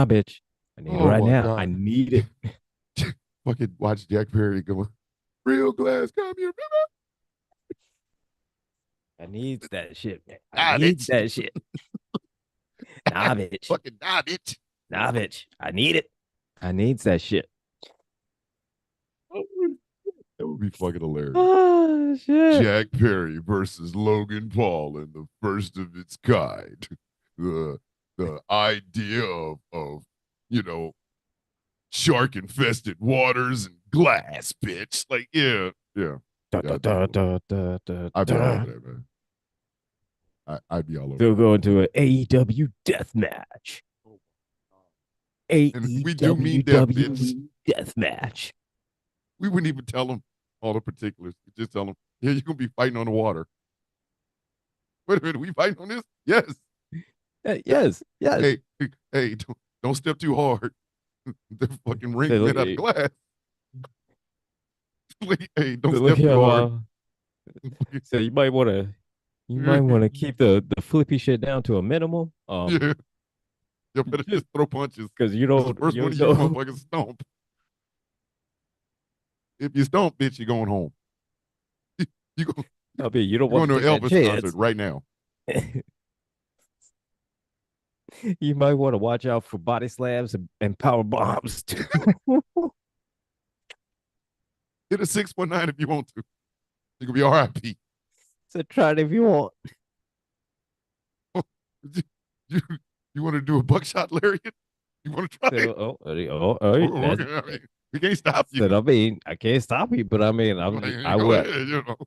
bitch. I need it Oh right my now. I God. need it. Fucking watch Jack Perry go, real glass, come here. I needs that shit, man. I Ah, needs bitch. that shit. Nah, bitch. Fucking die, bitch. Nah, bitch. I need it. I needs that shit. That would be fucking hilarious. Oh shit. Jack Perry versus Logan Paul in the first of its kind. The the idea of you know shark infested waters and glass, bitch. Like, yeah, yeah, Da, yeah. da, I'd be da, all over that. da, da, da, I'd be all over da. that, man. I'd be all over We'll that. go into an AEW death match. Oh, and we do mean death, bitch. AEW death match. We wouldn't even tell them all the particulars. We just tell them, yeah, you're gonna be fighting on the water. Wait a minute, we fighting on this? Yes. Yes, yes. Hey, hey, don't step too hard. The fucking Say, ring's look, made out of glass. Hey, don't say, look step here. too hard. So you might want to keep the flippy shit down to a minimum. Yeah, you better just throw punches. Because Because the first one of you know. motherfuckers stomp. If you stomp, bitch, you're going home. You go, I mean, you don't you're want going to to an take that Elvis concert chance. right now. You might want to watch out for body slams and power bombs too. Hit a 619 if you want to. You can be RIP. So try it if you want. you, you, you want to do a buckshot lariat? You want to try it? That's I mean, we can't stop you. said. I mean, I can't stop you, but I mean, Like, go ahead, you know.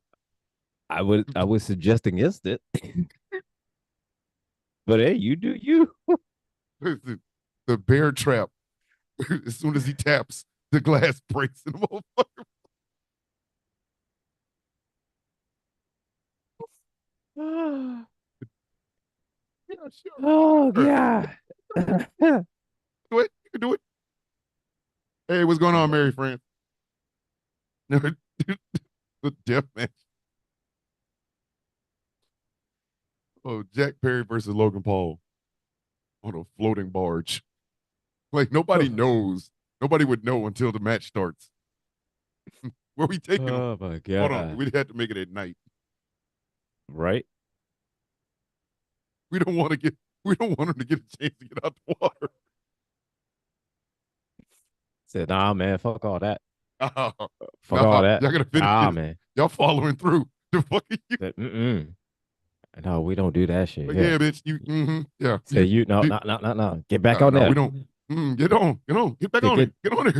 I would suggest against it. But hey, you do you. The bear trap. As soon as he taps, the glass breaks in the motherfucker. Yeah, sure. Oh Sure. yeah. Do it. You can do it. Hey, what's going on, Mary friend? The death match. Oh, Jack Perry versus Logan Paul on a floating barge. Like, nobody knows. Nobody would know until the match starts. Where we taking them? Oh my Hold on. god. We'd have to make it at night. Right? We don't want to get. We don't want him to get a chance to get out the water. Said, nah, man, fuck all that. Uh, Fuck all nah, that. y'all gotta finish Nah, it. man. Y'all following through. The fuck are you? Said, mm-mm. No, we don't do that shit Like, here. yeah, bitch. You, yeah. Say you no, You, no, no, no, no. Get back on no, we there. don't. Get on, get back Say, on it, get on there.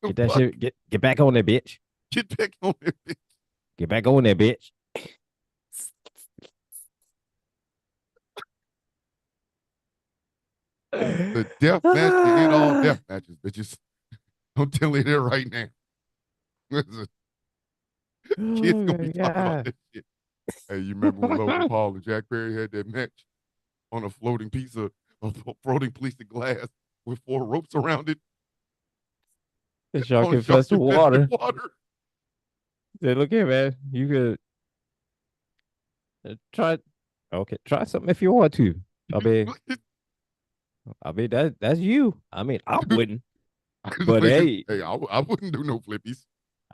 The get that fuck, shit. Get back on there, bitch. get back on there, bitch. Get back on there, bitch. The death match to end all death matches, bitches. I'm telling you that right now. Kids Oh gonna my be talking about god. this shit. Hey, you remember when Logan Paul and Jack Perry had that match on a floating piece of floating piece of glass with four ropes around it The shark on shark infested infested water. water? Say, look here, man. You could try. Okay, try something if you want to. I mean, that's you. I mean, I wouldn't. But hey, Hey, I wouldn't do no flippies.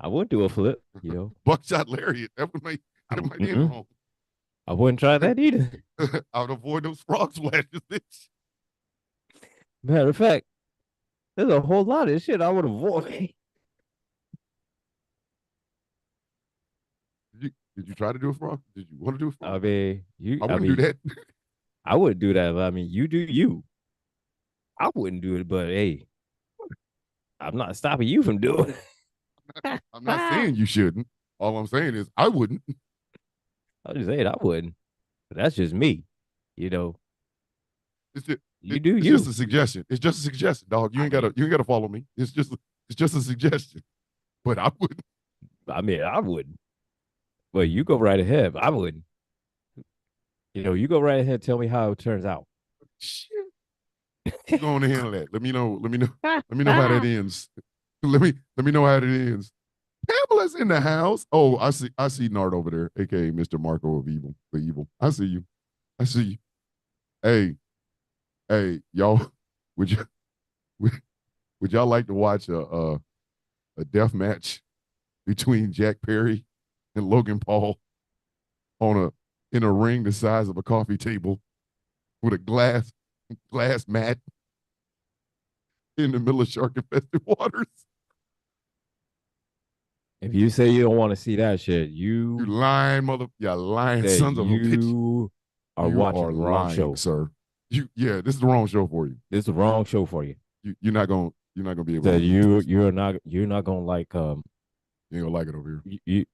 I would do a flip. You know, Buckshot lariat. That might end mm-mm, wrong. I wouldn't try that either. I would avoid those frog splashes, bitch. Matter of fact, there's a whole lot of shit I would avoid. Did you try to do a frog? Did you want to do a frog? I mean, you. I I wouldn't do mean, that. I wouldn't do that. I mean, you do you. I wouldn't do it, but hey, I'm not stopping you from doing it. I'm not I'm saying you shouldn't. All I'm saying is I wouldn't. just saying I wouldn't. But that's just me. You know, It's just, you do it's just you. a suggestion. It's just a suggestion, dog. I mean, You ain't gotta follow me. It's just a suggestion. But I wouldn't. I wouldn't. But you go right ahead. I wouldn't. You know, you go right ahead. Tell me how it turns out. Shit. You go on and handle that. Let me know. Let me know. Let me know how that ends. Let me know how it ends. Pamela's in the house. Oh, I see Nard over there, aka Mr. Marco of Evil, the Evil. I see you. I see you. Hey, hey, y'all. Would you would, would y'all like to watch a death match between Jack Perry and Logan Paul on a in a ring the size of a coffee table with a glass mat in the middle of shark infested waters? If you say you don't want to see that shit, You lying that sons of a bitch. you are You watching are the wrong lying, show. sir. Yeah, this is the wrong show for you. This is the wrong show for you. You're not gonna be able to That lose this. you're not gonna like You ain't gonna like it over here. you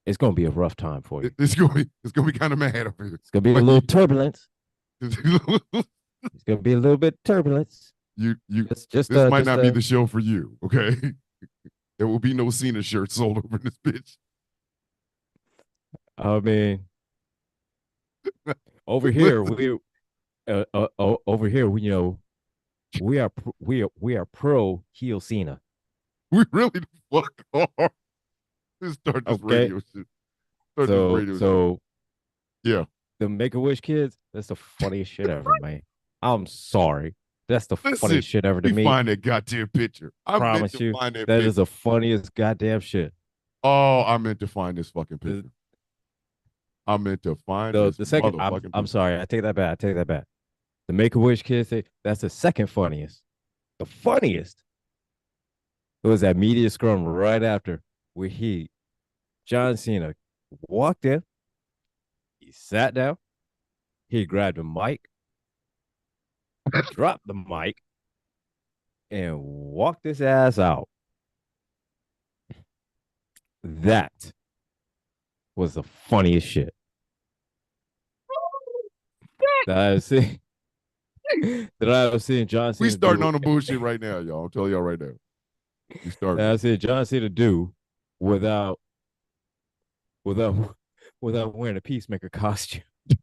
it's gonna be a rough time for you. It's gonna be kind of mad over here. It's gonna be a Like little turbulence. you, It's gonna be a little bit turbulence. you Just this might not be the show for you. Okay, there will be no Cena shirt sold over in this bitch. I mean, over here Listen, we over here we we are pro heel Cena. we really the fuck are. Let's start this Okay, radio shit. Start this radio shit. so Yeah. the Make a Wish kids, that's the funniest shit ever, man. I'm sorry, that's the Listen, funniest shit ever let to me me. find that goddamn picture. I meant Promise to you, find that that picture. is the funniest goddamn shit. Oh, I meant to find this fucking The picture. I meant to find this the second, motherfucking I'm picture. sorry, I take that back. I take that back. The Make a Wish kids, that's the second funniest. The funniest. It was that media scrum right after where John Cena, walked in, he sat down, he grabbed a mic, dropped the mic, and walked his ass out. That was the funniest shit that I've seen. That I've seen John We Cena starting do. on the bullshit right now, y'all. I'm telling y'all right now. We starting That it. I've seen John Cena do without without without wearing a peacemaker costume. It's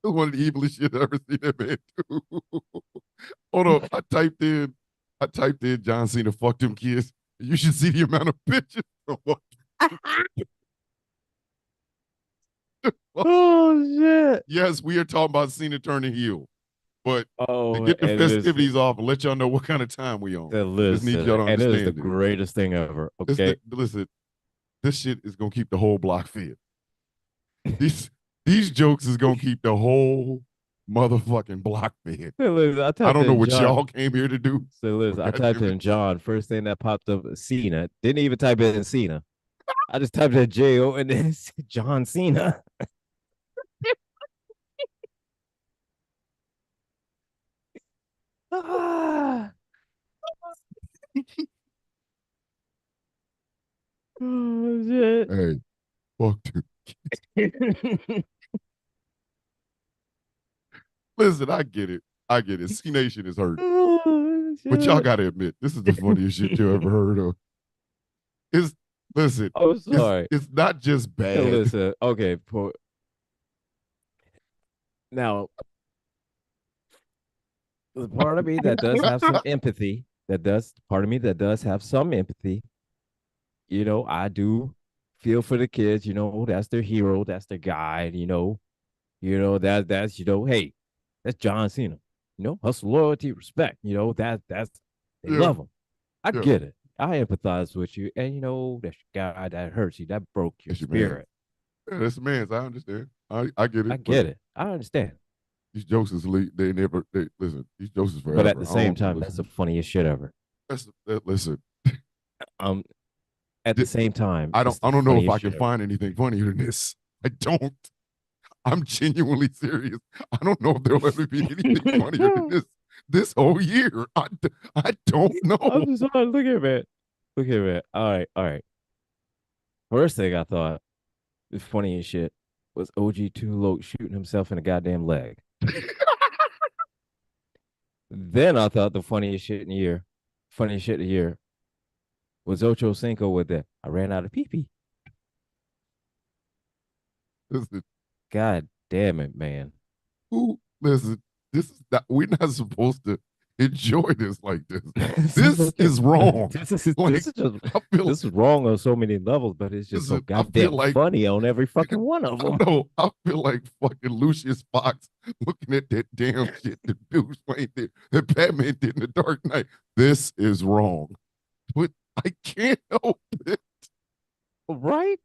one of the evilest shit I've ever seen that man do. Hold up. I typed in John Cena fucked them kids. You should see the amount of pictures. Oh shit! Yes, we are talking about Cena turning heel. But to Oh, get the and listen, festivities off and let y'all know what kind of time we on, I just need y'all listen, to and it is the understand this. greatest thing ever. Okay, Listen, this shit is gonna keep the whole block fed. These these jokes is gonna keep the whole motherfucking block fed. so listen, I I typed don't know in what John. y'all came here to do. So listen, I God typed damn it. in John. First thing that popped up was Cena. Didn't even type in Cena. I just typed in J-O and then John Cena. Ah, oh Hey, fuck you. shit. Listen, I get it. I get it. C Nation is hurt. Oh But y'all shit. gotta admit, this is the funniest shit you ever heard of. It's listen, I'm sorry. it's not just Hey, bad. listen, okay. Now, the part of me that does have some empathy, that does part of me that does have some empathy. I do feel for the kids. That's their hero, that's their guide. That's hey, that's John Cena. Hustle, loyalty, respect. That's they Yeah, love him. I yeah. get it. I empathize with you, and that's your guy that hurts you, that broke your That's your man. spirit. Yeah, that's the man's. I understand. I get I it, but get it. I understand. these jokes is they never they listen. These jokes is But at forever. the I don't same want to time, that's the listen. funniest shit ever. Listen. Um, at the same time, it's the I don't know if funniest I can shit ever. find anything funnier than this. I don't. I'm genuinely serious. I don't know if there'll ever be anything funnier than this whole year. I don't know. I'm sorry. Look at it. Look at it. All right, all right. First thing I thought was funny as shit was OG Too Low shooting himself in the goddamn leg. Then I thought the funniest shit in the year was Ocho Cinco with the I ran out of pee pee. Listen, God damn it, man. listen, this is not we're not supposed to enjoy this like this. This is wrong. This Like is just I feel this is wrong on so many levels, but it's just so listen, I feel goddamn like funny on every fucking one of I them. know. I feel like fucking Lucius Fox looking at that damn shit that Bruce Wayne did, that Batman did in the Dark Knight. This is wrong, but I can't help it. Right?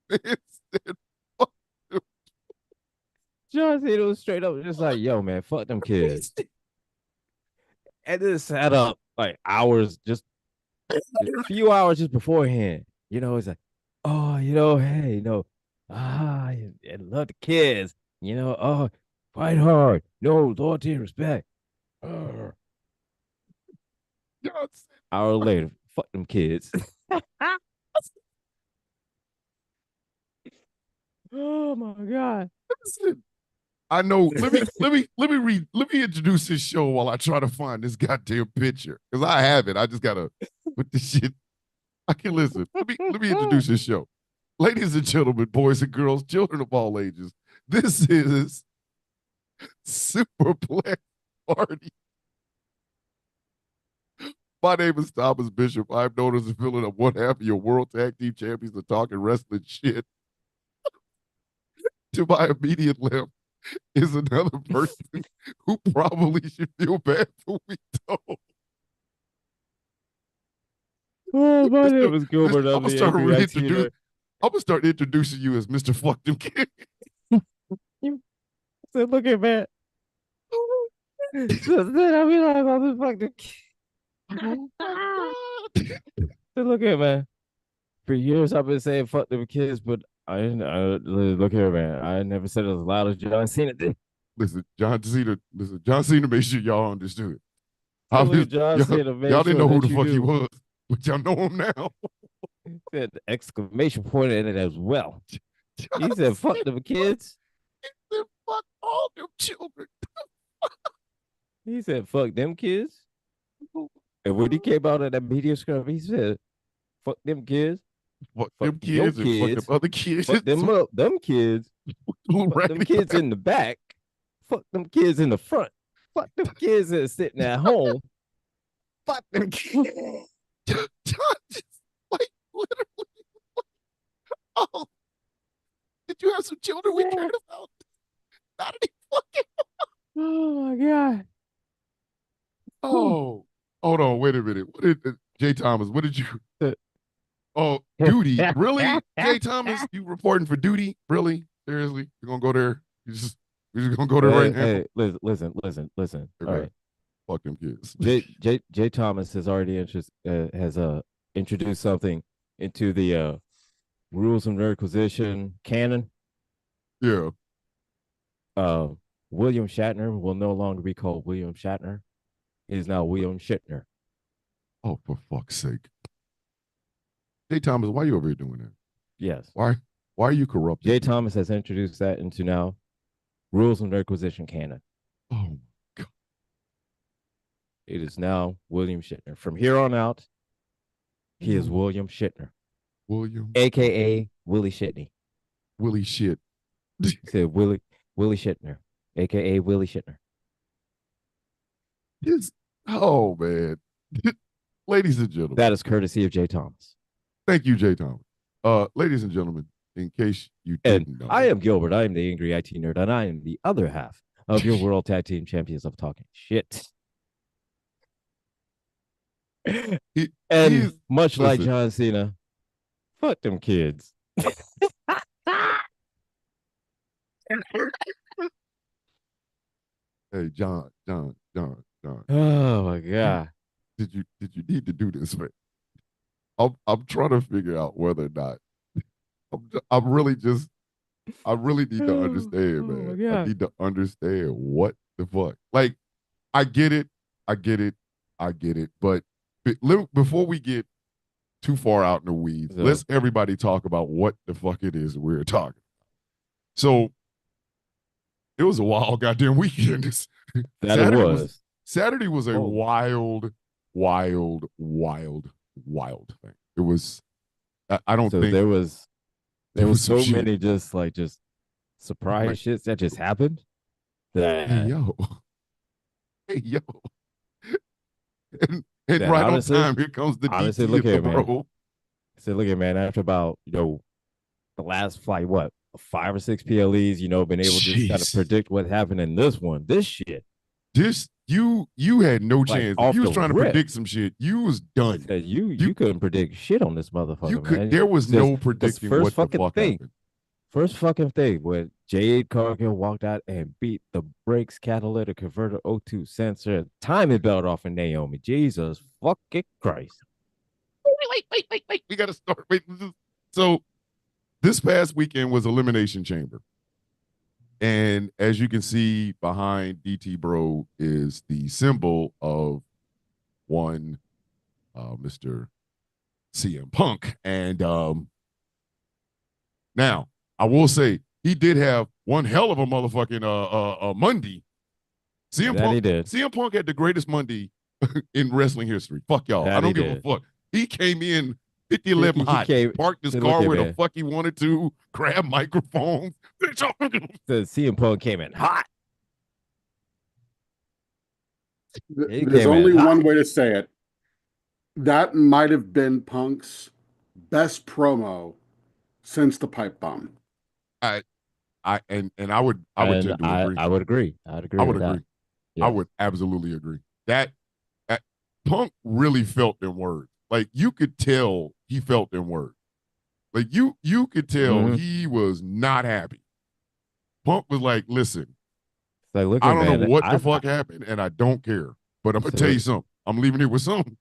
It's that fuck John Cena was straight up just like, yo, man, fuck them kids. And then sat up like hours, just a few hours just beforehand. It's like, oh, hey, and love the kids. Oh, fight hard. No, loyalty and respect. Johnson. Hour later, fuck them kids. Oh my god. Listen, I know. Let me introduce this show while I try to find this goddamn picture because I have it. I just gotta put the shit. I can listen. Let me introduce this show, ladies and gentlemen, boys and girls, children of all ages. This is Superplex Party. My name is Thomas Bishop. I'm known as the villain of one half of your World Tag Team Champions of talking wrestling shit. To my immediate left is another person who probably should feel bad for we don't. Oh, my Mr. name is Gilbert. I'm I'm gonna the start angry IT reintroduce. nerd. I'm gonna start introducing you as Mr. Fuck Them Kid. You said, look at man. So then I realized I was fucking. So look at man. For years I've been saying fuck them kids, but I didn't. Look here, man. I never said it as loud as John Cena did. Listen, John Cena. Listen, John Cena. Make sure y'all understood. So look at Obviously, John Cena. y'all Made didn't sure know who that the you fuck he knew. was, but y'all know him now. Said the exclamation point in it as well. He John said, "Fuck Cena. them kids." Said, fuck all them children. He said, "Fuck them kids." And when he came out of that media scrum, he said, "Fuck them kids. Fuck Fuck them your kids and fuck them kids. other kids. Fuck them up. Them kids. Fuck them Raggedy kids in the back. Fuck them kids in the front. Fuck them kids that are sitting at home. Fuck them kids." John just like literally. Oh, did you have some children we cared about? Not any fucking. Oh my god. Oh, hold on. Wait a minute. What did Jay Thomas? What did you? Oh, duty. Really, Jay Thomas? You reporting for duty? Really? Seriously? You're gonna go there? You're just gonna go there right Hey, now? hey, listen. Hey, All man, right. fuck them kids. J Thomas has already has introduced something into the rules and requisition canon. Yeah. Uh, William Shatner will no longer be called William Shatner. He is now William Shatner. Oh, for fuck's sake. Jay Thomas, why are you over here doing that? Yes. Why? Why are you corrupting J people? Thomas has introduced that into now rules and requisition canon. Oh my god. It is now William Shatner. From here on out, he is Oh, William Shatner, William. aka Willie Shitney. Willie shit. He said Willie Shatner, aka Willie Shatner. This, oh man. Ladies and gentlemen. That is courtesy of J Thomas. Thank you, Jay Thomas. Ladies and gentlemen, in case you And didn't know, I am Gilbert. I am the angry IT nerd, and I am the other half of your World Tag Team Champions of Talking Shit. And much like listen, John Cena, fuck them kids. hey, John. Oh my god. Did you need to do this, man? I'm trying to figure out whether or not I'm really just I really need to Oh understand, my man. I god. need to understand what the fuck. Like, I get it, I get it, I get it. But before we get too far out in the weeds, So, let's everybody talk about what the fuck it is we're talking. So it was a wild goddamn weekend. that it Saturday was was. Saturday was a Oh. wild, wild thing. It was. I don't So think there was some so shit. many just surprise shits that just happened Hey that yo, hey yo, and That right on honestly, time, here comes the honestly, DT look of the here, man. bro. So look here, man. After about the last flight, what 5 or 6 PLEs, been able to just kind of Jeez, predict what happened in this one. This shit, this you had no like chance. If off you was the trying to rip. predict some shit, you was I done. said you You you couldn't predict shit on this you motherfucker, could. man. There was It's just no because predicting what the fuck happened. first fucking thing, when Jade Cargill walked out and beat the brakes catalytic converter O2 sensor timing belt off of Naomi. Jesus fucking Christ. Wait. We got to start. Wait. So this past weekend was Elimination Chamber. And as you can see behind DT Bro is the symbol of one Mr. CM Punk. And now I will say he did have one hell of a motherfucking Monday. CM That he Punk, did. CM Punk had the greatest Monday in wrestling history. Fuck y'all. I That he don't give a did. fuck. He came in 5011 He hot. He came. parked his So look car at where the man. fuck he wanted to, grab microphones. The CM Punk came in hot. He There's came in only hot. one way to say it. That might have been Punk's best promo since the pipe bomb. I I would And tend to agree. I would agree. I'd I agree would with that. agree. I Yes. would absolutely agree. That Punk really felt them words. Like you could tell he felt them words. Like you could tell he was not happy. Punk was like, listen, So look I at don't know man. what the fuck happened, and I don't care. But I'm gonna tell you something. I'm leaving here with something.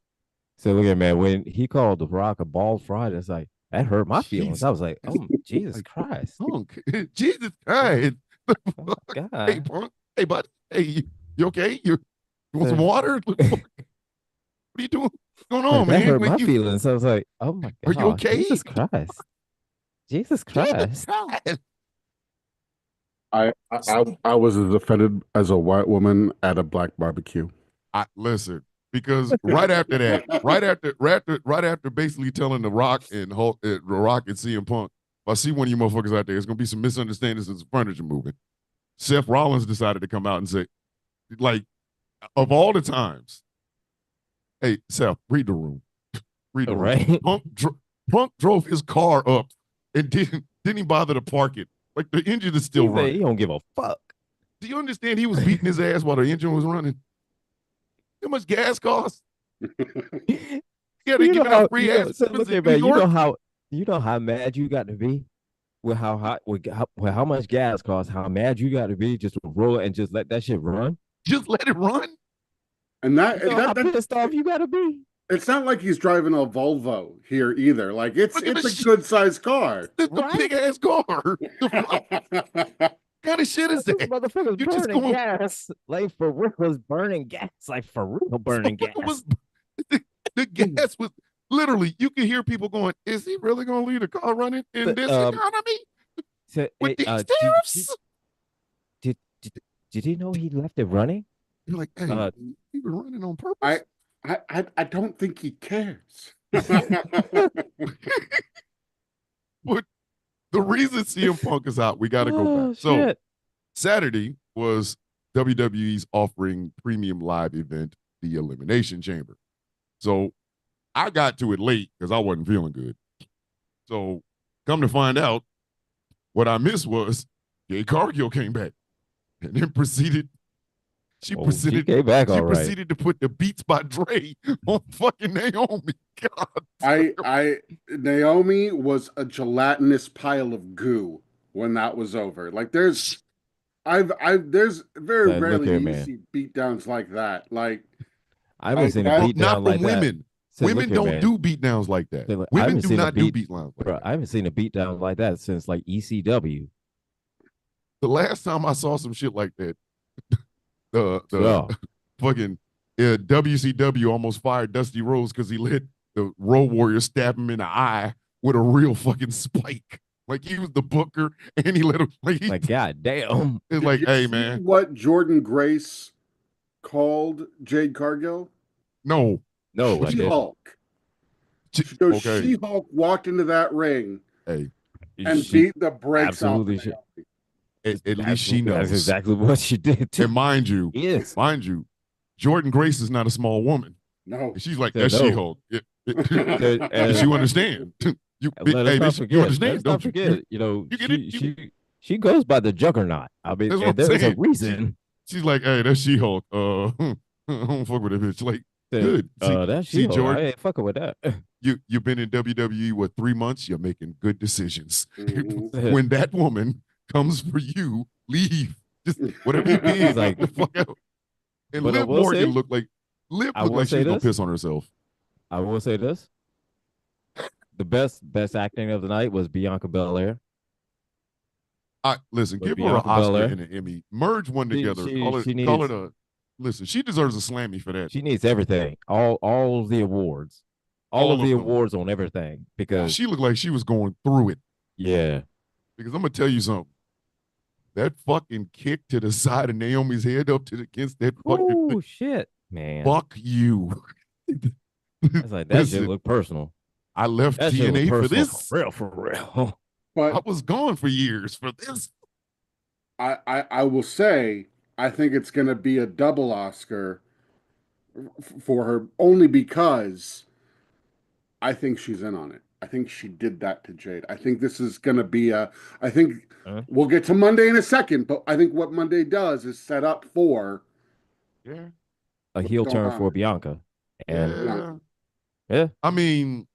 So look at man. When he called The Rock a bald Friday, it's like that hurt my feelings. Jesus. I was like, oh Jesus Like, Christ. Punk, Jesus Christ. Oh, Hey, God. Punk. Hey, buddy. Hey, you okay? You want some So, water? What are you doing? What's going like on, that man? hurt Like, my feelings. I was like, oh my are you God. okay? Jesus Christ. Jesus Jesus Christ. Christ. I was as offended as a white woman at a black barbecue. Listen, because right after that, right after basically telling the Rock and Hulk, the Rock and CM Punk, if I see one of you motherfuckers out there, it's gonna be some misunderstandings and some furniture moving. Seth Rollins decided to come out and say, like, of all the times, hey Seth, read the room, read the room. Right. Punk drove his car up and didn't even bother to park it. Like the engine is still running. He don't give a fuck. Do you understand? He was beating his ass while the engine was running. How much gas costs? Yeah, they giving out free ass. So look at man, you know how mad you got to be with with how much gas costs, how mad you got to be just to roll it and just let that shit run. Just let it run. And You know how pissed off you got to be. it's not like he's driving a Volvo here either. Like it's Look at a the good sized car. The big ass car. What kind of shit is This that? motherfucker's You just burning going. gas. Like for real was burning gas. Like for real burning gas. The gas was literally. You could hear people going, "Is he really going to leave the car running in this economy So, with these did, tariffs?" did he know he left it running? You're like, "Hey, he was running on purpose." I don't think he cares. But the reason CM Punk is out, we got to go back. So Shit. Saturday was WWE's offering premium live event, the Elimination Chamber. So I got to it late because I wasn't feeling good. So come to find out, what I missed was Jay Cargill came back and then proceeded. She came back all right. proceeded to put the Beats by Dre on fucking Naomi. God. Naomi was a gelatinous pile of goo when that was over. Like there's very rarely here, you man. see beatdowns like that. Like I haven't seen a beatdown not from like women. that. Women don't do beatdowns like that. So, Women do not do beatdowns like that. I haven't seen a beatdown like that since like ECW. The last time I saw some shit like that, the fucking WCW almost fired Dusty Rhodes because he let the Road Warrior stab him in the eye with a real fucking spike. Like he was the booker and he let him like God damn. It's like, hey man. What Jordan Grace called Jade Cargill? No. She-Hulk. So okay. She-Hulk walked into that ring and beat the brakes off. At least she knows. That's exactly what she did. And mind you, Jordan Grace is not a small woman. No. And she's like, Said that's no. She-Hulk. Said, Does you understand? let us Hey, not bitch, you forget. Let understand, us not don't you? forget. You know, You get it? she goes by the Juggernaut. I mean, That's what and I'm there's a saying. reason. She's like, hey, that's She-Hulk. I don't fuck with that bitch. Like, That good. See, that's see, She-Hulk. I George, ain't fucking with that. you've been in WWE what 3 months? You're making good decisions. Mhm. When that woman comes for you, leave. Just whatever you did, He's like, get the fuck out. And but Liv Morgan I looked will like she say was gonna this. piss on herself. I will say this. The best acting of the night was Bianca Belair. I listen, Was give her an Bianca Oscar Belair. and an Emmy. Merge one together. She Call it needs a listen. She deserves a Slammy for that. she needs everything. All of the awards. All of All the of them. awards on everything. Because She looked like she was going through it. yeah. Because I'm gonna tell you something. That fucking kick to the side of Naomi's head up to against that fucking thing. Oh shit, man. Fuck you. I was like, that shit Listen, looked personal. I left That shit was TNA for personal this. for real. I But was gone for years for this. I will say I think it's going to be a double Oscar for her only because I think she's in on it. I think she did that to Jade. I think this is going to be a. I think Huh? we'll get to Monday in a second, but I think what Monday does is set up for Yeah. A what's heel going turn for on. Bianca. And Yeah. yeah, I mean,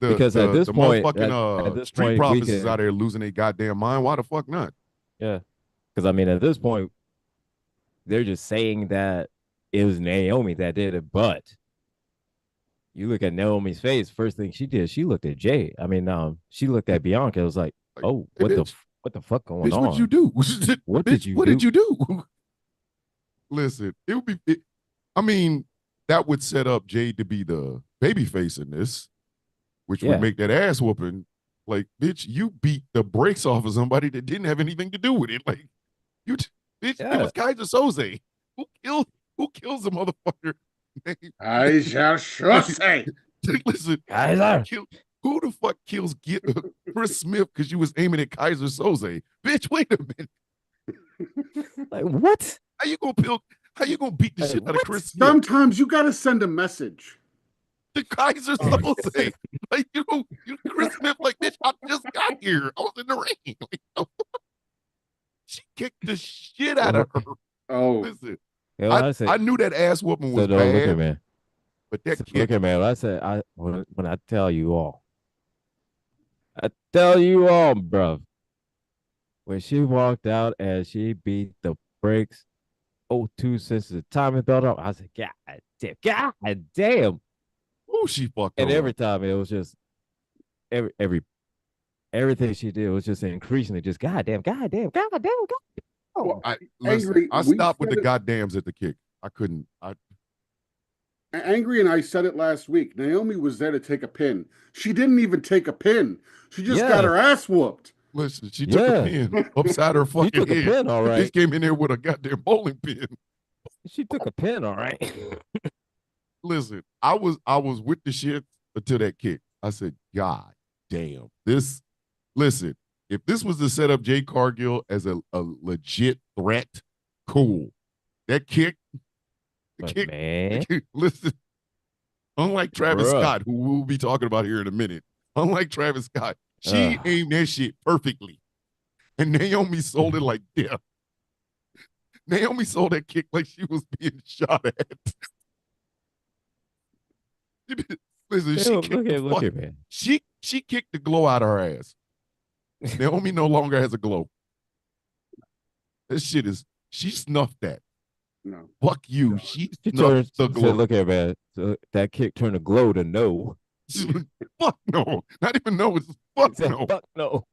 the because the the at motherfucking this street point we profits is out can there losing their goddamn mind. Why the fuck not? yeah. Because I mean at this point they're just saying that it was Naomi that did it, but you look at Naomi's face, first thing she did, she looked at Jay. I mean, she looked at Bianca. It was like, Like, oh, hey, bitch, what the fuck going bitch, what did you on? do? What did Bitch, you what did do? you do? Listen, it would be. I mean, that would set up Jade to be the baby face in this, which would Yeah, make that ass whooping. Like, bitch, you beat the brakes off of somebody that didn't have anything to do with it. Like, you, bitch, it yeah. was Kaiser Soze. Who kills a motherfucker? I shall sure say. Listen, Kaiser. who the fuck kills Chris Smith because you was aiming at Kaiser Soze? Bitch, wait a minute. Like what? How you gonna beat the Like, shit out of what? Chris Smith? Sometimes you got to send a message. The Kaiser Oh. Soze. Like, you Chris Smith, like, bitch, I just got here. I was in the ring. Like, she kicked the shit out of her. Oh, Listen, You know, I knew that ass whooping was so no, look at bad, me. but that So kick, look at me. I said, when I tell you all, I tell you all, bro. When she walked out and she beat the brakes, 02 since the timing belt up, I said, God damn. oh, she fucked And her every up. time it was just every everything she did was just increasingly just goddamn. Oh, well, Listen, angry. I We stopped with said the it. goddams at the kick. I couldn't. Angry and I said it last week. Naomi was there to take a pin. She didn't even take a pin. She just got yeah, her ass whooped. Listen, she took a yeah. pin upside her She fucking took a head. pin, all The bitch right. came in there with a goddamn bowling pin. She took a pin, all right. Listen, I was with the shit until that kick. I said, God damn. Listen, if this was to set up Jay Cargill as a legit threat, cool. That kick, But man, listen, unlike Travis bruh, Scott, who we'll be talking about here in a minute, unlike Travis Scott, she uh, aimed that shit perfectly. And Naomi sold it like death. Naomi sold that kick like she was being shot at. Listen, she kicked the look fuck. at me. She kicked the glow out of her ass. Naomi no longer has a glow. This shit is she snuffed that. No. Fuck you. She She snuffed turned the said, glow. look at man. So that kick turned a glow to no. Fuck no. Not even no. It's fuck He said, no. fuck no.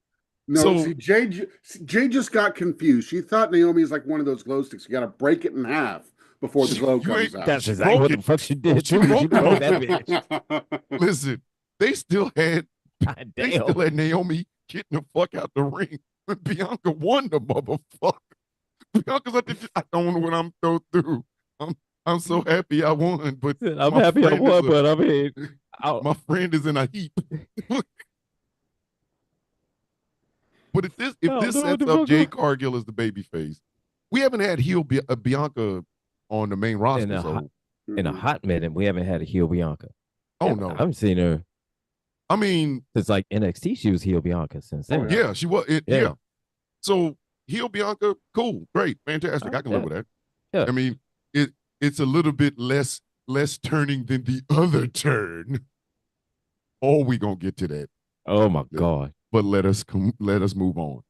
No, So see, Jay just got confused. She thought Naomi's like one of those glow sticks. You got to break it in half before the glow you ain't. comes out. That's She exactly broke what it. the fuck she did She too. She broke the broke whole. that bitch. Listen, they still had God they still damn. had Naomi getting the fuck out the ring when Bianca won the motherfucker. Bianca's like, I don't know what I'm going through. I'm so happy I won, but I'm my happy I friend won, but I mean, my friend is in a heap. But I if don't this know what sets the up fuck. Jade Cargill as the baby face, we haven't had heel Bianca on the main And roster, so in a hot minute, we haven't had a heel Bianca. Oh no, I haven't seen her I mean, since like NXT. She was heel Bianca since then. yeah. yeah, she was. Yeah. So heel Bianca, cool, great, fantastic. I can live with that. Yeah. I mean, it's a little bit less turning than the other turn. Oh, we gonna get to that. Oh my God. But let us move on.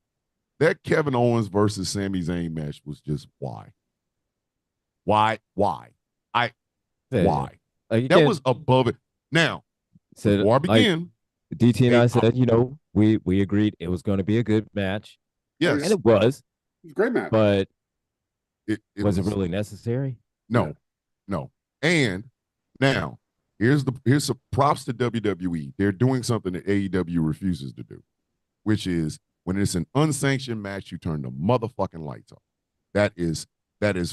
That Kevin Owens versus Sami Zayn match was just why? Why? I Yeah. why? Like, That was above it. Now, before I begin, DT and I said, we agreed it was going to be a good match. Yes. And it was. It was a great match. But it was it really necessary? No. And now, here's some props to WWE. They're doing something that AEW refuses to do, which is when it's an unsanctioned match, you turn the motherfucking lights off. That is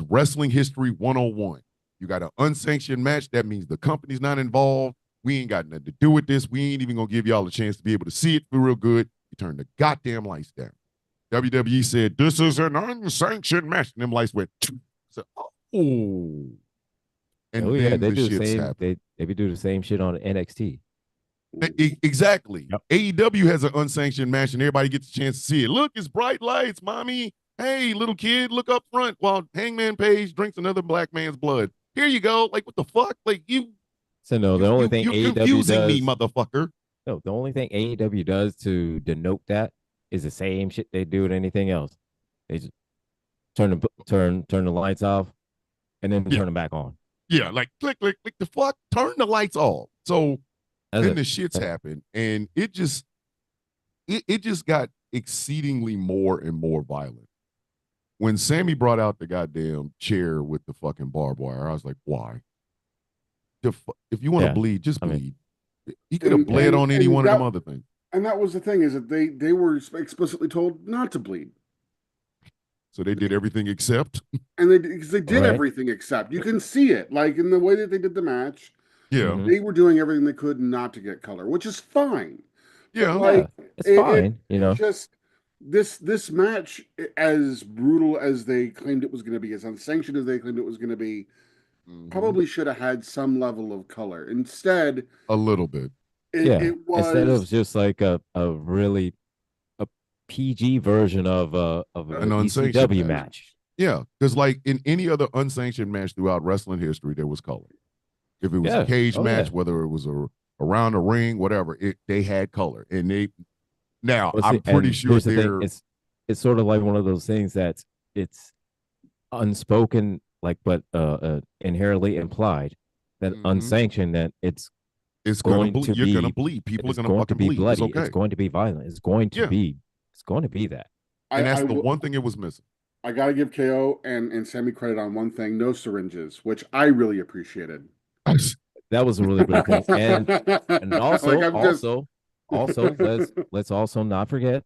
wrestling history 101. You got an unsanctioned match, that means the company's not involved. We ain't got nothing to do with this. We ain't even gonna give y'all a chance to be able to see it for real good. You turn the goddamn lights down. WWE said, this is an unsanctioned match. And them lights went, so, oh. And then they the do the shit's same. happened. They do the same shit on NXT. Exactly. Yep. AEW has an unsanctioned match and everybody gets a chance to see it. Look, it's bright lights, mommy. Hey, little kid, look up front while Hangman Page drinks another black man's blood. Here you go. Like, what the fuck? Like, So no, the only thing you're AEW confusing does, me, motherfucker. No, the only thing AEW does to denote that is the same shit they do with anything else. They just turn the lights off and then turn them back on. Yeah, like click, the fuck, turn the lights off. So then the shits happened, and it just got exceedingly more and more violent. When Sammy brought out the goddamn chair with the fucking barbed wire, I was like, why? If you want to bleed, just bleed. He could have bled on any one of them other things. And that was the thing, is that they were explicitly told not to bleed. So they did everything except. And they did everything except. You can see it, like in the way that they did the match. Yeah. They were doing everything they could not to get color, which is fine. Yeah. It's fine. Just this match, as brutal as they claimed it was going to be, as unsanctioned as they claimed it was going to be, probably should have had some level of color. Instead, a little bit. It was, instead of just like a really a PG version of an ECW match. Yeah, because like in any other unsanctioned match throughout wrestling history, there was color. If it was a cage match, whether it was around a ring, whatever, they had color. And I'm pretty sure it's sort of like one of those things that it's unspoken, like, but inherently implied that unsanctioned, that it's going to be, you're gonna bleed. People are gonna fucking be bleed. bloody. It's okay. It's going to be violent. It's going to be that. And that's the one thing it was missing. I gotta give KO and Sammy credit on one thing: no syringes, which I really appreciated. That was a really great thing. And also, let's also not forget,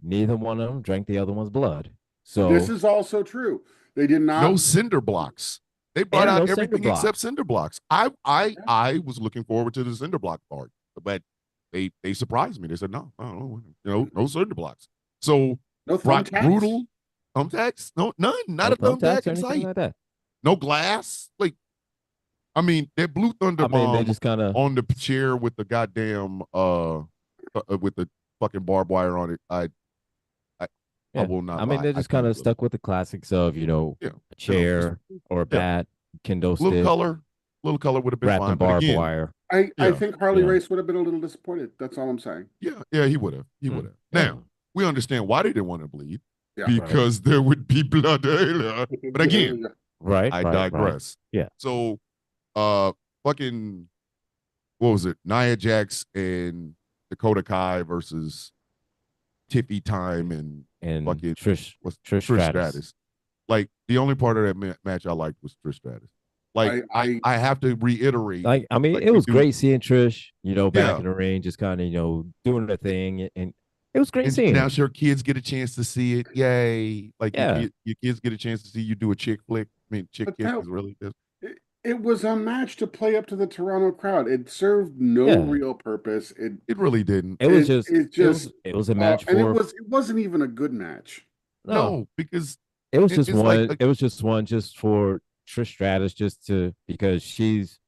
neither one of them drank the other one's blood. So this is also true. They did not. No cinder blocks. They brought out everything except cinder blocks. I was looking forward to the cinder block part, but they surprised me. They said no, no cinder blocks. So no thumbtacks? Brutal thumbtacks? No, none. Not a thumbtack in sight. Like that. No glass. Like, I mean, that Blue Thunder bomb they just kind of on the chair with the goddamn with the fucking barbed wire on it. I will not. I mean, they just kind of stuck with the classics of a chair or a bat, kendo stick. Little color would have been fine. Barbed wire. I think Harley Race would have been a little disappointed. That's all I'm saying. Yeah, he would have. Now we understand why they didn't want to bleed, because right. there would be blood. But again, I digress. Right. Yeah. So, fucking, what was it? Nia Jax and Dakota Kai versus Tiffy Time and fucking Trish Stratus. Like, the only part of that match I liked was Trish Stratus. Like, I have to reiterate. Like, I mean, it was great seeing Trish, back in the ring, just kind of, doing the thing, and it was great seeing. Now, sure, kids get a chance to see it. Yay! Like, your kids get a chance to see you do a chick flick. I mean, chick kick is really good. It was a match to play up to the Toronto crowd. It served no real purpose. It really didn't. It was it was a match and it wasn't even a good match. No, because it was just one. It was just one just for Trish Stratus just because she's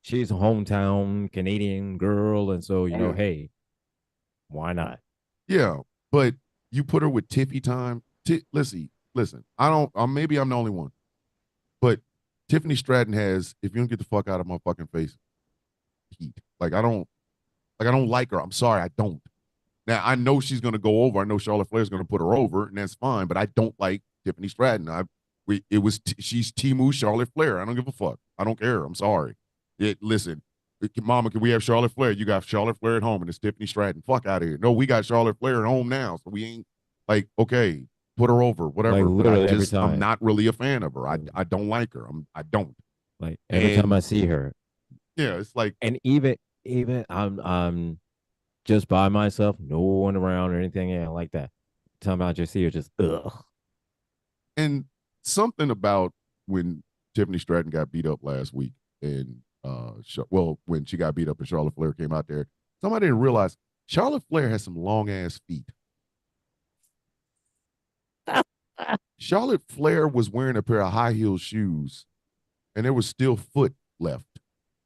a hometown Canadian girl, and so Oh, yeah. hey, why not? Yeah, but you put her with Tiffy time. Listen. I don't. Maybe I'm the only one, but Tiffany Stratton has. If you don't get the fuck out of my fucking face, heat. I don't like her. I'm sorry, I don't. Now I know she's gonna go over. I know Charlotte Flair's gonna put her over, and that's fine. But I don't like Tiffany Stratton. She's Timu Charlotte Flair. I don't give a fuck. I don't care. I'm sorry. Listen, Mama, can we have Charlotte Flair? You got Charlotte Flair at home, and it's Tiffany Stratton. Fuck out of here. No, we got Charlotte Flair at home now, so we ain't like okay. Put her over, whatever. Like literally every time. I'm not really a fan of her. I don't like her. I don't. Like every time I see her. Yeah, it's like, and even I'm just by myself, no one around or anything like that. Time I just see her, just ugh. And something about when Tiffany Stratton got beat up last week, and when she got beat up and Charlotte Flair came out there, somebody didn't realize Charlotte Flair has some long ass feet. Charlotte Flair was wearing a pair of high heel shoes, and there was still foot left.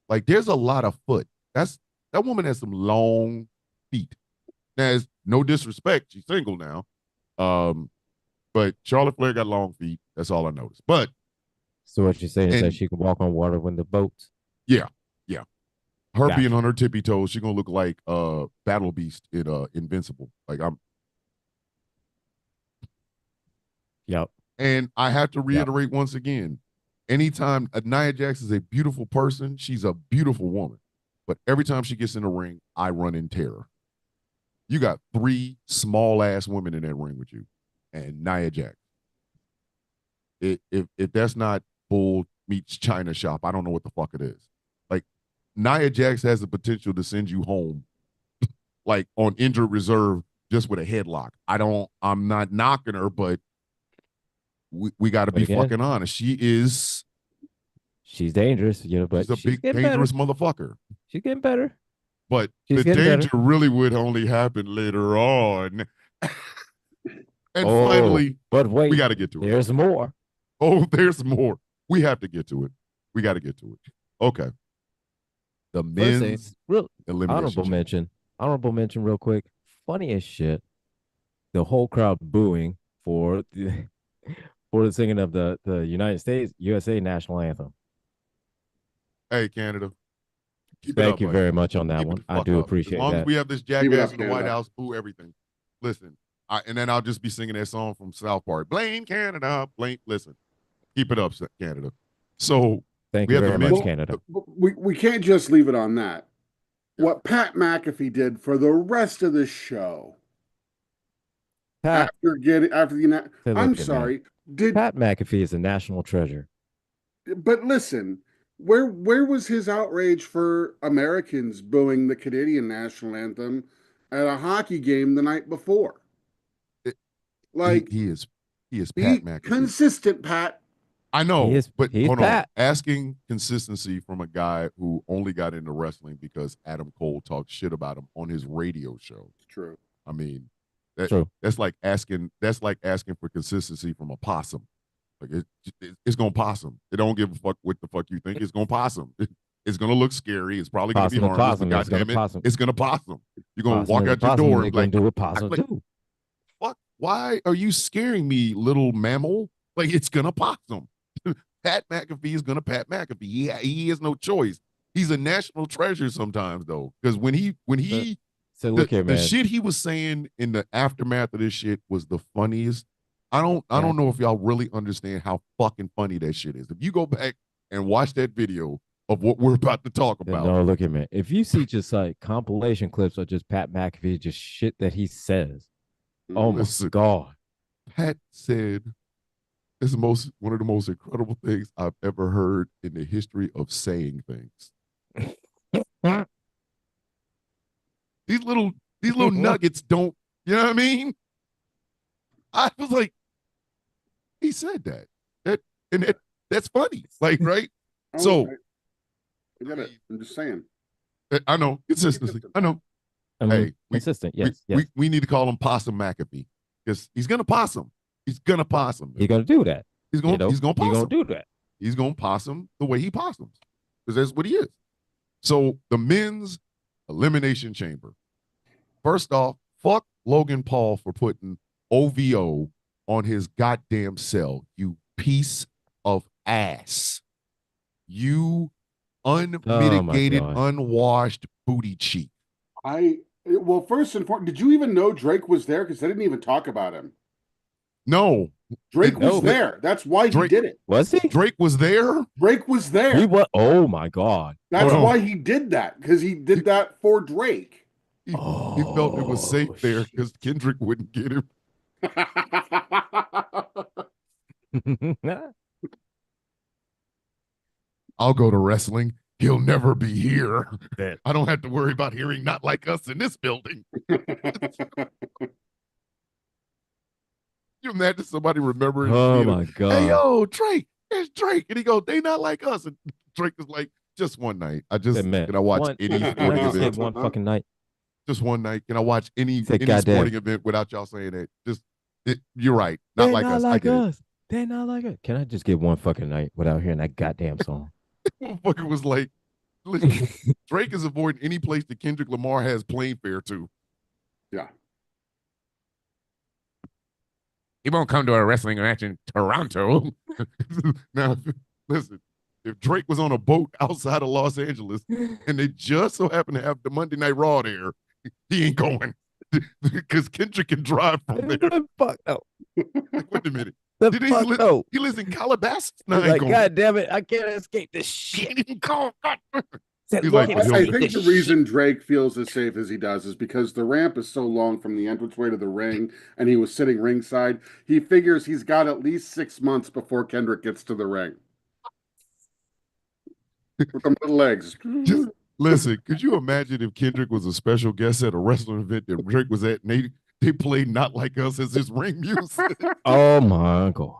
Like there's a lot of foot. That woman has some long feet. Now, no disrespect, she's single now, but Charlotte Flair got long feet. That's all I noticed. But so what you're saying is that she can walk on water when the boats? Yeah. Her Gotcha. being on her tippy toes, she's gonna look like Battle Beast in Invincible. Yep. And I have to reiterate once again, anytime Nia Jax is a beautiful person, she's a beautiful woman. But every time she gets in the ring, I run in terror. You got 3 small ass women in that ring with you, and Nia Jax. If that's not Bull meets China shop, I don't know what the fuck it is. Like Nia Jax has the potential to send you home, like on injured reserve, just with a headlock. I'm not knocking her, but we got to be fucking honest. She's dangerous, but she's a big dangerous motherfucker. She's getting better. But the danger really would only happen later on. And finally, but wait, we got to get to it. There's more. Oh, there's more. We have to get to it. We got to get to it. Okay. The men's elimination. Honorable mention real quick. Funny as shit. The whole crowd booing for the singing of the United States USA national anthem. Hey, Canada. Thank you very much on that one. I do appreciate that. As long as we have this jackass in the White House, boo everything. Listen, and then I'll just be singing that song from South Park. Blame Canada. Listen, keep it up, Canada. So thank you very much, Canada. We can't just leave it on that. What Pat McAfee did for the rest of the show. Pat, I'm sorry. Pat McAfee is a national treasure. But listen, where was his outrage for Americans booing the Canadian national anthem at a hockey game the night before? He is Pat McAfee. Consistent, Pat. I know, but hold Pat. on. Asking consistency from a guy who only got into wrestling because Adam Cole talked shit about him on his radio show. It's true. I mean, true. That's like asking for consistency from a possum. Like it's gonna possum. It don't give a fuck what the fuck you think. It's gonna possum. It's gonna look scary. It's probably gonna be harmless. God damn it, it's gonna possum. You're gonna walk out your door and do what possum do. Fuck! Why are you scaring me, little mammal? Like it's gonna possum. Pat McAfee is gonna Pat McAfee. He has no choice. He's a national treasure sometimes though, because when he so look here, man. The shit he was saying in the aftermath of this shit was the funniest. I don't know if y'all really understand how fucking funny that shit is. If you go back and watch that video of what we're about to talk about. No, look here, man. If you see just like compilation clips of just Pat McAfee, just shit that he says. Oh my God. Pat said it's one of the most incredible things I've ever heard in the history of saying things. These little nuggets don't, you know what I mean? I was like, he said that. That's funny. Like, right? So I get it. I'm just saying. I know. Consistency. I know. Hey, consistent. Yes. We need to call him Possum McAfee because he's gonna possum. He's gonna possum. He's gonna do that. He's gonna possum. He's gonna do that. He's gonna possum the way he possums because that's what he is. So the men's elimination chamber. First off, fuck Logan Paul for putting OVO on his goddamn cell. You piece of ass. You Oh my unmitigated, God. unwashed booty cheek. Well, first and foremost, did you even know Drake was there? Because they didn't even talk about him. No, Drake was No. there. That's why he Drake did it. Was he? Drake was there. Drake was there. He was. Oh my God. That's Hold on. why he did that, because he did that for Drake. He felt it was safe there shit. because Kendrick wouldn't get him. I'll go to wrestling. He'll never be here. I don't have to worry about hearing not like us in this building. You imagine somebody remembering? Oh my God. Hey yo, Drake, there's Drake, and he goes, they not like us, and Drake is like, just one night. Can I watch any Can I sporting just get event? one fucking night? Just one night. Can I watch any goddamn. sporting event without y'all saying that? You're right. Not like us. I get it. They're not like us. Can I just get one fucking night without hearing that goddamn song? Motherfucker was like, listen, Drake is avoiding any place that Kendrick Lamar has plane fare to. Yeah. He won't come to a wrestling match in Toronto. Now, listen, if Drake was on a boat outside of Los Angeles and they just so happen to have the Monday Night Raw there, he ain't going because Kendrick can drive from there. Fuck no. Like, wait a minute. No. He lives in Calabasas? No, He's I ain't like, going. God damn it, I can't escape this shit. He's Well, like, I think the reason Drake feels as safe as he does is because the ramp is so long from the entranceway to the ring, and he was sitting ringside. He figures he's got at least 6 months before Kendrick gets to the ring. With them little legs. Just listen, could you imagine if Kendrick was a special guest at a wrestling event that Drake was at, and they played Not Like Us as his ring music? Oh my God.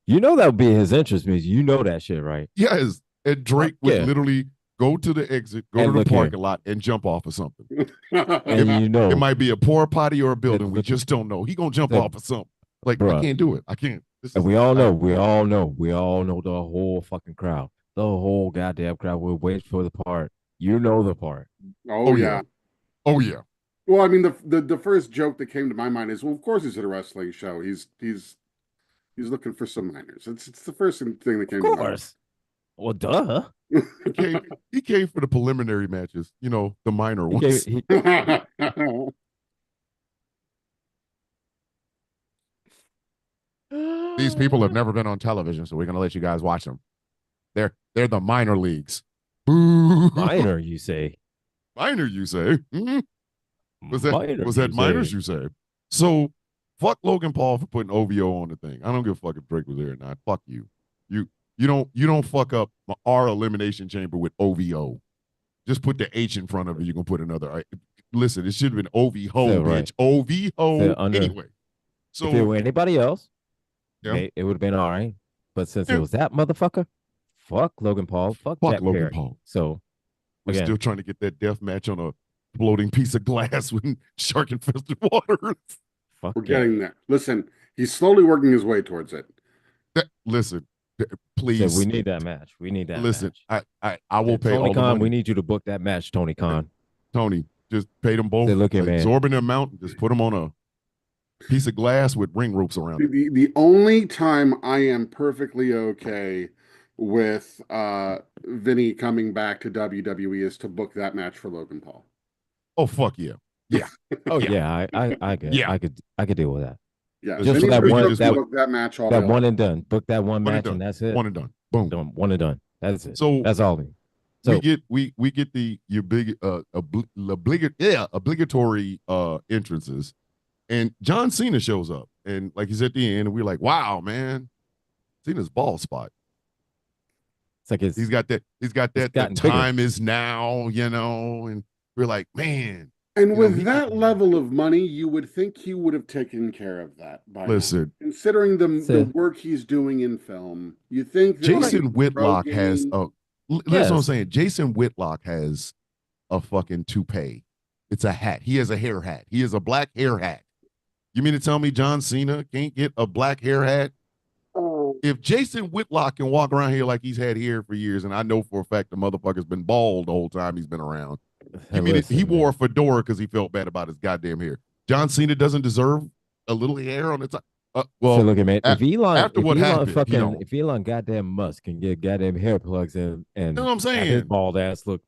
You know that would be his interest music. You know that shit, right? Yes. And Drake would Yeah. literally go to the exit, go And to the look parking lot, and jump off of something. And you know It might be a poor potty or a building. Look- We just don't know. He gonna jump Look, off of something. Like, I bruh. can't do it. I can't. And we all know the whole fucking crowd. The whole goddamn crowd will wait for the part. You know the part. Oh, yeah. Oh yeah. Well, I mean, the first joke that came to my mind is, well, of course he's at a wrestling show. He's looking for some minors. It's the first thing that came Of to mind. course. Well, duh. He came for the preliminary matches, the minor He ones. These people have never been on television, so we're gonna let you guys watch them. They're the minor leagues. Boo. Minor, you say. Minor, you say? Mm-hmm. Was that minors, say. you say? So fuck Logan Paul for putting OVO on the thing. I don't give a fuck if Drake was there or not. Fuck you. You don't fuck up our elimination chamber with OVO. Just put the H in front of it. You're gonna put another. Listen, it should have been OVO, bitch. Right. OVO anyway. So if it were anybody else, yeah, it would have been all right. But since it was that motherfucker, fuck Logan Paul, fuck Jack Logan Perry. Paul. So we're still trying to get that death match on a floating piece of glass with shark infested waters. Fuck We're getting there. Listen, he's slowly working his way towards it. Listen, please. So we need that match. We need that. Listen, match. I will pay Tony all Khan, the money. we need you to book that match, Tony Khan. Tony, just pay them both Look at exorbitant amount and just put them on a piece of glass with ring ropes around it. The only time I am perfectly okay with Vinny coming back to WWE is to book that match for Logan Paul. Oh fuck yeah. Yeah. Oh yeah, I could. Yeah. I could deal with that. Yeah, just for that one. book that match all that day one long. and done. Book that one match and that's it. One and done. Boom. One and done. That's it. So that's all. So we get your big obligatory entrances, and John Cena shows up, and like he's at the end, and we're like, wow, man, Cena's ball spot. It's like he's got that. The time is now, and we're like, man. And with that level of money, you would think he would have taken care of that by Listen, now. Considering the work he's doing in film, you think that Jason Whitlock has a. That's what I'm saying. Jason Whitlock has a fucking toupee. It's a hat. He has a hair hat. He has a black hair hat. You mean to tell me John Cena can't get a black hair hat? Oh, if Jason Whitlock can walk around here like he's had hair for years, and I know for a fact the motherfucker's been bald the whole time he's been around. You mean he wore a fedora because he felt bad about his goddamn hair? John Cena doesn't deserve a little hair on the top. Well, so look at man. after what happened, if Elon goddamn Musk can get goddamn hair plugs in and you know what I'm saying? have his bald ass look.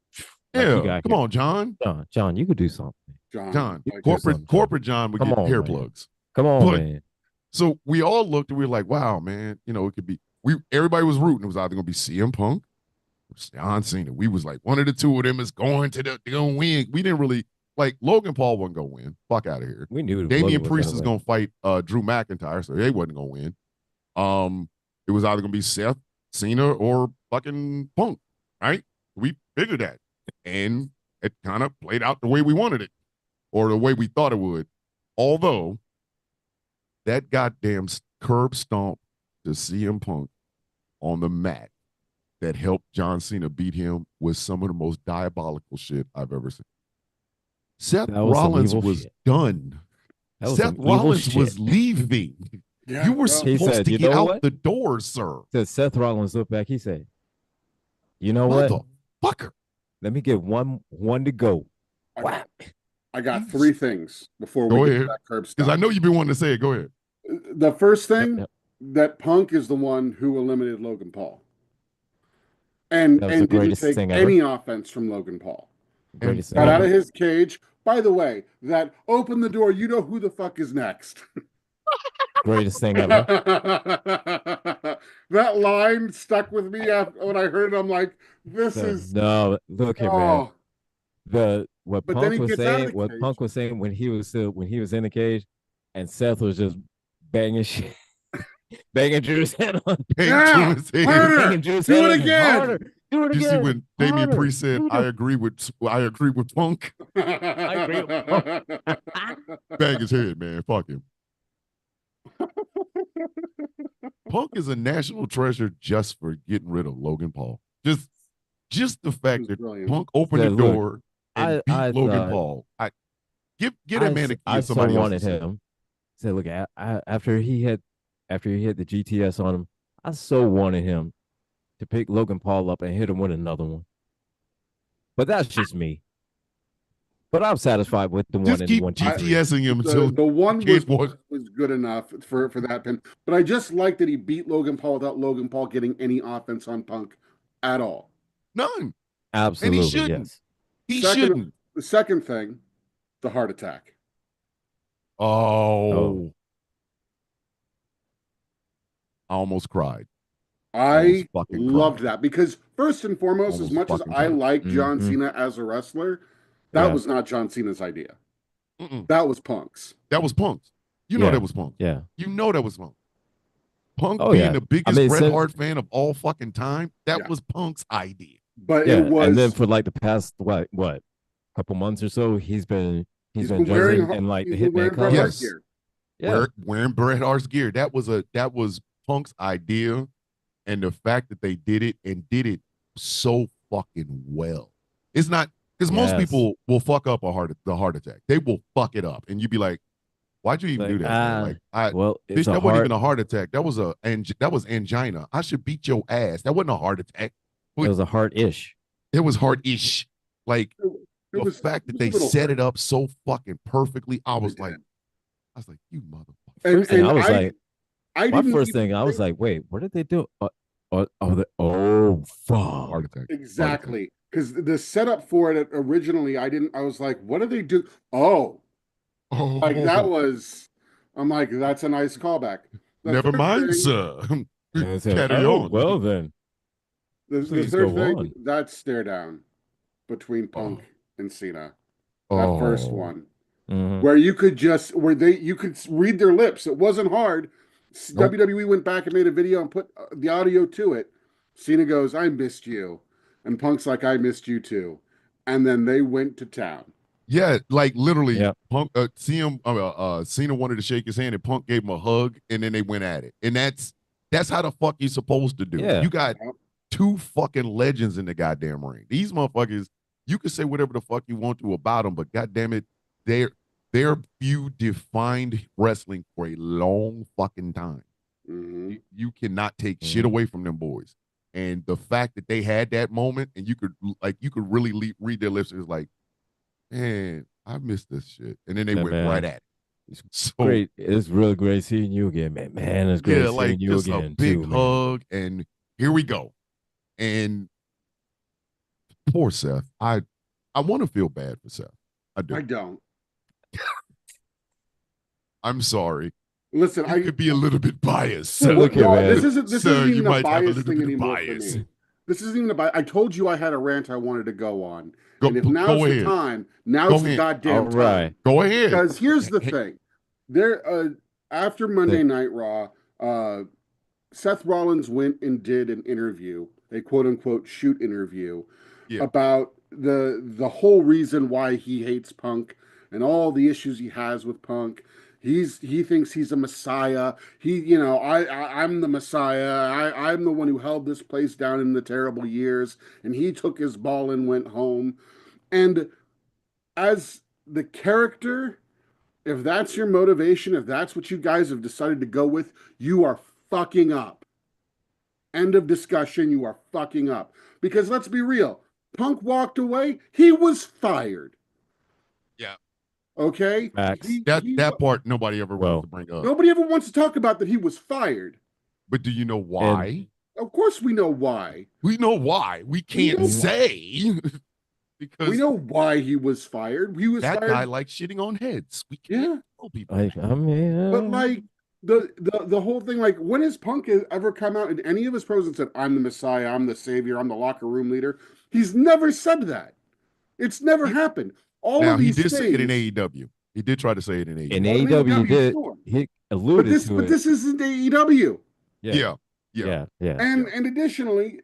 Yeah, come on, John. John, you could do something. John, like corporate John would get hair plugs. Come on, man. So we all looked and we were like, wow, man, you know, it could be. Everybody was rooting. It was either going to be CM Punk or John Cena. We was like, one of the two of them is going to they're going to win. We didn't really, like, Logan Paul wasn't going to win. Fuck out of here. We knew Damian Priest is going to fight Drew McIntyre, so they wasn't going to win. It was either going to be Seth, Cena, or fucking Punk, right? We figured that. And it kind of played out the way we wanted it, or the way we thought it would. Although, that goddamn curb stomp to CM Punk on the mat that helped John Cena beat him was some of the most diabolical shit I've ever seen. Seth Rollins was done. Seth Rollins was leaving. Yeah, you were supposed to get out the door, sir. So Seth Rollins looked back. He said, "You know what, motherfucker? Let me get one to go." Wow. I got three things before we get to that curb stop. Because I know you've been wanting to say it. Go ahead. The first thing, that Punk is the one who eliminated Logan Paul. And didn't take any offense from Logan Paul. Got out of his cage. By the way, that open the door, you know who the fuck is next. Greatest thing ever. That line stuck with me when I heard it. I'm like, look here, man. What Punk was saying when he was in the cage, and Seth was just banging shit, banging Drew's head on. Banging Drew's head. Do it again. Do it again. You see when Damian Priest said, "I agree with Punk." I agree with Punk. Bang his head, man. Fuck him. Punk is a national treasure just for getting rid of Logan Paul. Just the fact that Punk opened the door and beat Logan Paul. Get that man to somebody else. Wanted him. Said, look, after he hit the GTS on him, I so wanted him to pick Logan Paul up and hit him with another one. But that's just me. But I'm satisfied with the one. Just keep GTSing him until the one was good enough for that pin. But I just like that he beat Logan Paul without Logan Paul getting any offense on Punk at all. None. Absolutely. And he shouldn't. Yes. He shouldn't. The second thing, the heart attack. Oh. I almost cried. I loved that because first and foremost, as much as I like John Cena as a wrestler, that was not John Cena's idea. That was Punk's. That was Punk's. You know that was Punk. Yeah. You know that was Punk. Punk being the biggest Bret Hart fan of all fucking time, that was Punk's idea. But it was, and then for like the past what couple months or so, he's been dressing in like the Hitman colors. Yeah, wearing Bret Hart's gear. That was Punk's idea, and the fact that they did it so fucking well. It's not because most people will fuck up the heart attack. They will fuck it up, and you'd be like, "Why'd you even do that?" That wasn't even a heart attack. That was angina. I should beat your ass. That wasn't a heart attack. It was a heart-ish. It was heart-ish. Like the fact that they set it up so fucking perfully, I was like, you motherfucker. I was like, wait, what did they do? Fuck. Heart attack. Exactly. Because the setup for it originally, I was like, what did they do? Like that was, I'm like, that's a nice callback. Never mind, sir. Carry on. Well then. The third thing, that stare down between Punk and Cena. That first one. Where you could read their lips. It wasn't hard. Nope. WWE went back and made a video and put the audio to it. Cena goes, "I missed you." And Punk's like, "I missed you too." And then they went to town. Yeah, like literally, Punk, Cena wanted to shake his hand and Punk gave him a hug and then they went at it. And that's how the fuck you're supposed to do. You got two fucking legends in the goddamn ring. These motherfuckers, you can say whatever the fuck you want to about them, but goddamn it, their feud defined wrestling for a long fucking time. Mm-hmm. You cannot take shit Mhm. away from them boys. And the fact that they had that moment and you could really read their lips, it was like, man, I missed this shit. And then they Yeah, went right man. at it. It's So great. It's really great seeing you again, man. Man, it's yeah, great like seeing you just a again big too, man. hug, and here we go. And poor Seth. I want to feel bad for Seth. I do. I don't. I'm sorry. Listen, You could be a little bit biased, Hey, sir. look here, no, man. this Sir, isn't you even a might have a bias little thing bit of anymore for bias. me. This isn't even a bias. I told you I had a rant I wanted to go on, and if Go now's the ahead. time, now's Go the ahead. All goddamn right. time. Go ahead. Because here's the thing: there, after Monday Thank Night Raw, Seth Rollins went and did an interview, a quote unquote shoot interview, Yeah. about the whole reason why he hates Punk and all the issues he has with Punk. He thinks he's a messiah. I'm the messiah. I'm the one who held this place down in the terrible years, and he took his ball and went home. And as the character, if that's your motivation, if that's what you guys have decided to go with, you are fucking up. End of discussion. You are fucking up. Because let's be real. Punk walked away. He was fired. Yeah. Okay. Max. That part nobody ever wants Well, to bring up. Nobody ever wants to talk about that he was fired. But do you know and why? Of course, we know why. We know why. We We can't know Mhm. say We because know why he was fired. He was that fired. guy likes shitting on heads. We can't Yeah. tell people. I mean, But like the whole thing, like when has Punk ever come out in any of his pros and said, "I'm the Messiah, I'm the Savior, I'm the locker room leader"? He's never said that. It's never He, happened. All now of he these did say it in things. AEW. He did try to say it in in AEW. Well, in AEW, AEW, sure. he But alluded to but it. this isn't AEW. Yeah, Yeah, yeah, yeah. And yeah. and additionally,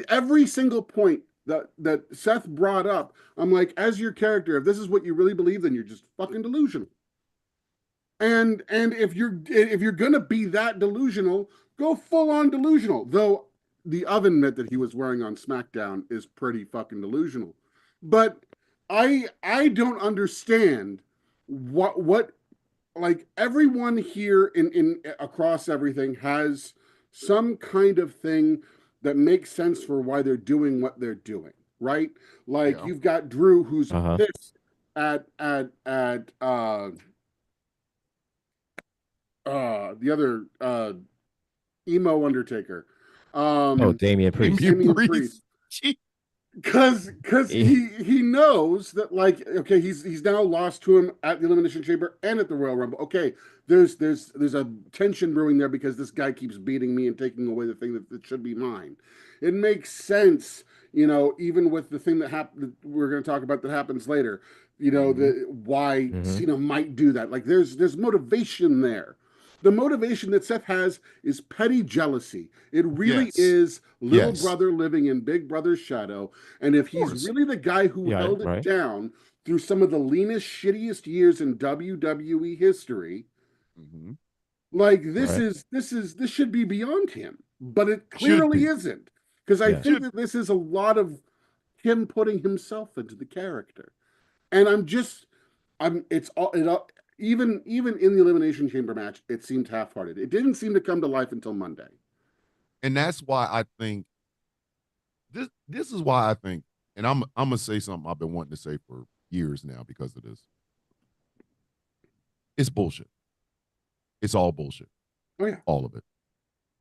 every single point that Seth brought up, I'm like, as your character, if this is what you really believe, then you're just fucking delusional. And if you're gonna be that delusional, go full on delusional. Though the oven mitt that he was wearing on SmackDown is pretty fucking delusional. But I don't understand what like everyone here in across everything has some kind of thing that makes sense for why they're doing what they're doing, right? Like Yeah. you've got Drew who's Uh-huh. pissed at the other emo Undertaker, Oh, And Damian Priest. Damian Damian Priest. Priest, because Eh, he knows that, like, okay, he's now lost to him at the Elimination Chamber and at the Royal Rumble. Okay, there's a tension brewing there because this guy keeps beating me and taking away the thing that should be mine. It makes sense, even with the thing that happened we're going to talk about that happens later. Mhm. The why mhm. Cena might do that. Like there's motivation there. The motivation that Seth has is petty jealousy. It really Yes. is little Yes. brother living in big brother's shadow. And if Of he's course. really the guy who Yeah, held it right. down through some of the leanest, shittiest years in WWE history, Mhm. like Right. this should be beyond him. But it Should clearly be. isn't. Because I Yeah. think Should that this is a lot of him putting himself into the character. And I'm it's all it all even in the Elimination Chamber match, it seemed half-hearted. It didn't seem to come to life until Monday. and that's why I think this is why I think, and I'm gonna say something I've been wanting to say for years now because of this. It's bullshit. It's all bullshit. Oh yeah. All of it.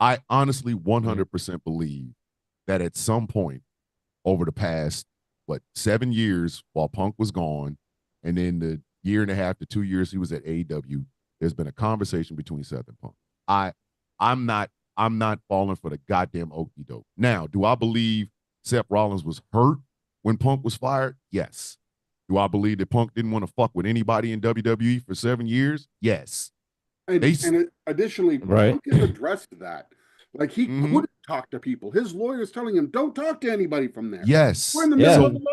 I honestly Mhm. 100% believe that at some point over the past 7 years while Punk was gone, and then the year and a half to 2 years he was at AEW, there's been a conversation between Seth and Punk. I I'm not falling for the goddamn okey doke. Now, do I believe Seth Rollins was hurt when Punk was fired? Yes. Do I believe that Punk didn't want to fuck with anybody in WWE for 7 years? Yes. They Additionally, Right. Punk has addressed that. Like he mm-hmm. couldn't talk to people. His lawyer's telling him, "Don't talk to anybody from there. We're in Yes. the middle Yeah. of a So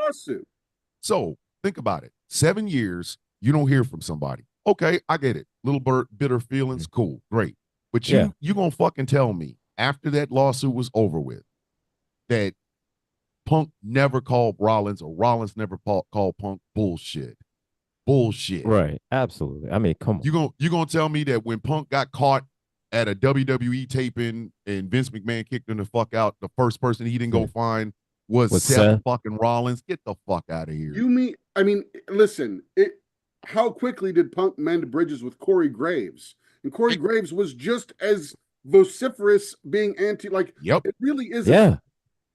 lawsuit." think about it. 7 years, you don't hear from somebody. Okay, I get it. Little bitter feelings, cool, great. But Yeah. you gonna fucking tell me after that lawsuit was over with that Punk never called Rollins or Rollins never called Punk? Bullshit. Bullshit. Right. Absolutely. I mean, come on. You gonna tell me that when Punk got caught at a WWE taping and Vince McMahon kicked him the fuck out. The first person he didn't go find was With Seth Seth? fucking Rollins. Get the fuck out of here. I mean, listen, how quickly did Punk mend bridges with Corey Graves? And Corey Graves was just as vociferous being Yep. it really isn't. Yeah.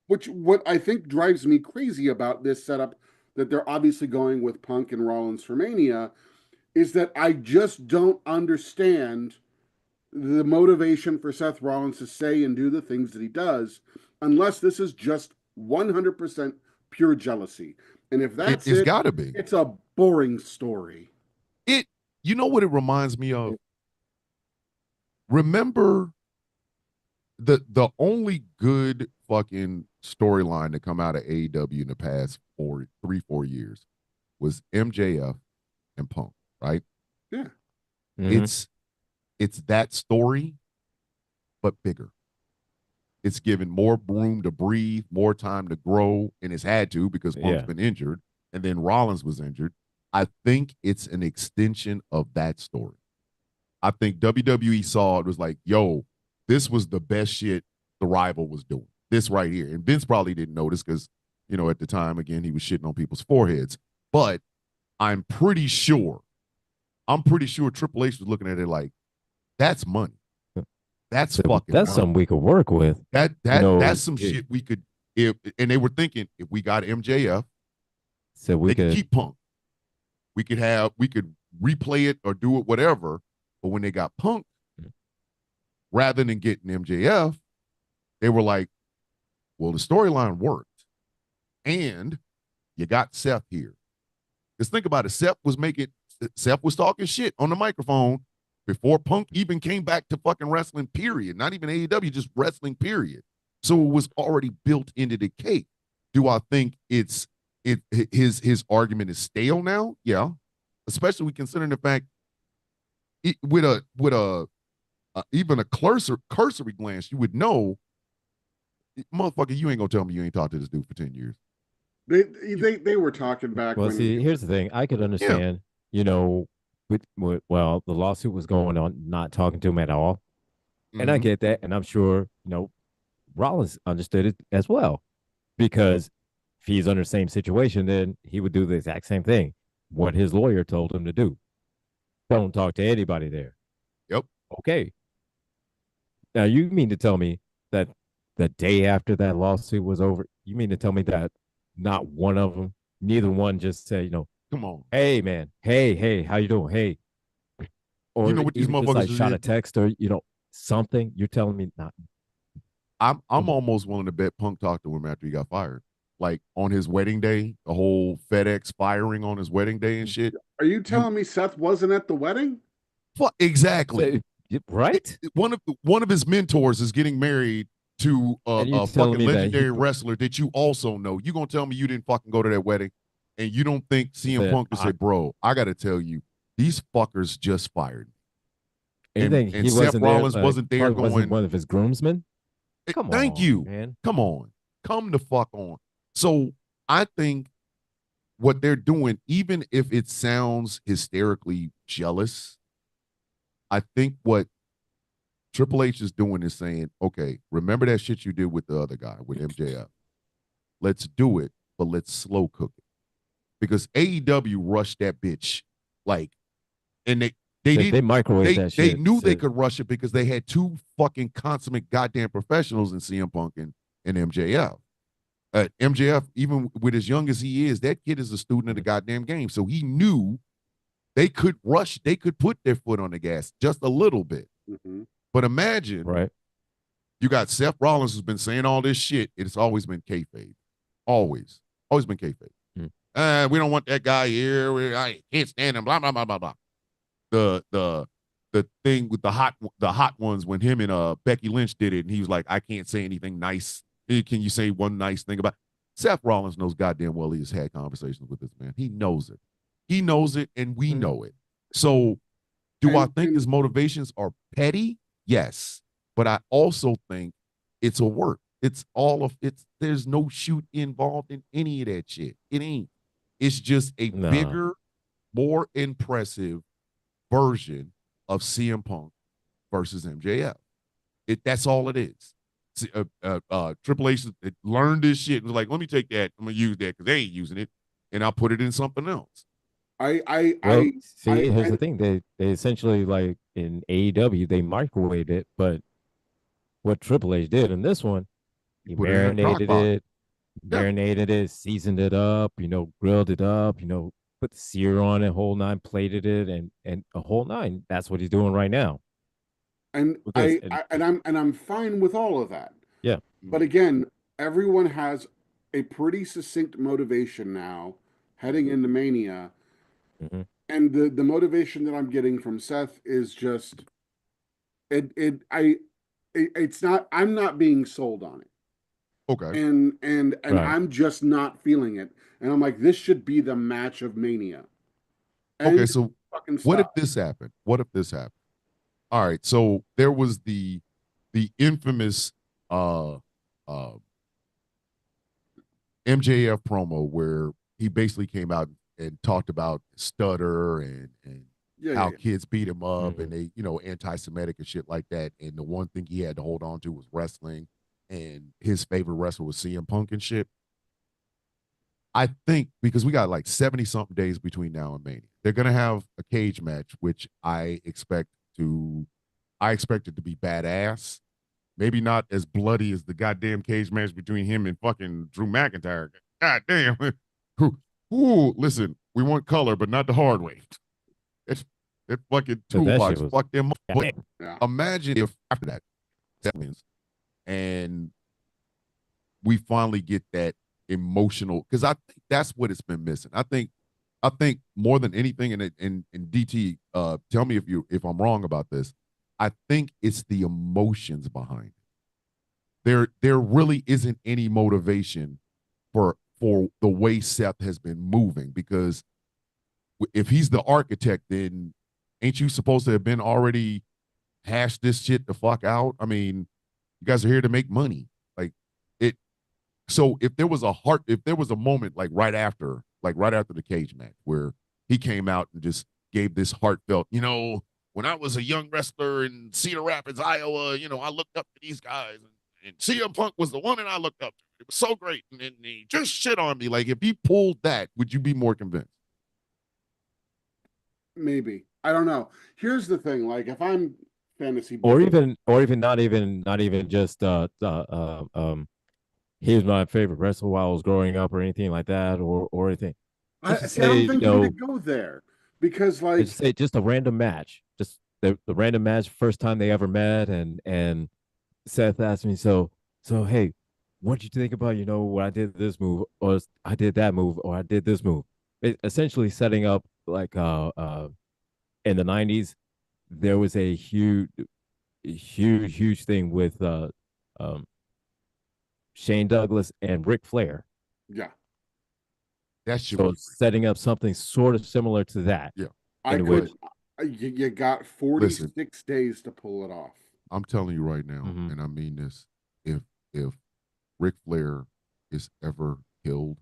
What I think drives me crazy about this setup that they're obviously going with Punk and Rollins for Mania is that I just don't understand the motivation for Seth Rollins to say and do the things that he does unless this is just 100% pure jealousy. And if that's It's gotta be. it's a boring story. You know what it reminds me of? Remember the only good fucking storyline to come out of AEW in the past 4 years was MJF and Punk, right? Yeah. Mhm. It's that story, but bigger. It's given more room to breathe, more time to grow, and it's had to because Punk's been injured, and then Rollins was injured. I think it's an extension of that story. I think WWE saw it was like, yo, this was the best shit the rival was doing. This right here. And Vince probably didn't notice because, at the time, again, he was shitting on people's foreheads. But I'm pretty sure Triple H was looking at it like, that's money. That's fucking That's money. something we could work with. That's some shit we could, and they were thinking, if we got MJF, so we could could keep Punk. We could replay it or do it, whatever. But when they got Punk, rather than getting MJF, they were like, well, the storyline worked. And you got Seth here. Just think about it. Seth was talking shit on the microphone before Punk even came back to fucking wrestling, period. Not even AEW, just wrestling, period. So it was already built into the cake. Do I think his argument is stale now? Yeah. Especially considering the fact with a even a cursory glance, you would know, motherfucker, you ain't gonna tell me you ain't talked to this dude for 10 years. They were talking back. Well, when see, here's the thing. I could understand, with the lawsuit was going on, not talking to him at all. And I get that. And I'm sure, Rollins understood it as well. Because if he's under the same situation, then he would do the exact same thing. What his lawyer told him to do. Don't talk to anybody there. Yep. Okay. Now, you mean to tell me that the day after that lawsuit was over, you mean to tell me that not one of them, neither one just said, come on, hey, man, hey, how you doing? Hey. Or you know what these motherfuckers just shot a text or, something. You're telling me not. I'm almost willing to bet Punk talked to him after he got fired. Like on his wedding day, the whole FedEx firing on his wedding day and shit. Are you telling me Seth wasn't at the wedding? Exactly. Right? One of his mentors is getting married to a fucking legendary wrestler that you also know. You gonna tell me you didn't fucking go to that wedding and you don't think CM Punk to say, bro, I gotta tell you, these fuckers just fired me. And Seth Rollins wasn't there going. Wasn't one of his groomsmen? Thank you, man. Come on. Come the fuck on. So I think what they're doing, even if it sounds hysterically jealous, I think what Triple H is doing is saying, okay, remember that shit you did with the other guy, with MJF. Let's do it, but let's slow cook it. Because AEW rushed that bitch and they microwaved that shit. They knew they could rush it because they had two fucking consummate goddamn professionals in CM Punk and MJF. MJF, even with as young as he is, that kid is a student of the goddamn game. So he knew they could put their foot on the gas just a little bit. Mm-hmm. But imagine, right? You got Seth Rollins who's been saying all this shit. It's always been kayfabe. Always been kayfabe. We don't want that guy here. I can't stand him. Blah blah blah blah blah. The thing with the hot ones when him and Becky Lynch did it, and he was like, I can't say anything nice. Can you say one nice thing about Seth Rollins? Knows goddamn well he has had conversations with this man. He knows it, and we know it. So, do I think his motivations are petty? Yes, but I also think it's a work. There's no shoot involved in any of that shit. It ain't. It's just a bigger, more impressive version of CM Punk versus MJF. That's all it is. Triple H learned this shit and was like, let me take that. I'm gonna use that because they ain't using it, and I'll put it in something else. Well, I, see, here's the and thing. They essentially like in AEW they microwaved it, but what Triple H did in this one, You he put it in a crock marinated pot. it, Yeah. seasoned it up, grilled it up, put the sear on it, whole nine, plated it, and a whole nine. That's what he's doing right now and with this. And I'm fine with all of that. yeah, But again, everyone has a pretty succinct motivation now heading into Mania, mhm. and the motivation that I'm getting from Seth is just it's not, I'm not being sold on it. Okay. And Right. I'm just not feeling it. And I'm like, this should be the match of Mania. Okay. And So fucking what if stop. this happened? What if this happened? All right. So there was the infamous uh uh MJF promo where he basically came out and talked about stutter and Yeah, yeah, how yeah. kids beat him up and Mhm. they, anti-Semitic and shit like that. And the one thing he had to hold on to was wrestling, and his favorite wrestler was CM Punk and shit. I think because we got like 70 something days between now and Mania, they're gonna have a cage match, which I expect it to be badass. Maybe not as bloody as the goddamn cage match between him and fucking Drew McIntyre. God damn. Ooh, listen, we want color, but not the hard way. It's that fucking But that shit toolbox was fucked them up. But goddamn. Yeah. imagine if after that wins, and we finally get that emotional, because I think that's what it's been missing. I think more than anything, and DT, tell me if I'm wrong about this. I think it's the emotions behind it. There really isn't any motivation for the way Seth has been moving, because if he's the architect, then ain't you supposed to have been already hashed this shit the fuck out? I mean, you guys are here to make money. Like it so if there was a moment like right after the cage match where he came out and just gave this heartfelt, when I was a young wrestler in Cedar Rapids, Iowa, I looked up to these guys, and CM Punk was the one that I looked up to. It was so great. And he just shit on me. Like, if he pulled that, would you be more convinced? Maybe. I don't know. Here's the thing. Like, if I'm fantasy Or booking, even not even just he's my favorite wrestler while I was growing up or anything like that or anything. Let's I just see. I don't say, think you need to go there because, let's like, just say just a random match, just the random match, first time they ever met, and Seth asked me, so hey, what did you think about when I did this move or I did that move or I did this move? Essentially setting up like in the '90s there was a huge thing with um Shane Douglas and Ric Flair. yeah, That shit So was great. setting up something sort of similar to that, Yeah. I in could. But which You got listen, 46 days to pull it off. I'm telling you right now, mhm, and I mean this, if Ric Flair is ever killed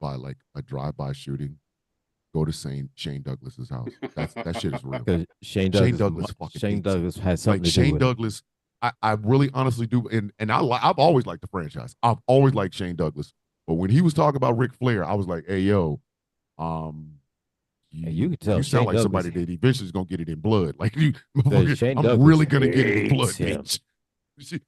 by like a drive-by shooting, go to Shane Douglas's house. That shit is real. because Shane Douglas fucking Shane hates him. Douglas has something Like to do Shane with it. Douglas, I really honestly do, and I've always liked the franchise. I've always liked Shane Douglas, but when he was talking about Ric Flair, I was like, hey yo, um, And you you could tell you sound Shane like Douglas somebody that eventually is gonna get it in blood. Like you, said Shane I'm Douglas really gonna get it in hates blood, him. bitch.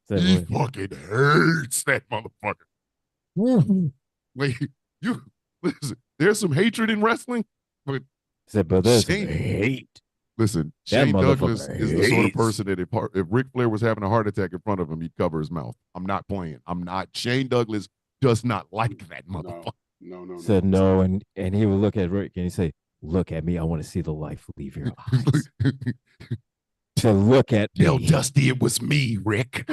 Said He what? fucking hates that motherfucker. Like you listen, there's some hatred in wrestling, but Said, but there's some Shane, hate. listen, That Shane Douglas motherfucker is the sort of hates. person that if Ric Flair was having a heart attack in front of him, he'd cover his mouth. I'm not playing. I'm not. Shane Douglas does not like that No, motherfucker. no, no, Said no. no, and he would look at Rick and he say, "Look at me. I want to see the life leave your eyes. To look at Tell me." Dusty it was me, Rick.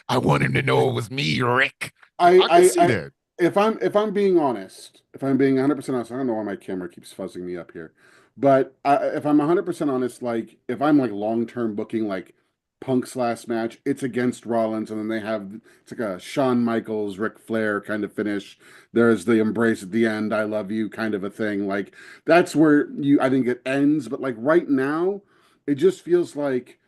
I want him to know it was me, Rick. I can see I, that. if I'm being honest, if I'm being 100% honest, I don't know why my camera keeps fuzzing me up here, but if I'm 100% honest, like if I'm like long term booking, like Punk's last match. It's against Rollins, and then it's like a Shawn Michaels, Ric Flair kind of finish. There's the embrace at the end, I love you kind of a thing. Like that's where I think it ends. But like right now, it just feels like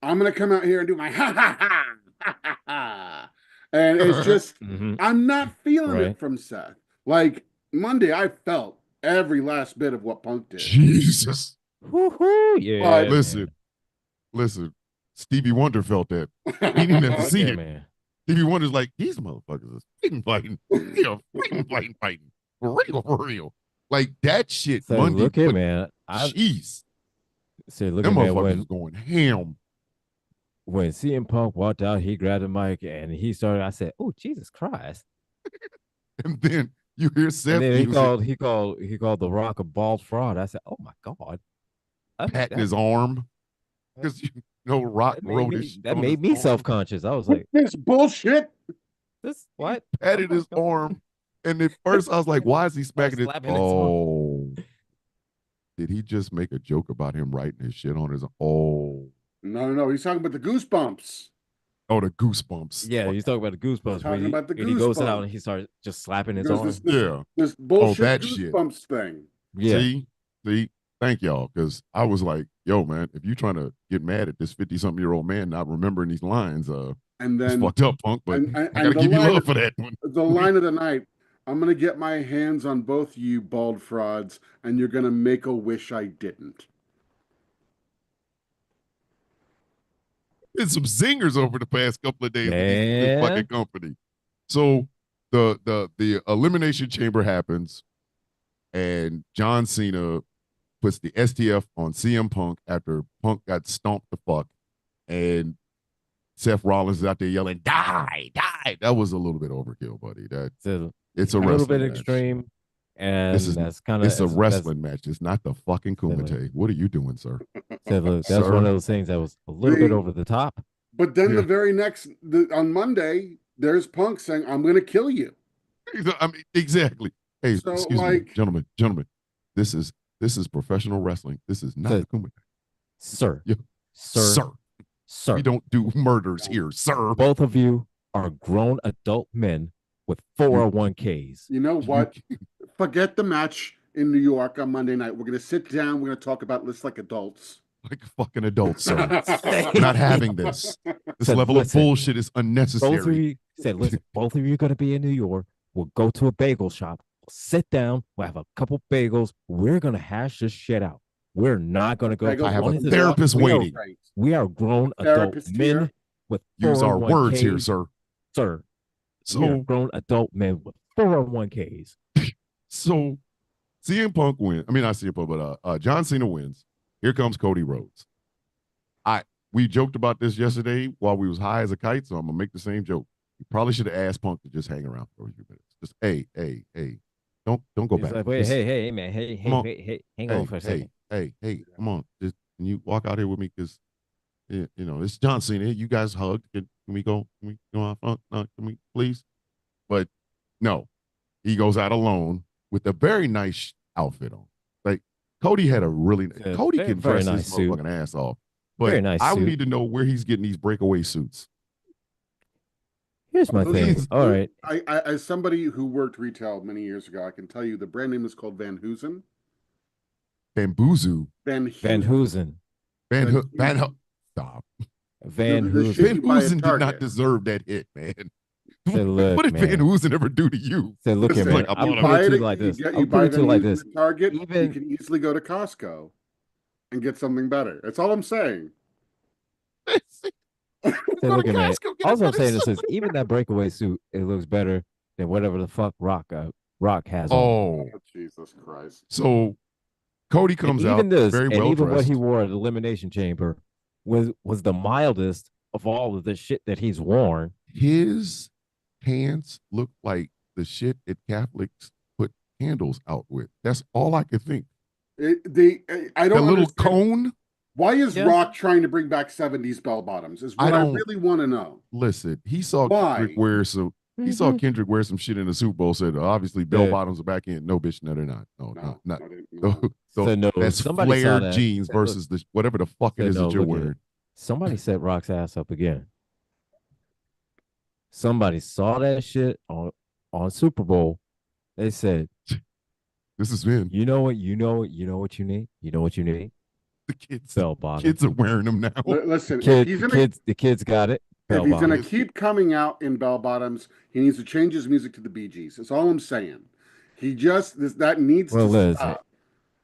I'm gonna come out here and do my ha ha ha ha ha ha. And it's just Mhm. I'm not feeling Right. it from Seth. Like Monday, I felt every last bit of what Punk did. Jesus. Woo-hoo. Yeah, But- Listen, listen. Stevie Wonder felt that. He didn't have to see Yeah, it. man. Stevie Wonder's like, these motherfuckers is fighting. Yeah, fighting. For real. Like that shit So Monday. look here, but man. I jeez. said, look Them at man, motherfuckers was going ham. when CM Punk walked out, he grabbed the mic and he started. I said, "Oh, Jesus Christ!" And then you hear Seth And then he music called The Rock a bald fraud. I said, "Oh my God!" patting his arm. Because you know Rock wrote his that made me self conscious. I was like, this bullshit. "This what?" patted Oh my his God. arm. And at first I was like, why is he smacking it? slapping his arm. Oh. Did he just make a joke about him writing his shit on his Oh. No. He's talking about the goosebumps. Oh, the goosebumps. Yeah, he's talking about the goosebumps. Talking When about the he goes out goosebumps. and he starts just slapping his Because arm. Yeah. This bullshit that shit. goosebumps thing. Yeah, See, thank y'all. Because I was like, yo, man, if you trying to get mad at this 50-something-year-old man not remembering these lines, And it's then fucked up, Punk, but and I gotta the give you line love of- for that one. the line of the night, I'm gonna get my hands on both you bald frauds, and you're gonna make a wish I didn't. Been some zingers over the past couple of days with this Man. fucking company. So the elimination chamber happens, and John Cena puts the STF on CM Punk after Punk got stomped the fuck, and Seth Rollins is out there yelling, "Die, die!" That was a little bit overkill, buddy. It's a a little wrestling bit match. extreme, and This is that's kind of It's a wrestling match. It's not the fucking Kumite. What are you doing, sir? So look, that's Sir. one of those things that was a little bit over the top. But then Yeah. the very next on Monday, there's Punk saying, "I'm gonna kill you." I mean, exactly. Hey, So, excuse me, like- gentlemen. This is professional wrestling. This is not So- the Kumite. Sir, Yeah. sir, We don't do murders here, sir. both of you are grown adult men with 401ks. You know what? Forget the match in New York on Monday night. We're gonna sit down. We're gonna talk about this like adults. Like fucking adults, sir. We're not having this. This Said, level of listen, bullshit is Both of unnecessary. you said, listen, both of you are going to be in New York. We'll go to a bagel shop. We'll sit down. We'll have a couple bagels. We're going to hash this shit out. We're not going to go. Bagels I have a One is a- therapist We are waiting. right. We are grown adult Therapist men here. with Use our words here, 401ks, sir. sir. We are So grown adult men with 401ks. so CM Punk wins. I mean, not CM Punk, but John Cena wins. Here comes Cody Rhodes. We joked about this yesterday while we was high as a kite, so I'm gonna make the same joke. You probably should have asked Punk to just hang around for a few minutes. Just hey, don't go He's back. like, wait, Just, hey, man, hey, Come on. hang on for a second. hey, come on. Just can you walk out here with me? Because it's John Cena. You guys hugged. Can we go? Can we go out front? Can we please? But no, he goes out alone with a very nice outfit on. Like Cody had a really Yeah, Cody very- can very dress nice his suit. motherfucking ass off. But Very nice I suit. need to know where he's getting these breakaway suits. Here's my thing. Please. All right. I, as somebody who worked retail many years ago, I can tell you the brand name is called Van Hoosen. Bamboozoo. Van Van Hoosen. Hoosen. Stop. Van The Hoosen. shit Van you buy at Hoosen did not Target. deserve that hit, man. Said, look, What did man. Van Hoosen ever do to you? Said, look here, Listen, man. like, I'm you putting buy it to it you at- like this. You I'm buy putting it to you Van like Hoosen this. at Target. You Even can easily go to Costco and get something better. That's all I'm saying. Say, look at man. All I'm saying is, even that breakaway suit, it looks better than whatever the fuck Rock has on. Oh, Oh, Jesus Christ. so Cody And comes even out this, very and well even what dressed. he wore at Elimination Chamber was the mildest of all of the shit that he's worn. His pants look like the shit that Catholics put candles out with. That's all I could think. I The don't little understand. cone. Why is Yeah. Rock trying to bring back 70s bell bottoms? Is I what I don't- really want to know. Listen, he saw Why? Kendrick wear some. He saw Kendrick wear some shit in the Super Bowl. Said obviously bell Yeah. bottoms are back in. No, bitch, no, they're not. No, No, not. I didn't So, know. so So, no, that's somebody saw flared that. jeans Said, look- versus the whatever the fuck it said, is no, that you're look at it. wearing. Somebody set Rock's ass up again. Somebody saw that shit on Super Bowl. They said, This has been "You know what? You know what? You know what you need. You know what you need? the kids. Bell bottom. Kids are wearing them now. Listen, The kids got it. if Bell he's gonna bottoms. keep coming out in bell bottoms, he needs to change his music to the Bee Gees. That's all I'm saying. That needs Well, to listen, stop.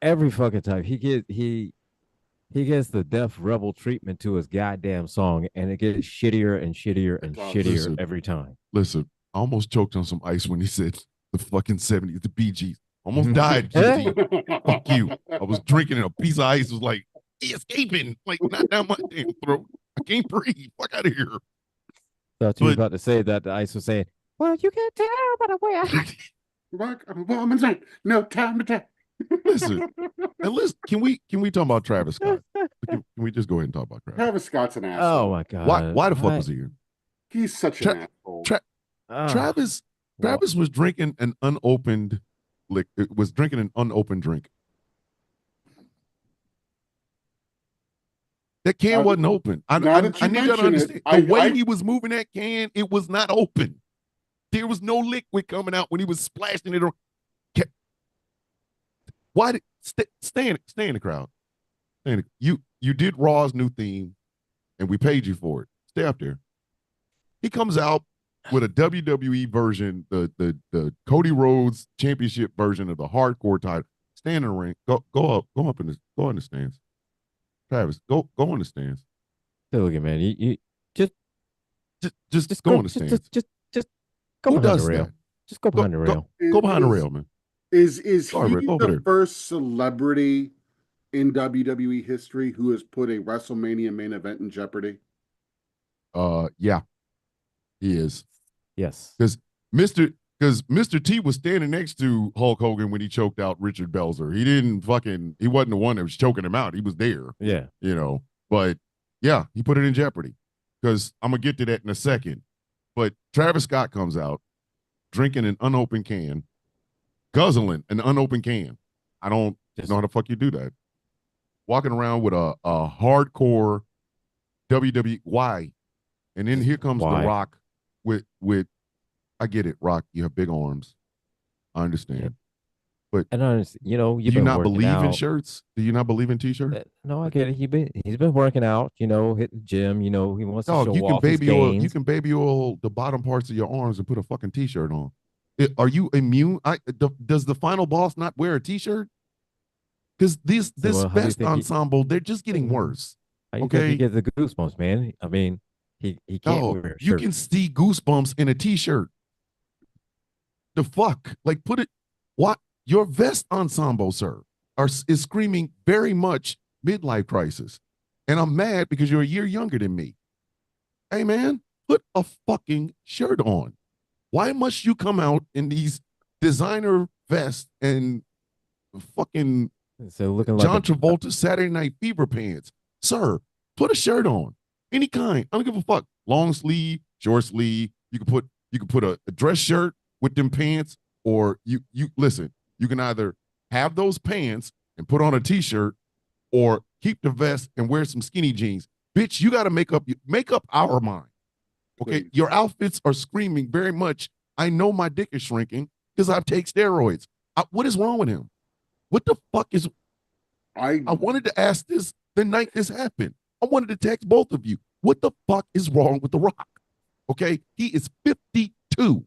every fucking time he gets the deaf rebel treatment to his goddamn song, and it gets shittier and shittier and It does. shittier Listen. every time. Listen, I almost choked on some ice when he said the fucking 70s, the Bee Gees. Almost died, GT. Fuck you. I was drinking and a piece of ice was like escaping, like not down my damn throat. I can't breathe. Fuck out of here. Thought you were But about to say that the ice was saying, "Well, you can't tell by the way I." Rock, I'm a woman's right. No time to tell. listen, and listen, can we talk about Travis Scott? Can we just go ahead and talk about Travis? Travis Scott's an asshole. Oh my god! Why the fuck was he here? He's such an asshole. Travis was drinking an unopened drink. That can wasn't open. I need you to understand. The way he was moving that can, it was not open. There was no liquid coming out when he was splashing it. Why did stay in the crowd? You did Raw's new theme, and we paid you for it. Stay up there. He comes out with a WWE version, the Cody Rhodes Championship version of the Hardcore title. Stand in the ring. Go in the stands. Travis, go in the stands. Hey, look at man, you just go in the stands. Just go Who behind does the rail. that? Just go behind the rail. Go behind the rail, man. Is he over the there. first celebrity in WWE history who has put a WrestleMania main event in jeopardy? Yeah, he is. Yes. Because Mr. T was standing next to Hulk Hogan when he choked out Richard Belzer. He wasn't the one that was choking him out. He was there. Yeah. But yeah, he put it in jeopardy. Because I'm gonna get to that in a second. But Travis Scott comes out drinking an unopened can, guzzling an unopened can. I don't know how the fuck you do that. Walking around with a hardcore WWE. Why? And then here comes The Rock with I get it, Rock. You have big arms. I understand. Yeah. But and I understand, do you not believe in shirts? Do you not believe in t-shirts? No, I get it. He's been working out, hitting the gym, he wants to show off his gains. You can baby oil the bottom parts of your arms and put a fucking t-shirt on. Are you immune? Does the final boss not wear a t-shirt? Because this vest ensemble, they're just getting worse. How you think he gets the goosebumps, man? I mean, he can't wear a shirt. You can see goosebumps in a t-shirt. The fuck? Like, put it. What? Your vest ensemble, sir, is screaming very much midlife crisis. And I'm mad because you're a year younger than me. Hey, man, put a fucking shirt on. Why must you come out in these designer vests and fucking looking like John Travolta Saturday Night Fever pants? Sir, put a shirt on. Any kind. I don't give a fuck. Long sleeve, short sleeve. You can put a dress shirt with them pants, or you listen. You can either have those pants and put on a t-shirt, or keep the vest and wear some skinny jeans. Bitch, you got to make up our mind. Okay, your outfits are screaming very much. I know my dick is shrinking because I take steroids. What is wrong with him? What the fuck is? I wanted to ask this the night this happened. I wanted to text both of you. What the fuck is wrong with The Rock? Okay, he is 52.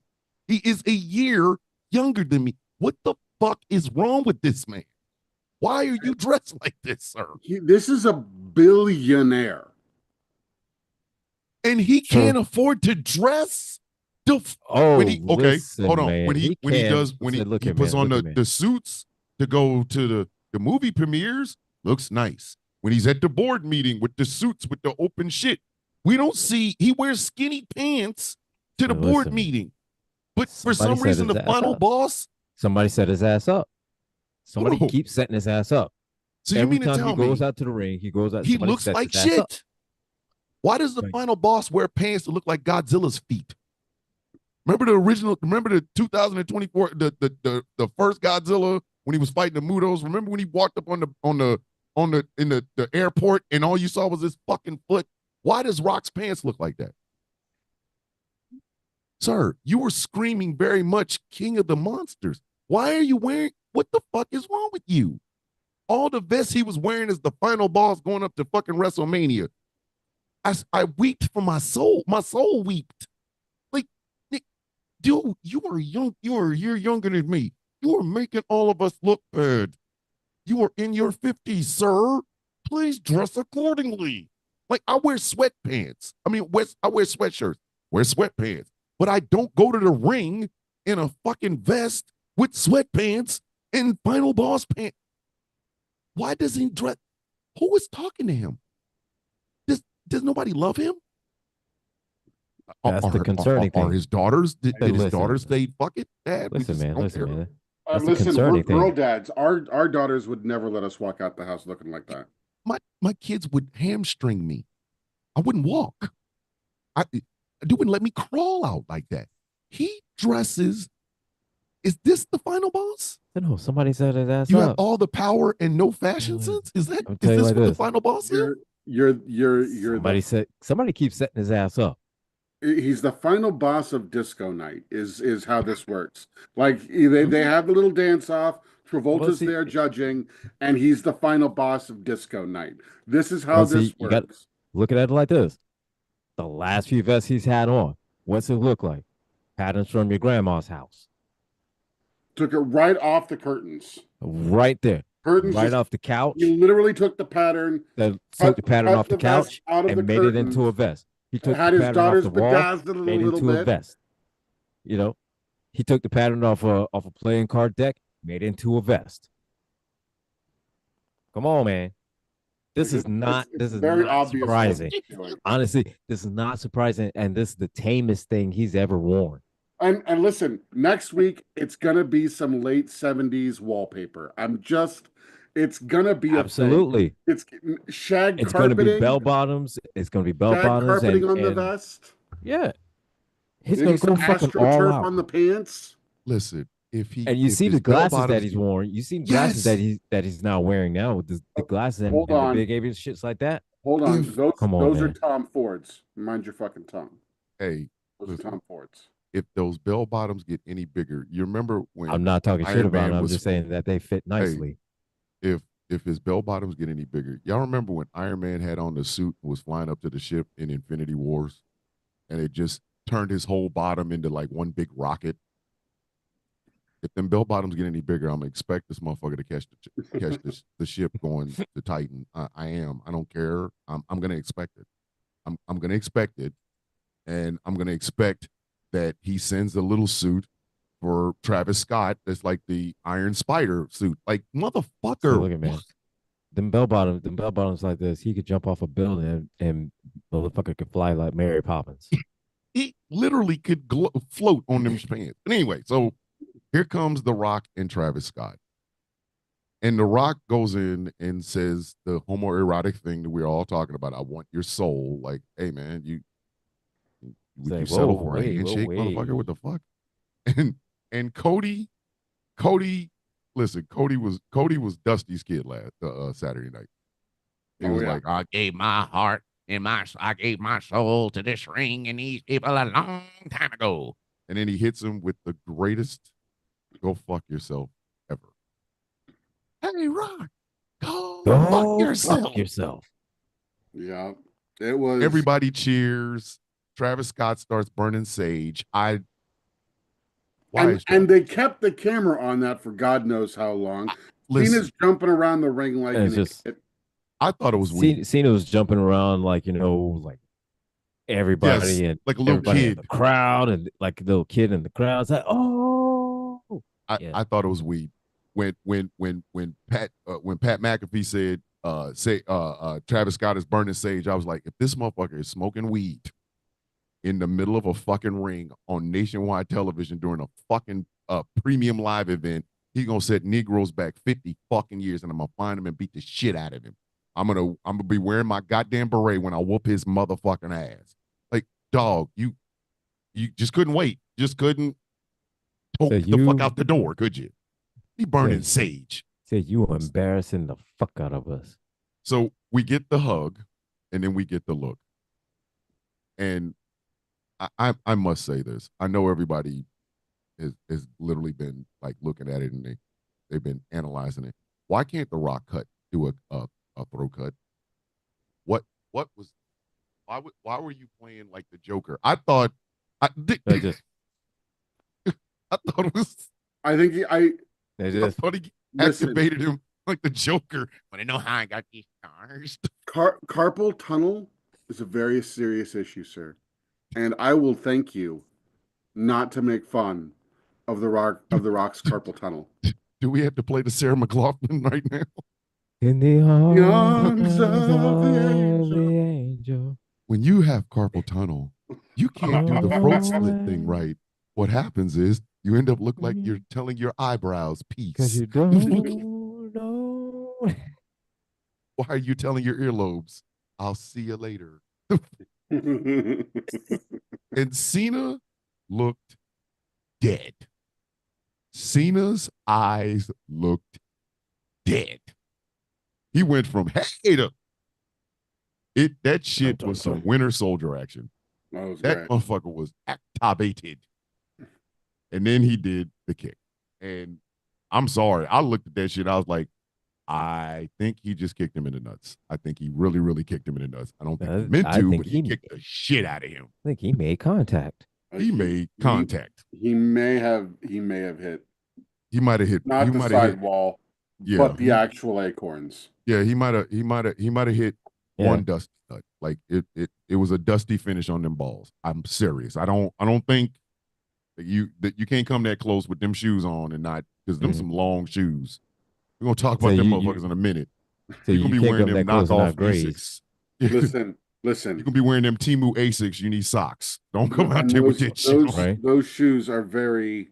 He is a year younger than me. What the fuck is wrong with this man? Why are you dressed like this, sir? This is a billionaire. And he can't afford to dress. Listen, hold on. Man. When he puts on the suits to go to the movie premieres, looks nice. When he's at the board meeting with the suits with the open shit, we don't see he wears skinny pants to the board meeting. But for some reason, the final boss. Somebody set his ass up. Somebody keeps setting his ass up. So you mean to tell me he goes out to the ring, he goes out. He looks like shit. Why does the final boss wear pants that look like Godzilla's feet? Remember the 2024, the first Godzilla when he was fighting the Mutos? Remember when he walked up in the airport and all you saw was his fucking foot? Why does Rock's pants look like that? Sir, you were screaming very much King of the Monsters. Why are you wearing, what the fuck is wrong with you? All the vests he was wearing is the final boss going up to fucking WrestleMania. I wept for my soul. My soul wept. Like, dude, you are young. You're younger than me. You are making all of us look bad. You are in your 50s, sir. Please dress accordingly. Like, I wear sweatpants. I mean, I wear sweatshirts, wear sweatpants, but I don't go to the ring in a fucking vest with sweatpants and final boss pants. Why does he dress? Who is talking to him? Does nobody love him? That's the concerning Are thing. his daughters? Did Hey, his listen, daughters say, fuck it, Dad? listen, man. That's the Listen, we're concerning girl thing. dads. Our daughters would never let us walk out the house looking like that. My kids would hamstring me. I wouldn't walk. They wouldn't let me crawl out like that. He dresses. Is this the final boss? No, somebody said his ass You up. have all the power and no fashion sense? Is this like what the this. final boss is? Somebody keeps setting his ass up. He's the final boss of disco night is how this works. Like they have the little dance off. Travolta's there judging, and he's the final boss of disco night. This is how this works. You got look at it like this. The last few vests he's had on, what's it look like? Patterns from your grandma's house. Took it right off the curtains. Right there. Curtains right off the couch. He literally took the pattern. Took the pattern off the couch out of and made it into a vest. He took had the his pattern off daughters the wall, bedazzled made it into a vest. You know, he took the pattern off a playing card deck, made it into a vest. Come on, man. This is not surprising. Honestly, this is not surprising, and this is the tamest thing he's ever worn. And listen, next week it's gonna be some late 70s wallpaper. It's gonna be absolutely. It's shag. It's gonna be bell bottoms. It's gonna be bell bottoms carpeting on the vest. Yeah, he's gonna go fucking all out on the pants. Listen, and you see the glasses that he's worn. You see the glasses that he's now wearing now with the glasses and the big avian shits like that. Hold on, those are Tom Fords. Mind your fucking tongue. Hey, those are Tom Fords. If those bell bottoms get any bigger, you remember when I'm not talking shit about them. I'm just saying that they fit nicely. Hey, if his bell bottoms get any bigger, y'all remember when Iron Man had on the suit and was flying up to the ship in Infinity Wars, and it just turned his whole bottom into like one big rocket? If them bell bottoms get any bigger, I'm gonna expect this motherfucker to catch the ship going to Titan. I am. I don't care. I'm gonna expect it. I'm gonna expect it, and I'm gonna expect that he sends a little suit for Travis Scott that's like the Iron Spider suit. Like, motherfucker. So look at man. Them bell bottoms like this, he could jump off a building and motherfucker could fly like Mary Poppins. He literally could float on them pants. But anyway, so here comes The Rock and Travis Scott. And The Rock goes in and says the homoerotic thing that we're all talking about. I want your soul. Like, hey, man, would you settle for a handshake, motherfucker? What the fuck? And Cody, listen, Cody was Dusty's kid last Saturday night. He was like, I gave my heart and I gave my soul to this ring and these people a long time ago. And then he hits him with the greatest "go fuck yourself" ever. Hey, Rock, go fuck yourself. Yeah, it was. Everybody cheers. Travis Scott starts burning sage. And they kept the camera on that for God knows how long. Cena's jumping around the ring like I thought it was weird. Cena was jumping around like, like everybody and like a little kid in the crowd and like a little kid in the crowd. It's like, oh, I thought it was weird when Pat McAfee said Travis Scott is burning sage. I was like, if this motherfucker is smoking weed in the middle of a fucking ring on nationwide television during a fucking premium live event, he gonna set Negroes back 50 fucking years, and I'm gonna find him and beat the shit out of him. I'm gonna be wearing my goddamn beret when I whoop his motherfucking ass. Like, dog, you just couldn't wait. Just couldn't poke the fuck out the door, could you? He burning sage. Said you embarrassing the fuck out of us. So we get the hug, and then we get the look. And I must say this. I know everybody has literally been like looking at it and they've been analyzing it. Why can't The Rock do a throw cut? What what was why were you playing like the Joker? I They just, I thought it was I think they I just, thought he listen. activated him like the Joker. Want to know how I got these stars? Carpal tunnel is a very serious issue, sir, and I will thank you not to make fun of the Rock's carpal tunnel. Do we have to play the Sarah McLaughlin right now? in the The arms arms of the of angel. the angel. When you have carpal tunnel, you can't do the throat slit thing right. What happens is you end up look like you're telling your eyebrows Because peace. you don't know. Why are you telling your earlobes, I'll see you later? And Cena looked dead. Cena's eyes looked dead. He went from hey to that shit was some Winter Soldier action. That That motherfucker was activated. And then he did the kick. And I'm sorry. I looked at that shit. I was like, I think he just kicked him in the nuts. I think he really, really kicked him in the nuts. I don't think he meant to, but he kicked the shit out of him. I think he made contact. He made contact. He may have hit. He might have hit Not the sidewall, but the actual acorns. Yeah, he might have hit one dusty nut. Like it was a dusty finish on them balls. I'm serious. I don't think that you can't come that close with them shoes on and not because them some long shoes. We're gonna talk about them motherfuckers in a minute. So you're gonna be wearing them knockoff Asics. Listen. You're gonna be wearing them Temu Asics. You need socks. Don't come out there with that shit. Right? Those shoes are very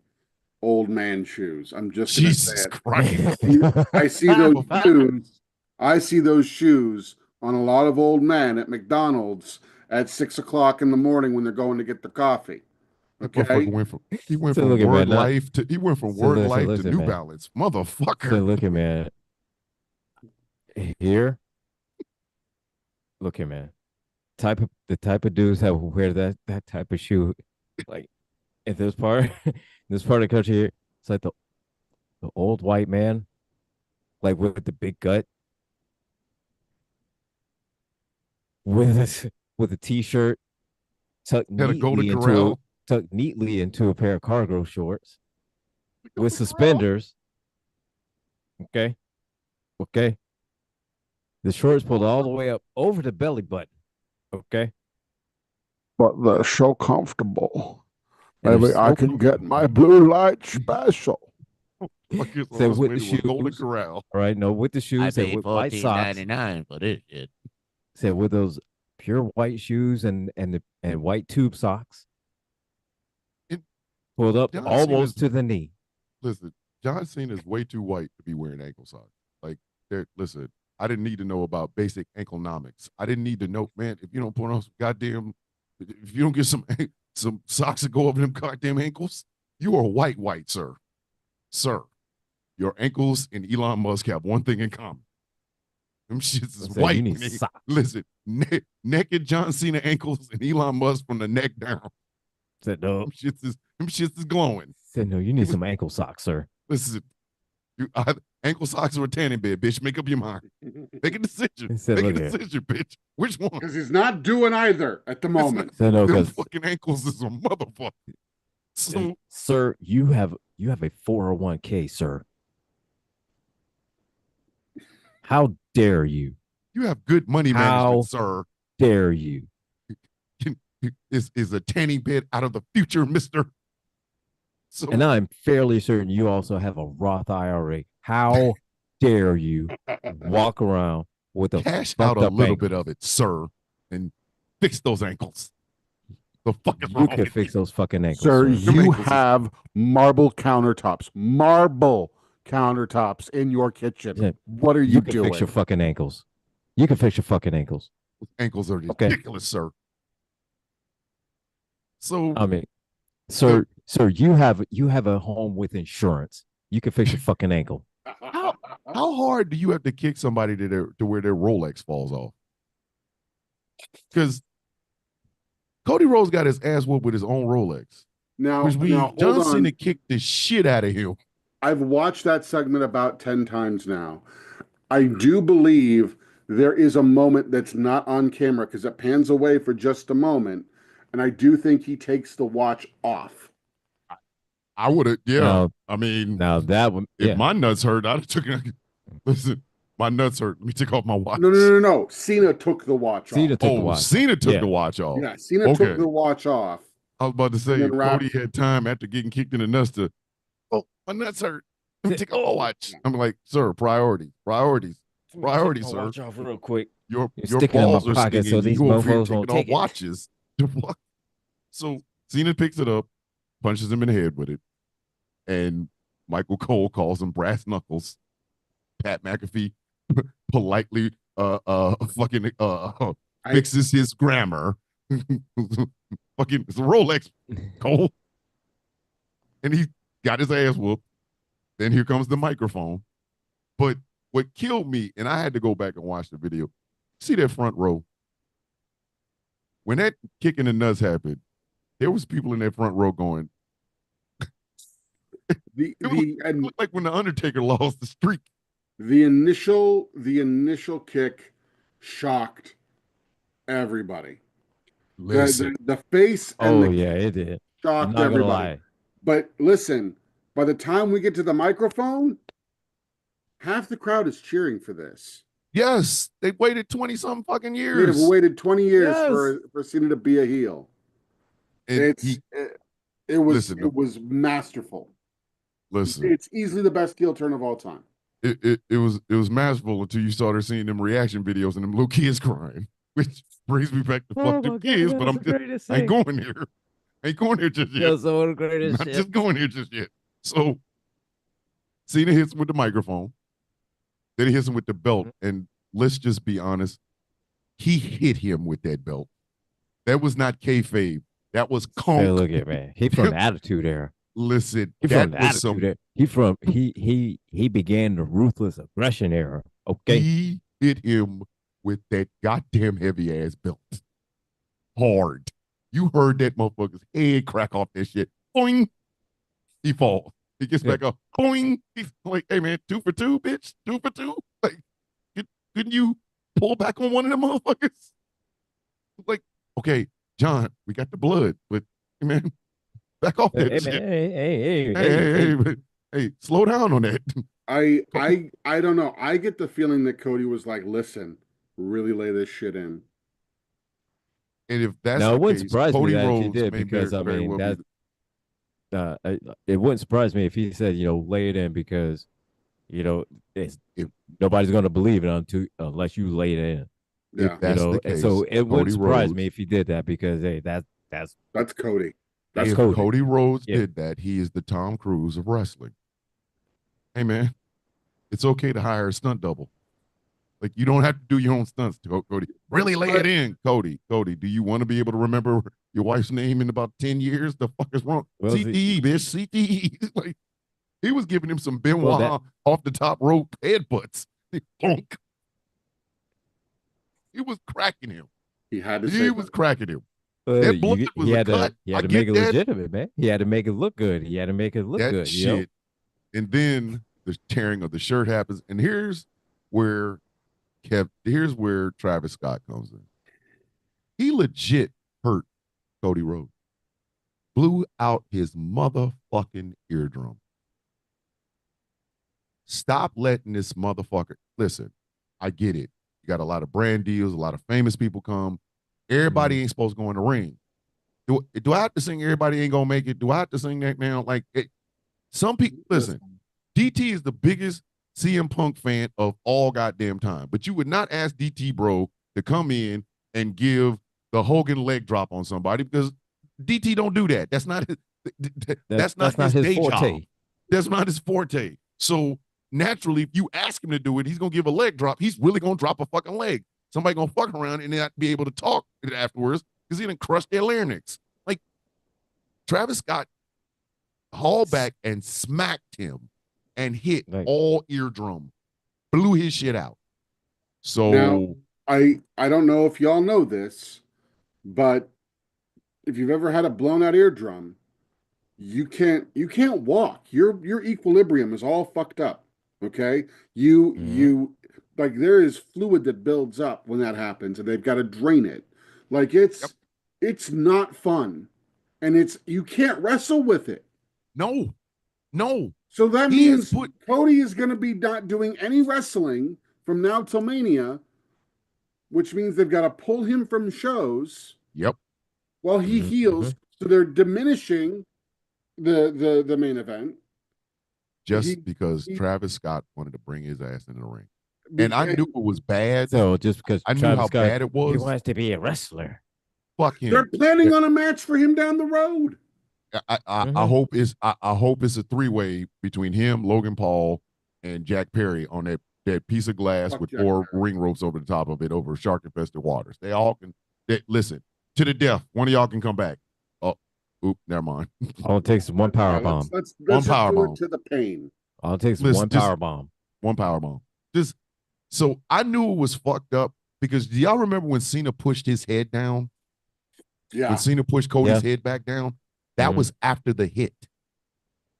old man shoes. I'm just gonna Jesus say it. Christ. I see those shoes. I see those shoes on a lot of old men at McDonald's at 6 o'clock in the morning when they're going to get the coffee. Okay. He went from Word Life to New man. Balance. Motherfucker. So look at man. Here. Look at man. The type of dudes that wear that type of shoe. Like in this part of the country here, it's like the old white man, like with the big gut. With a t-shirt tucked neatly into a pair of cargo shorts with suspenders. Okay. The shorts pulled all the way up over the belly button. Okay. But they're so comfortable. Maybe I can get my blue light special. So with the shoes, Golden Corral. All right, no, with the shoes, I paid with white socks. $14.99 for this shit. Said with those pure white shoes and white tube socks, pulled up almost to the knee. Listen, John Cena is way too white to be wearing ankle socks. Like, listen, I didn't need to know about basic anklenomics. I didn't need to know, man, if you don't put on some goddamn, if you don't get some socks that go over them goddamn ankles, you are white, sir. Sir, your ankles and Elon Musk have one thing in common. Them shits is white. You need socks. Listen, naked John Cena ankles and Elon Musk from the neck down. Said no. Them shits is glowing. Said no. You need some ankle socks, sir. Listen, ankle socks or a tanning bed, bitch. Make up your mind. Make a decision. Said, Make a decision, bitch. Which one? Because he's not doing either at the moment. Said no, because fucking ankles is a motherfucker. So, sir, you have a 401k, sir. How dare you? You have good money management, sir. Dare you? Is a tanning bed out of the future, mister? So, and I'm fairly certain you also have a Roth IRA. How dare you walk around with a cash out a little bit of it, sir, and fix those ankles. The fuck is wrong You could fix those fucking ankles, sir. You have marble countertops in your kitchen. What are you doing? You can fix your fucking ankles. You can fix your fucking ankles. Ankles are ridiculous, sir. So I mean, sir, you have a home with insurance. You can fix your fucking ankle. How hard do you have to kick somebody to where their Rolex falls off? Because Cody Rhodes got his ass whooped with his own Rolex, which means Now hold John Cena on. kicked the shit out of him. I've watched that segment about 10 times now. I do believe there is a moment that's not on camera because it pans away for just a moment. And I do think he takes the watch off. I would have, yeah. Now, I mean, now that one, if yeah. my nuts hurt, I'd have took it. Listen, my nuts hurt. Let me take off my watch. No. Cena took the watch Cena off. took the watch. Cena took Yeah. the watch off. Yeah, Cena took Okay. the watch off. I was about to say, And if then Cody wrapped- had time after getting kicked in the nuts to, oh, my nuts hurt. Let me take off my watch. I'm like, sir, priorities, Take my sir. watch off real quick. Your stick it in my balls are pocket stinging. so these you over here mofos won't taking off take it. watches. So Cena picks it up, punches him in the head with it, and Michael Cole calls him brass knuckles. Pat McAfee politely fucking fixes his grammar. Fucking it's a Rolex, Cole. And he got his ass whooped. Then here comes the microphone. But what killed me, and I had to go back and watch the video. See that front row? When that kick in the nuts happened, there was people in that front row going. It looked like when the Undertaker lost the streak. The initial kick shocked everybody. Listen. The face and it did. shocked I'm not everybody. gonna lie. But listen, by the time we get to the microphone, half the crowd is cheering for this. Yes, they waited 20-something fucking years. We have waited 20 years Yes. for Cena to be a heel. And it was masterful. Listen, It's easily the best heel turn of all time. It was masterful until you started seeing them reaction videos and them little kids crying, which brings me back to fuck them kids. But I ain't going here. I ain't going here just yet. That's so the greatest Not shit. just going here just yet. So Cena hits him with the microphone. Then he hits him with the belt. And let's just be honest, he hit him with that belt. That was not kayfabe. That was conk. Hey, look at man. He from the Attitude Era. Listen, He that from the was Attitude Era. He began the Ruthless Aggression Era. Okay. He hit him with that goddamn heavy ass belt. Hard. You heard that motherfucker's head crack off that shit. Boing. He falls. He gets back up. Boing. He's like, hey man, 2 for 2, bitch. 2 for 2. Like, couldn't you pull back on one of them motherfuckers? Like, okay, John, we got the blood, but hey, man, back off that shit. Hey, slow down on that. I don't know. I get the feeling that Cody was like, listen, really lay this shit in. And if that's now, the it wouldn't case, surprise Cody me that Rhodes he did because I very mean well that it wouldn't surprise me if he said lay it in because nobody's going to believe it unless you lay it in. Yeah, if that's the case, so it wouldn't surprise Rhodes, me if he did that because hey, that's Cody. That's if Cody. Cody Rhodes did that, he is the Tom Cruise of wrestling. Hey man, it's okay to hire a stunt double. Like you don't have to do your own stunts, Cody. Really lay it in, Cody. Cody, do you want to be able to remember your wife's name in about 10 years? The fuck is wrong? Well, CTE, bitch. CTE. Like he was giving him some Benoit off the top rope headbutts. Honk. He was cracking him. He had to. He was cracking him. That That blood was a cut. He had to make it legitimate, man. He had to make it look good. He had to make it look good. Shit. And then the tearing of the shirt happens. And here's where Travis Scott comes in. He legit hurt Cody Rhodes. Blew out his motherfucking eardrum. Stop letting this motherfucker. Listen, I get it. You got a lot of brand deals, a lot of famous people come. Everybody ain't supposed to go in the ring. Do I have to sing everybody ain't gonna make it? Do I have to sing that now? Like some people listen, DT is the biggest CM Punk fan of all goddamn time. But you would not ask DT bro to come in and give the Hogan leg drop on somebody because DT don't do that. That's not his day forte. job. That's not his forte. So naturally, if you ask him to do it, he's gonna give a leg drop. He's really gonna drop a fucking leg. Somebody gonna fuck around and not be able to talk afterwards because he didn't crush their larynx. Like Travis Scott hauled back and smacked him and hit all eardrum, blew his shit out. So now, I don't know if y'all know this, but if you've ever had a blown out eardrum, you can't walk. Your equilibrium is all fucked up. Okay? Mm-hmm. You like there is fluid that builds up when that happens and they've got to drain it. Like Yep. it's not fun. And it's you can't wrestle with it. No, no. So that He has means put. Cody is going to be not doing any wrestling from now till Mania, which means they've got to pull him from shows Yep. while he Mm-hmm. heals. So they're diminishing the main event. Just He, because he Travis Scott wanted to bring his ass in the ring, and I knew it was bad. So just because I knew Travis how Scott, bad it he was. wants to be a wrestler. Fuck they're him. planning on a match for him down the road. I Mm-hmm. hope I hope it's a three-way between him, Logan Paul, and Jack Perry on that piece of glass Fuck with Jack 4 Perry. ring ropes over the top of it over shark-infested waters. They all can. Listen to the death. One of y'all can come back. Oh, oop, never mind. All it takes is one power Yeah, let's bomb. let's One let's just power do it bomb. to the pain. All it takes is Listen, one just power bomb. one power bomb. Just so I knew it was fucked up because do y'all remember when Cena pushed his head down? When Yeah. Cena pushed Yeah. Cody's head back down, that Mhm. was after the hit.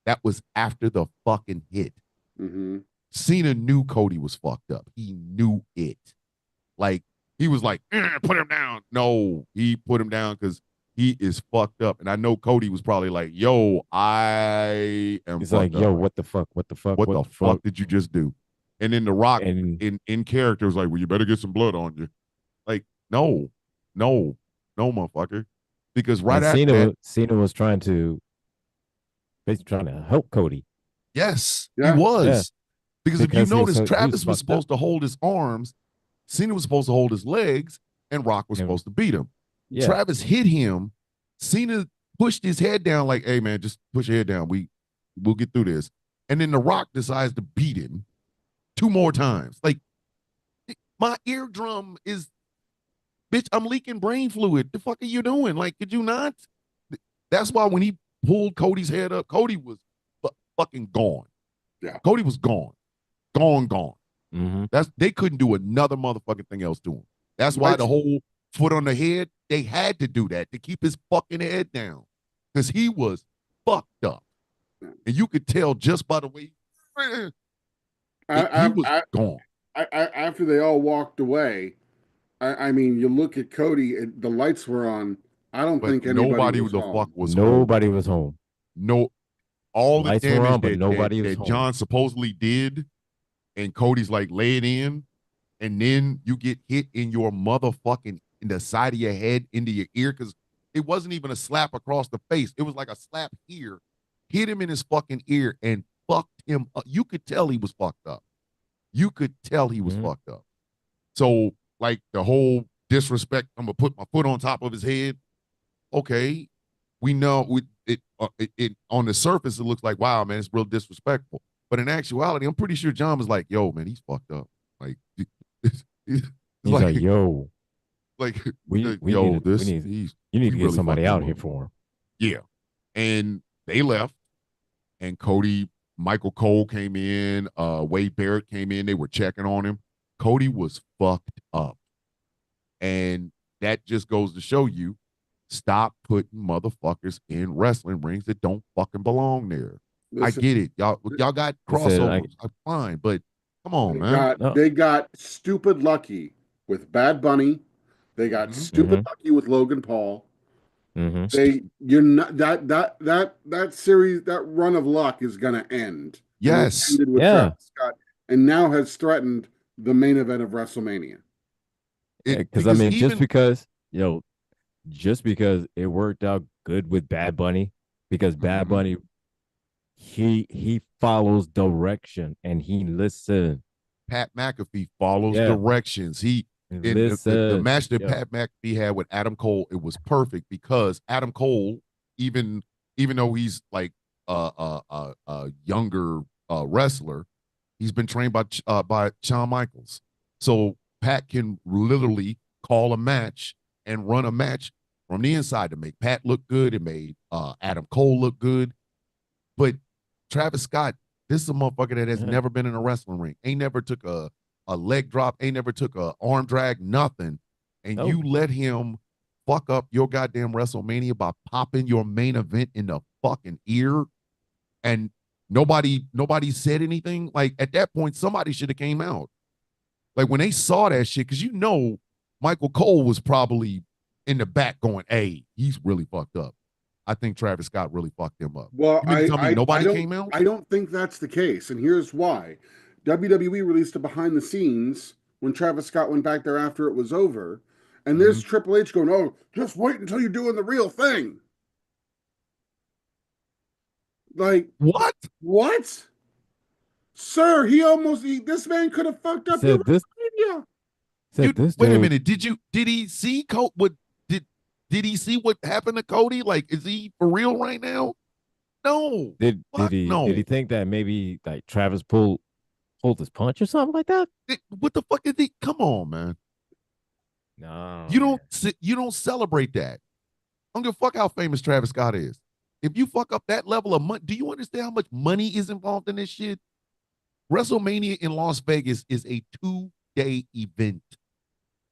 That was after the fucking hit. Mm-hmm. Cena knew Cody was fucked up. He knew it. Like, he was like, put him down. No, he put him down because he is fucked up. And I know Cody was probably like, yo, I am He's like, fucked up yo, right what the fuck? What the fuck? now. What What the the fuck? fuck did you just do? And then The Rock And in character was like, well, you better get some blood on you. Like, no, no, no, motherfucker. Because right and after that, Cena was trying to basically trying to help Cody. yes, he Yeah. Yeah. was. Because if you Because notice, he was Travis was fucked up. supposed to hold his arms, Cena was supposed to hold his legs, and Rock was And supposed to beat him. yeah. Travis hit him. Cena pushed his head down, like, hey man, just push your head down. We'll get through this. And then The Rock decides to beat him 2 more times. Like, my eardrum is, bitch, I'm leaking brain fluid. The fuck are you doing? Like, could you not? That's why when he pulled Cody's head up, Cody was fucking gone. Yeah. Cody was gone. Gone. Mm-hmm. They couldn't do another motherfucking thing else to him. That's why the Lights, whole foot on the head, they had to do that to keep his fucking head down. Because he was fucked up. And you could tell just by the way he I, was I, gone. after they all walked away, I mean, you look at Cody, the lights were on. I don't But think anybody nobody was the fuck home. was home. Nobody was home. No, all the Lights were damage on, but nobody was that home. John supposedly did, and Cody's like lay it in, and then you get hit in your motherfucking in the side of your head into your ear because it wasn't even a slap across the face. It was like a slap here, hit him in his fucking ear and fucked him up. You could tell he was fucked up. You could tell he was Mhm. fucked up. So like the whole disrespect, I'm gonna put my foot on top of his head. Okay, we know it on the surface it looks like wow man, it's real disrespectful. But in actuality, I'm pretty sure John was like, yo man, he's fucked up. Like it's He's like, yo, like we yo, need this he's you need we to get really somebody fucked him out here up. for him. Yeah. And they left, and Michael Cole came in, Wade Barrett came in, they were checking on him. Cody was fucked up. And that just goes to show you stop putting motherfuckers in wrestling rings that don't fucking belong there. I Listen, get it. Y'all got He said, crossovers. Fine, but come on, man. no. they got stupid lucky with Bad Bunny. They got Mm-hmm. stupid Mm-hmm. lucky with Logan Paul. Mm-hmm. You're not that series, that run of luck is gonna end. And it Yes. ended with Yeah. Travis Scott and now has threatened the main event of WrestleMania. Because I Because mean, even just because it worked out good with Bad Bunny, because Bad Bunny he follows direction and he listens. Pat McAfee follows Yeah. directions. He in the Listen. match that Yeah. Pat McAfee had with Adam Cole, it was perfect because Adam Cole, even though he's like a younger wrestler, he's been trained by Shawn Michaels. So Pat can literally call a match and run a match from the inside to make Pat look good. It made Adam Cole look good. But Travis Scott, this is a motherfucker that has Yeah. never been in a wrestling ring. Ain't never took a leg drop, ain't never took a arm drag, nothing. And Nope. you let him fuck up your goddamn WrestleMania by popping your main event in the fucking ear and nobody said anything? Like at that point, somebody should have came out. Like when they saw that shit, because Michael Cole was probably in the back going, hey, he's really fucked up. I think Travis Scott really fucked him up. Well, You mean to tell me nobody don't, came out? I don't think that's the case, and here's why. WWE released a behind the scenes when Travis Scott went back there after it was over, and there's Triple H going, "Oh, just wait until you're doing the real thing." Like What? Sir, this man could have fucked up your Said this. WrestleMania. Said this Wait a dude. minute. Did he see did he see what happened to Cody? Like, is he for real right now? No. Did No. he think that maybe like Travis pulled his punch or something like that? What the fuck did he? Come on, man. No. You don't celebrate that. I don't give a fuck how famous Travis Scott is. If you fuck up that level of money, do you understand how much money is involved in this shit? WrestleMania in Las Vegas is a 2-day event.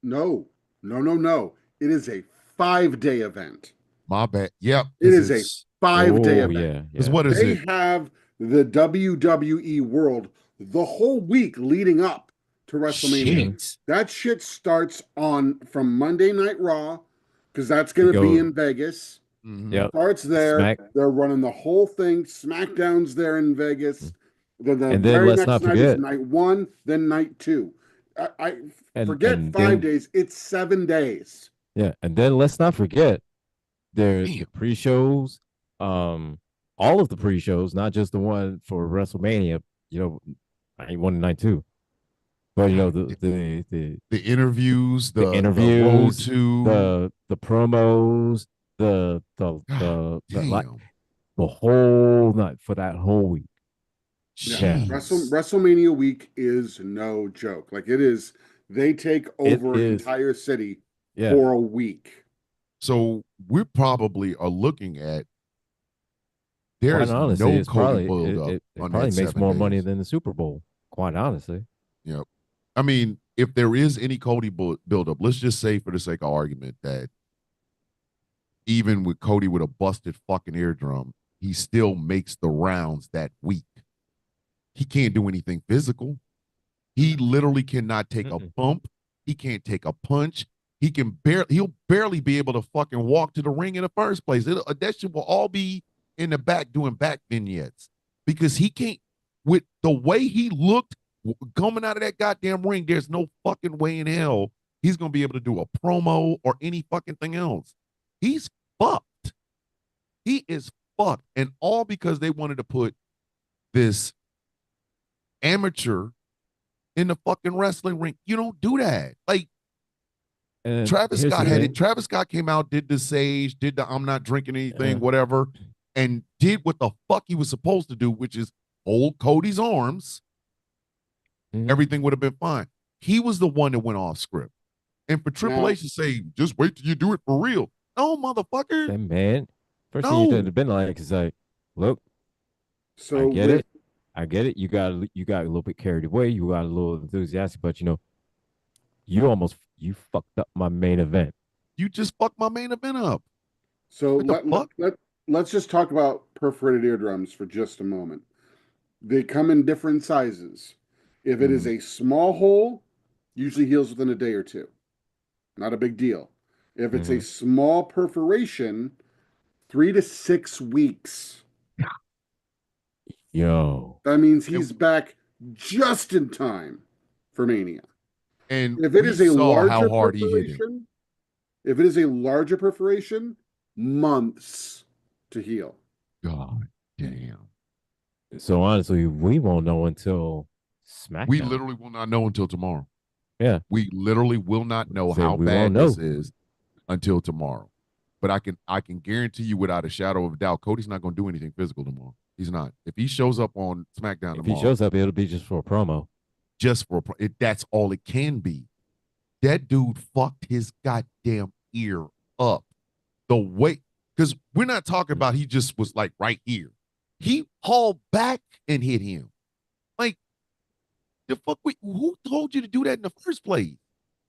No. It is a 5-day event. My bad. Yep. It is a 5-day event. Yeah. Because what is They it? have the WWE World the whole week leading up to WrestleMania. Shit. That shit starts from Monday Night Raw, because that's going to be in Vegas. Yep. Starts there. Smack. They're running the whole thing. SmackDown's there in Vegas. The And then very let's next not night is forget. night 1, then night 2. I forget And 5 then- days. It's 7 days. Yeah, and then let's not forget there's Damn. the pre-shows, all of the pre-shows, not just the one for WrestleMania. Night 1 and night 2, but the interviews, the interviews, road to the promos, the whole night for that whole week. Yeah. Jeez. WrestleMania week is no joke. Like it is, they take over an entire city for a week. So we probably are looking at Quite honestly, no Cody build up. it probably makes more money than the Super Bowl. Quite honestly. Yep. I mean, if there is any Cody build up, let's just say for the sake of argument that even with Cody with a busted fucking eardrum, he still makes the rounds that week. He can't do anything physical. He literally cannot take a bump. He can't take a punch. He'll barely be able to fucking walk to the ring in the first place. That shit will all be in the back doing back vignettes because he can't, with the way he looked coming out of that goddamn ring, there's no fucking way in hell he's going to be able to do a promo or any fucking thing else. He's fucked. He is fucked. And all because they wanted to put this amateur in the fucking wrestling ring. You don't do that. Like, And Travis Scott had it. Travis Scott came out, did the sage, did the I'm not drinking anything, whatever, and did what the fuck he was supposed to do, which is hold Cody's arms. Everything would have been fine. He was the one that went off script. And for Triple H to say, just wait till you do it for real. No, motherfucker. Then, man, first thing you should have been like is like, look, I get it. You got a little bit carried away. You got a little enthusiastic, but you fucked up my main event. You just fucked my main event up. So let's just talk about perforated eardrums for just a moment. They come in different sizes. If it is a small hole, usually heals within a day or two. Not a big deal. If it's a small perforation, 3 to 6 weeks. Yo. That means he's back just in time for Mania. And if it is a larger perforation, if it is a larger perforation, months to heal. God damn. So honestly, we won't know until SmackDown. We literally will not know until tomorrow. Yeah. We literally will not know how bad this is until tomorrow. But I can guarantee you without a shadow of a doubt, Cody's not going to do anything physical tomorrow. He's not. If he shows up on SmackDown tomorrow. If he shows up, it'll be just for a promo. That's all it can be. That dude fucked his goddamn ear up. The way, because we're not talking about he just was like right here. He hauled back and hit him. Like, the fuck, who told you to do that in the first place?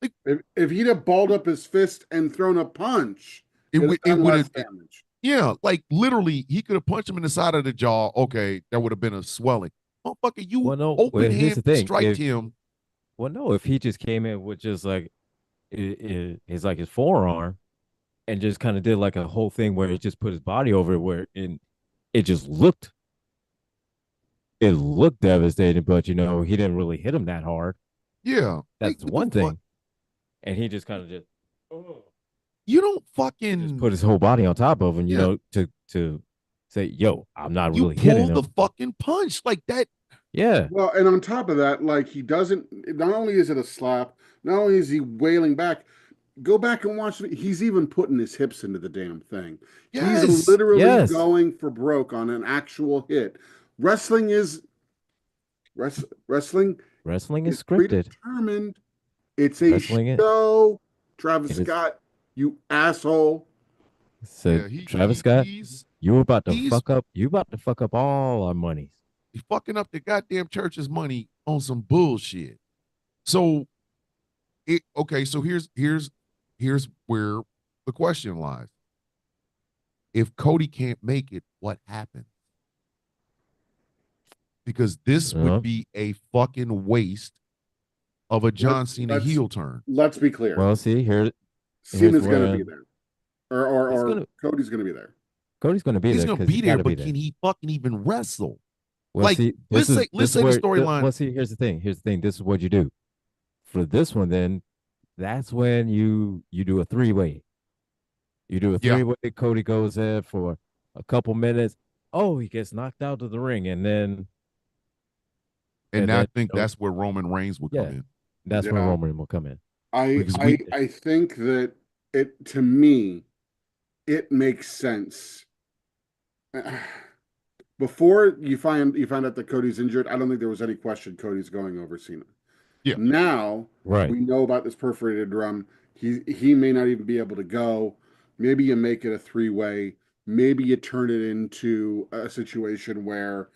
Like If he'd have balled up his fist and thrown a punch, it'd have it done would less have. damage. Yeah, like literally, he could have punched him in the side of the jaw. Okay, there would have been a swelling. Motherfucker, you Well, no. open Well, here's hand the thing. striked him. If he just came in with just like his forearm and just kind of did like a whole thing where he just put his body over it, where it just looked devastating, but he didn't really hit him that hard. Yeah, like That's what the one fuck? thing. And he just kind of just oh, You don't he just fucking put his whole body on top of him, yeah. to say, yo, I'm not You really hitting pull the him. fucking punch like that. Yeah. Well, and on top of that, like he doesn't. Not only is it a slap, not only is he wailing back. Go back and watch. He's even putting his hips into the damn thing. He's Yes, literally Yes. going for broke on an actual hit. Wrestling is wrestling Wrestling is is scripted. predetermined. It's a Wrestling it show. Travis it is Scott, you asshole. said yeah. Travis Scott, He's you about to fuck up all our monies. he's fucking up the goddamn church's money on some bullshit. So okay. So here's where the question lies. If Cody can't make it, what happens? Because this would Uh, be a fucking waste of a Let, John Cena let's heel turn. let's be clear. well, see, here's Cena's going to be where there, or he's gonna Cody's going to be there. Cody's gonna be He's there gonna because be he's there, gotta be but there. can he fucking even wrestle? Well, Like, see, let's say this is the where storyline. well, see, here's the thing. Here's the thing. This is what you do for this one. Then that's when you do a three-way. You do a Yeah, three-way. Cody goes in for a couple minutes. Oh, he gets knocked out of the ring, and and I then think that's where Roman Reigns would come yeah, in that's when Yeah, Roman will come in I because I we, I think that it to me it makes sense. Before you find out that Cody's injured, I don't think there was any question Cody's going over Cena. yeah, Now right. we know about this perforated drum. He may not even be able to go. Maybe you make it a three-way. Maybe you turn it into a situation where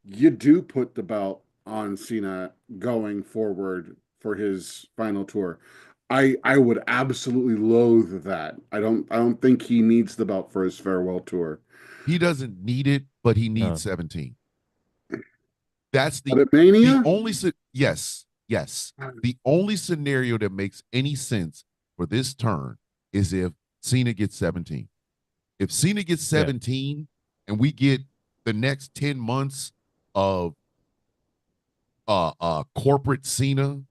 you do put the belt on Cena going forward for his final tour. I would absolutely loathe that. I don't think he needs the belt for his farewell tour. he doesn't need it, but he needs No, 17. That's But at the Mania, only yes. The only scenario that makes any sense for this turn is if Cena gets 17. If Cena gets yeah, 17 and we get the next 10 months of corporate Cena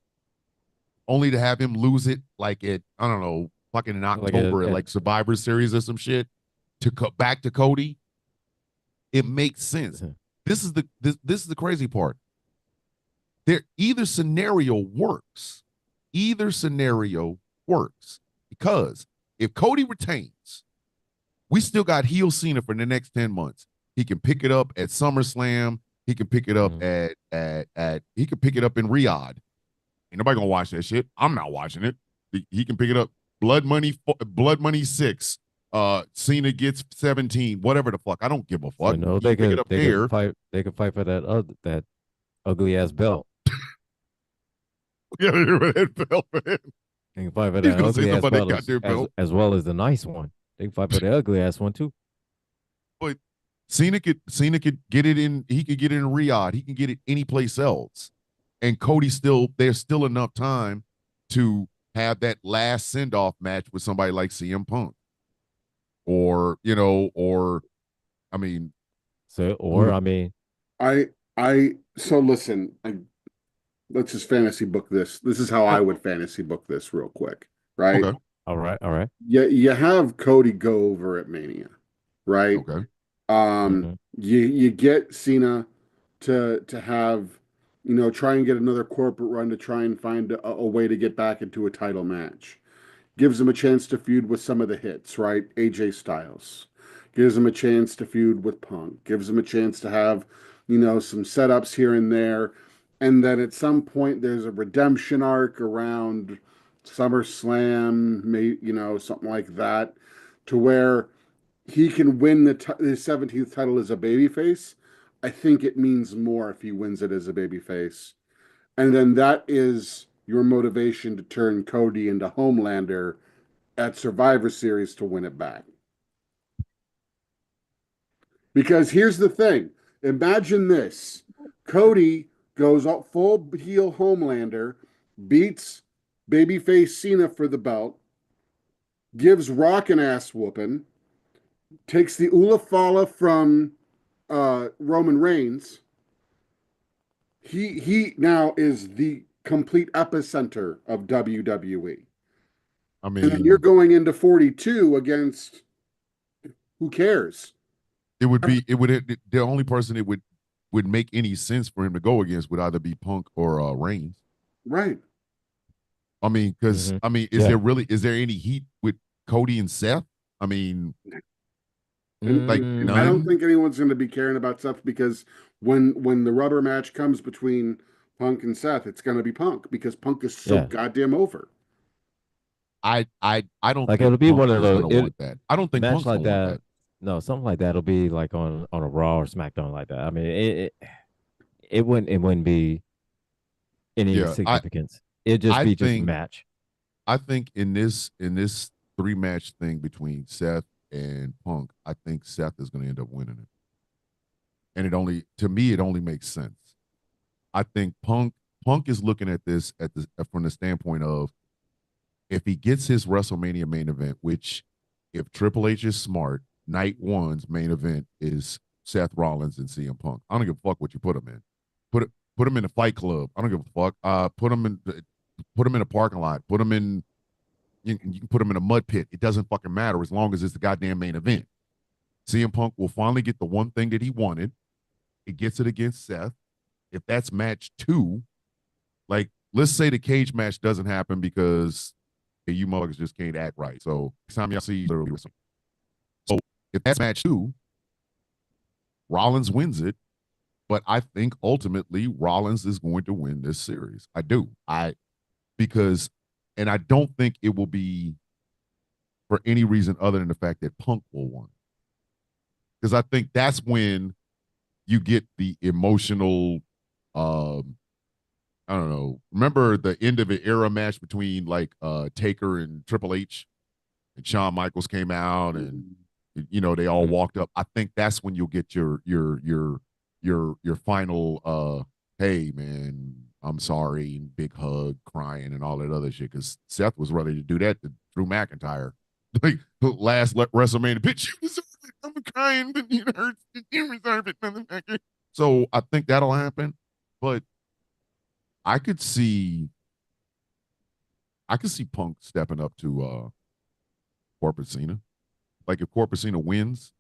only to have him lose it like at I don't know, fucking in like October at like Survivor Series or some shit to cut back to Cody, it makes sense. This is the crazy part. There either scenario works. Either scenario works because if Cody retains, we still got heel Cena for the next 10 months. He can pick it up at SummerSlam. He can pick it up at he can pick it up in Riyadh. Ain't nobody gonna watch that shit. I'm not watching it. He can pick it up. Blood Money 6. Cena gets 17. Whatever the fuck. I don't give a so fuck. no, He can pick it up there. they could fight for that ugly ass belt. Yeah, that belt, man. They can fight for He's that gonna say ugly something ass about that belt goddamn belt. as well as the nice one. They can fight for the ugly ass one too. But Cena could get it in. He could get it in Riyadh. He can get it any place else. And Cody there's still enough time to have that last send off match with somebody like CM Punk, or I mean, So, who or the I mean, so listen, let's just fantasy book this. This is how I oh, would fantasy book this real quick, right? okay, all right. You have Cody go over at Mania, right? okay, Mm-hmm. You get Cena to have, try and get another corporate run to try and find a way to get back into a title match. Gives him a chance to feud with some of the hits, right? AJ Styles. Gives him a chance to feud with Punk. Gives him a chance to have, some setups here and there. And then at some point there's a redemption arc around SummerSlam, something like that, to where he can win the 17th title as a babyface. I think it means more if he wins it as a babyface. And then that is your motivation to turn Cody into Homelander at Survivor Series to win it back. Because here's the thing. Imagine this. Cody goes up full heel Homelander, beats babyface Cena for the belt, gives Rock an ass whooping, takes the Ulafala from Roman Reigns. He now is the complete epicenter of WWE. I And then you're mean, going into 42 against who cares? it would the only person it would make any sense for him to go against would either be Punk or Reigns. Right. I mean, because I mean, Yeah. is there any heat with Cody and Seth? I mean, like And I don't none. think anyone's going to be caring about Seth because when the rubber match comes between Punk and Seth, it's going to be Punk because Punk is so Yeah. goddamn over. I don't Like think it'll be Punk one of is those gonna want that. I don't think match Punk's like gonna want that. that. No, something like that'll be like on a Raw or SmackDown like that. I mean, it wouldn't be any Yeah, significance. It'd just I be just a think match. I think in this 3 match thing between Seth and Punk, I think Seth is gonna end up winning it. And it only makes sense. I think Punk is looking at this from the standpoint of if he gets his WrestleMania main event, which if Triple H is smart, night one's main event is Seth Rollins and CM Punk. I don't give a fuck what you put him in. Put him in a Fight Club. I don't give a fuck. Put him in a parking lot. You can put him in a mud pit. It doesn't fucking matter as long as it's the goddamn main event. CM Punk will finally get the one thing that he wanted. It gets it against Seth. If that's match 2, like let's say the cage match doesn't happen because you motherfuckers just can't act right. So next time y'all see each other, so if that's match 2, Rollins wins it, but I think ultimately Rollins is going to win this series. I do. Because and I don't think it will be for any reason other than the fact that Punk will win. Because I think that's when you get the emotional I don't know. Remember the end of an era match between like Taker and Triple H, and Shawn Michaels came out, and they all walked up. I think that's when you'll get your final hey man, I'm sorry, and big hug, crying, and all that other shit. Because Seth was ready to do that to Drew McIntyre, like last WrestleMania. Bitch, you deserve it. I'm crying, but it hurts. You deserve it, motherfucker. So I think that'll happen, but I could see Punk stepping up to Corporate Cena. Like if Corporate Cena wins,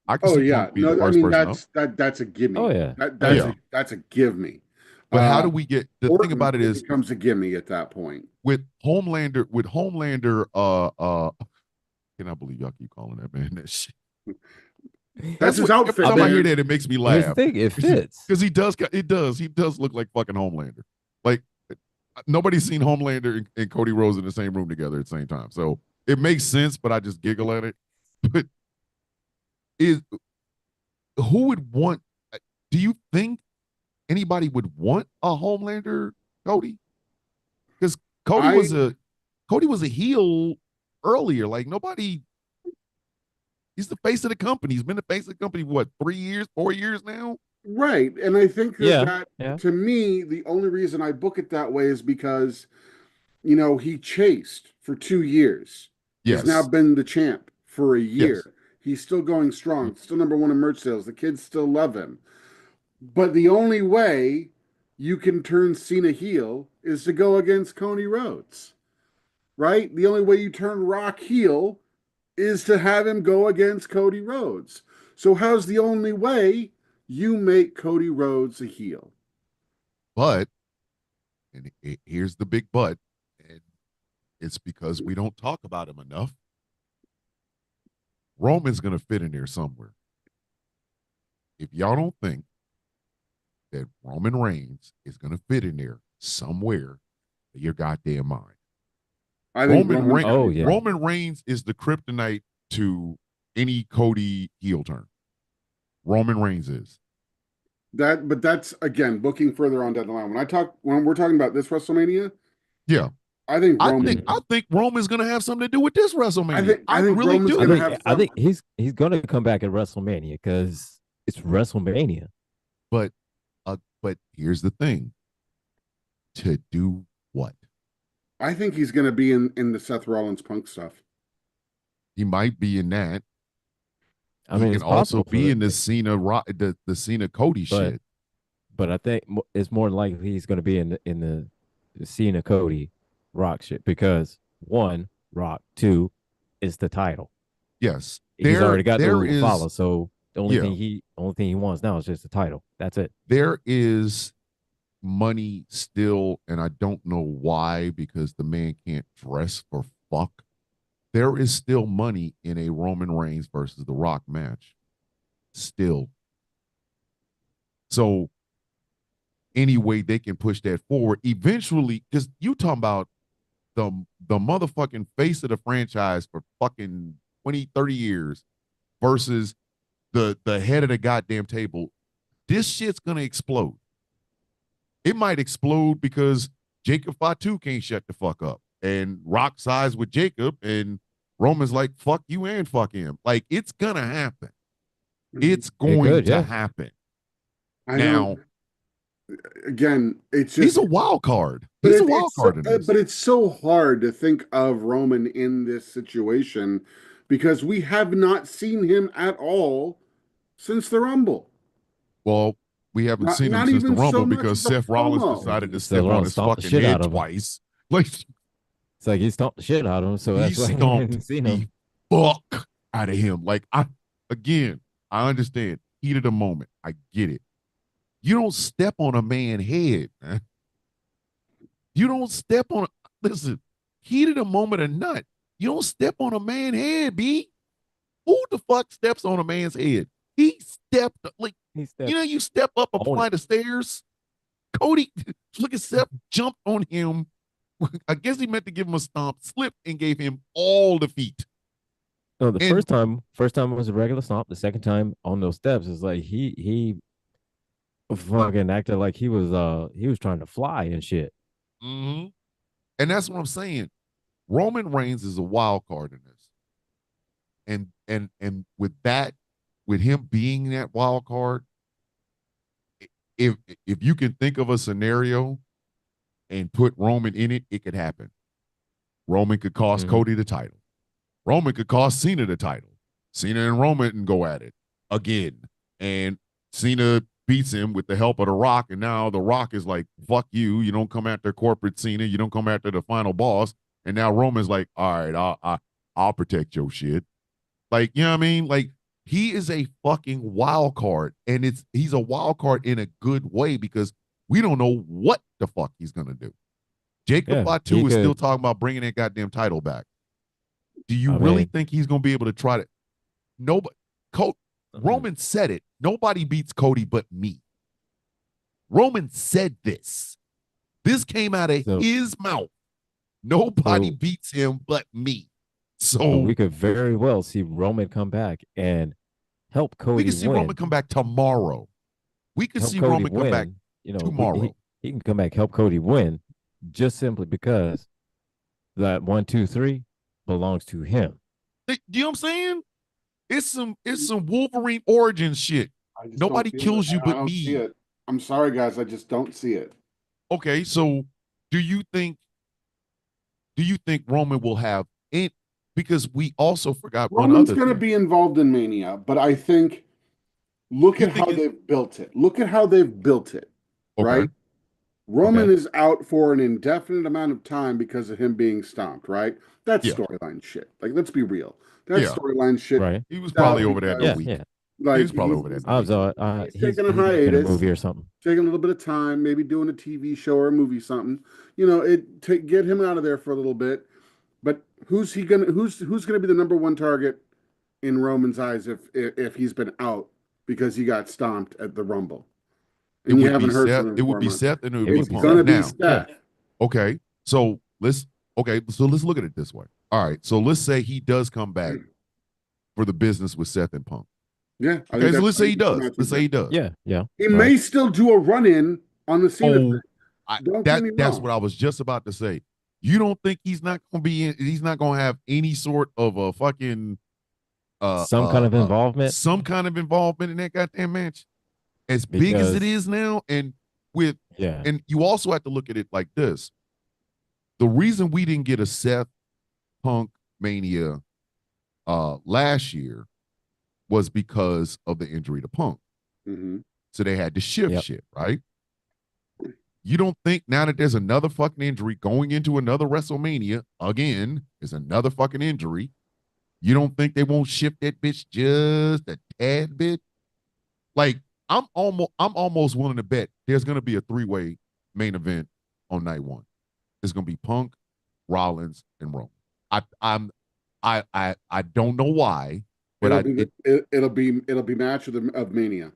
I could Oh see yeah. Punk be the No, I first mean person up. that's a gimme. Oh yeah. That Oh that's yeah. a that's a give me. But how do we get the thing Orton about it is becomes a gimme at that point. with Homelander, cannot believe y'all keep calling that man that shit. That's his what every outfit, time I hear man. that, it makes me Here's the laugh. thing, it fits. Because he does look like fucking Homelander. Like nobody's seen Homelander and Cody Rhodes in the same room together at the same time. So it makes sense, but I just giggle at it. But is who would want? Do you think anybody would want a Homelander Cody? Because I Cody was a heel earlier. Like nobody. He's the face of the company. He's been the face of the company what 3 years, 4 years now. Right. And I think Yeah. that to me, the only reason I book it that way is because, he chased for 2 years. He's now Yes. been the champ for a Yes. year. He's still going strong, still number one in merch sales. The kids still love him. But the only way you can turn Cena heel is to go against Cody Rhodes, right? The only way you turn Rock heel is to have him go against Cody Rhodes. So how's the only way you make Cody Rhodes a heel? But here's the big but, and it's because we don't talk about him enough. Roman's gonna fit in there somewhere. If y'all don't think that Roman Reigns is gonna fit in there somewhere, your goddamn mind. I think Oh yeah. Roman Reigns is the kryptonite to any Cody heel turn. Roman Reigns is. but that's again booking further on down the line. When we're talking about this WrestleMania, Yeah. I think I Roman. think I think Roman's gonna have something to do with this WrestleMania. I think really Roman's do. gonna have I some. think he's gonna come back at WrestleMania because it's WrestleMania. But but here's the thing. To do what? I think he's gonna be in the Seth Rollins Punk stuff. He might be in that. I He mean, can it's also possible for be in that, the the Cena Cody but shit. I think it's more likely he's going to be in the Cena Cody Rock shit because one Rock, two, is the title. Yes. He's already got the There Google is follow, so the yeah, only thing he wants now is just the title. That's it. there is money still, and I don't know why, because the man can't dress for fuck. There is still money in a Roman Reigns versus The Rock match. Still. So any way they can push that forward eventually, because you talking about the motherfucking face of the franchise for fucking 20, 30 years versus the head of the goddamn table. This shit's gonna explode. It might explode because Jacob Fatu can't shut the fuck up. And Rock sides with Jacob, and Roman's like, fuck you and fuck him. Like, it's gonna happen. It's It going could, to yeah. happen. I Now, don't. Again, it's he's just. a wild card. But He's a wild card in this. but it's so hard to think of Roman in this situation because we have not seen him at all since the Rumble. Well, we haven't seen him Not since the even so Rumble much because as a Seth Rollins promo. decided to Seth step on Rollins his stomped the fucking shit out head of him. twice. Like, It's like he stomped the shit out of him, so he that's why we stomped hadn't seen the him. fuck out of him. Like, I understand. Heat of the moment. I get it. You don't step on a man's head, man. You don't step on listen, heat of the moment or not. You don't step on a man's head, B. Who the fuck steps on a man's head? He stepped like He stepped you step up a on it. flight of stairs. Cody, look at Seth jumped on him. I guess he meant to give him a stomp, slipped, and gave him all the feet. No, the And first time was a regular stomp. The second time on those steps is like he fucking acted like he was trying to fly and shit. mhm. And that's what I'm saying. Roman Reigns is a wild card in this. And with that, with him being that wild card, if you can think of a scenario and put Roman in it, it could happen. Roman could cost Cody the title. Roman could cost Cena the title. Cena and Roman can go at it again. And Cena beats him with the help of The Rock. And now The Rock is like, fuck you. You don't come after corporate Cena. You don't come after the final boss. And now Roman's like, all right, I'll protect your shit. Like, you know what I mean? Like, he is a fucking wild card. And he's a wild card in a good way because we don't know what the fuck he's going to do. Jacob Fatu is still talking about bringing that goddamn title back. Do you really think he's going to be able to try to? Nobody. Roman said it. Nobody beats Cody but me. Roman said this. This came out of his mouth. Nobody beats him but me. So we could very well see Roman come back and help Cody. We could see Roman come back tomorrow. We could see Roman come back tomorrow. He can come back, help Cody win, just simply because that 1, 2, 3 belongs to him. You know what I'm saying? It's some Wolverine origin shit. Nobody kills you but me. See it. I'm sorry, guys. I just don't see it. Okay, so do you think Roman will have it? Because we also forgot Roman's going to be involved in Mania, but I think look at how they've built it. Look at how they've built it. Okay. Right? Roman is out for an indefinite amount of time because of him being stomped, right? That's storyline shit. Like, let's be real. That's storyline shit. Right. He was probably over there a week. Yeah. Like, he was probably over there. He's taking a hiatus, a movie or something, taking a little bit of time, maybe doing a TV show or a movie, something. You know, get him out of there for a little bit. But who's gonna be the number one target in Roman's eyes if he's been out because he got stomped at the Rumble? And you haven't heard from him. It would be Seth and it would be Punk. It's gonna be Seth. Okay, so let's look at it this way. All right, so let's say he does come back for the business with Seth and Punk. Yeah. Okay, so let's say he does. Let's say he does. Yeah. He may still do a run-in on the Cena. That's what I was just about to say. You don't think he's not gonna be in, he's not gonna have any sort of a fucking Some kind of involvement, some kind of involvement in that goddamn match? As big as it because is now, and with yeah, and you also have to look at it like this. The reason we didn't get a Seth Punk Mania last year was because of the injury to Punk. Mm-hmm. So they had to shift yep. shit, right? You don't think now that there's another fucking injury going into another WrestleMania, again, there's another fucking injury. You don't think they won't shift that bitch just a tad bit? Like, I'm almost willing to bet there's gonna be a three-way main event on night one. It's gonna be Punk, Rollins, and Roman. I don't know why, but It'll be match of Mania.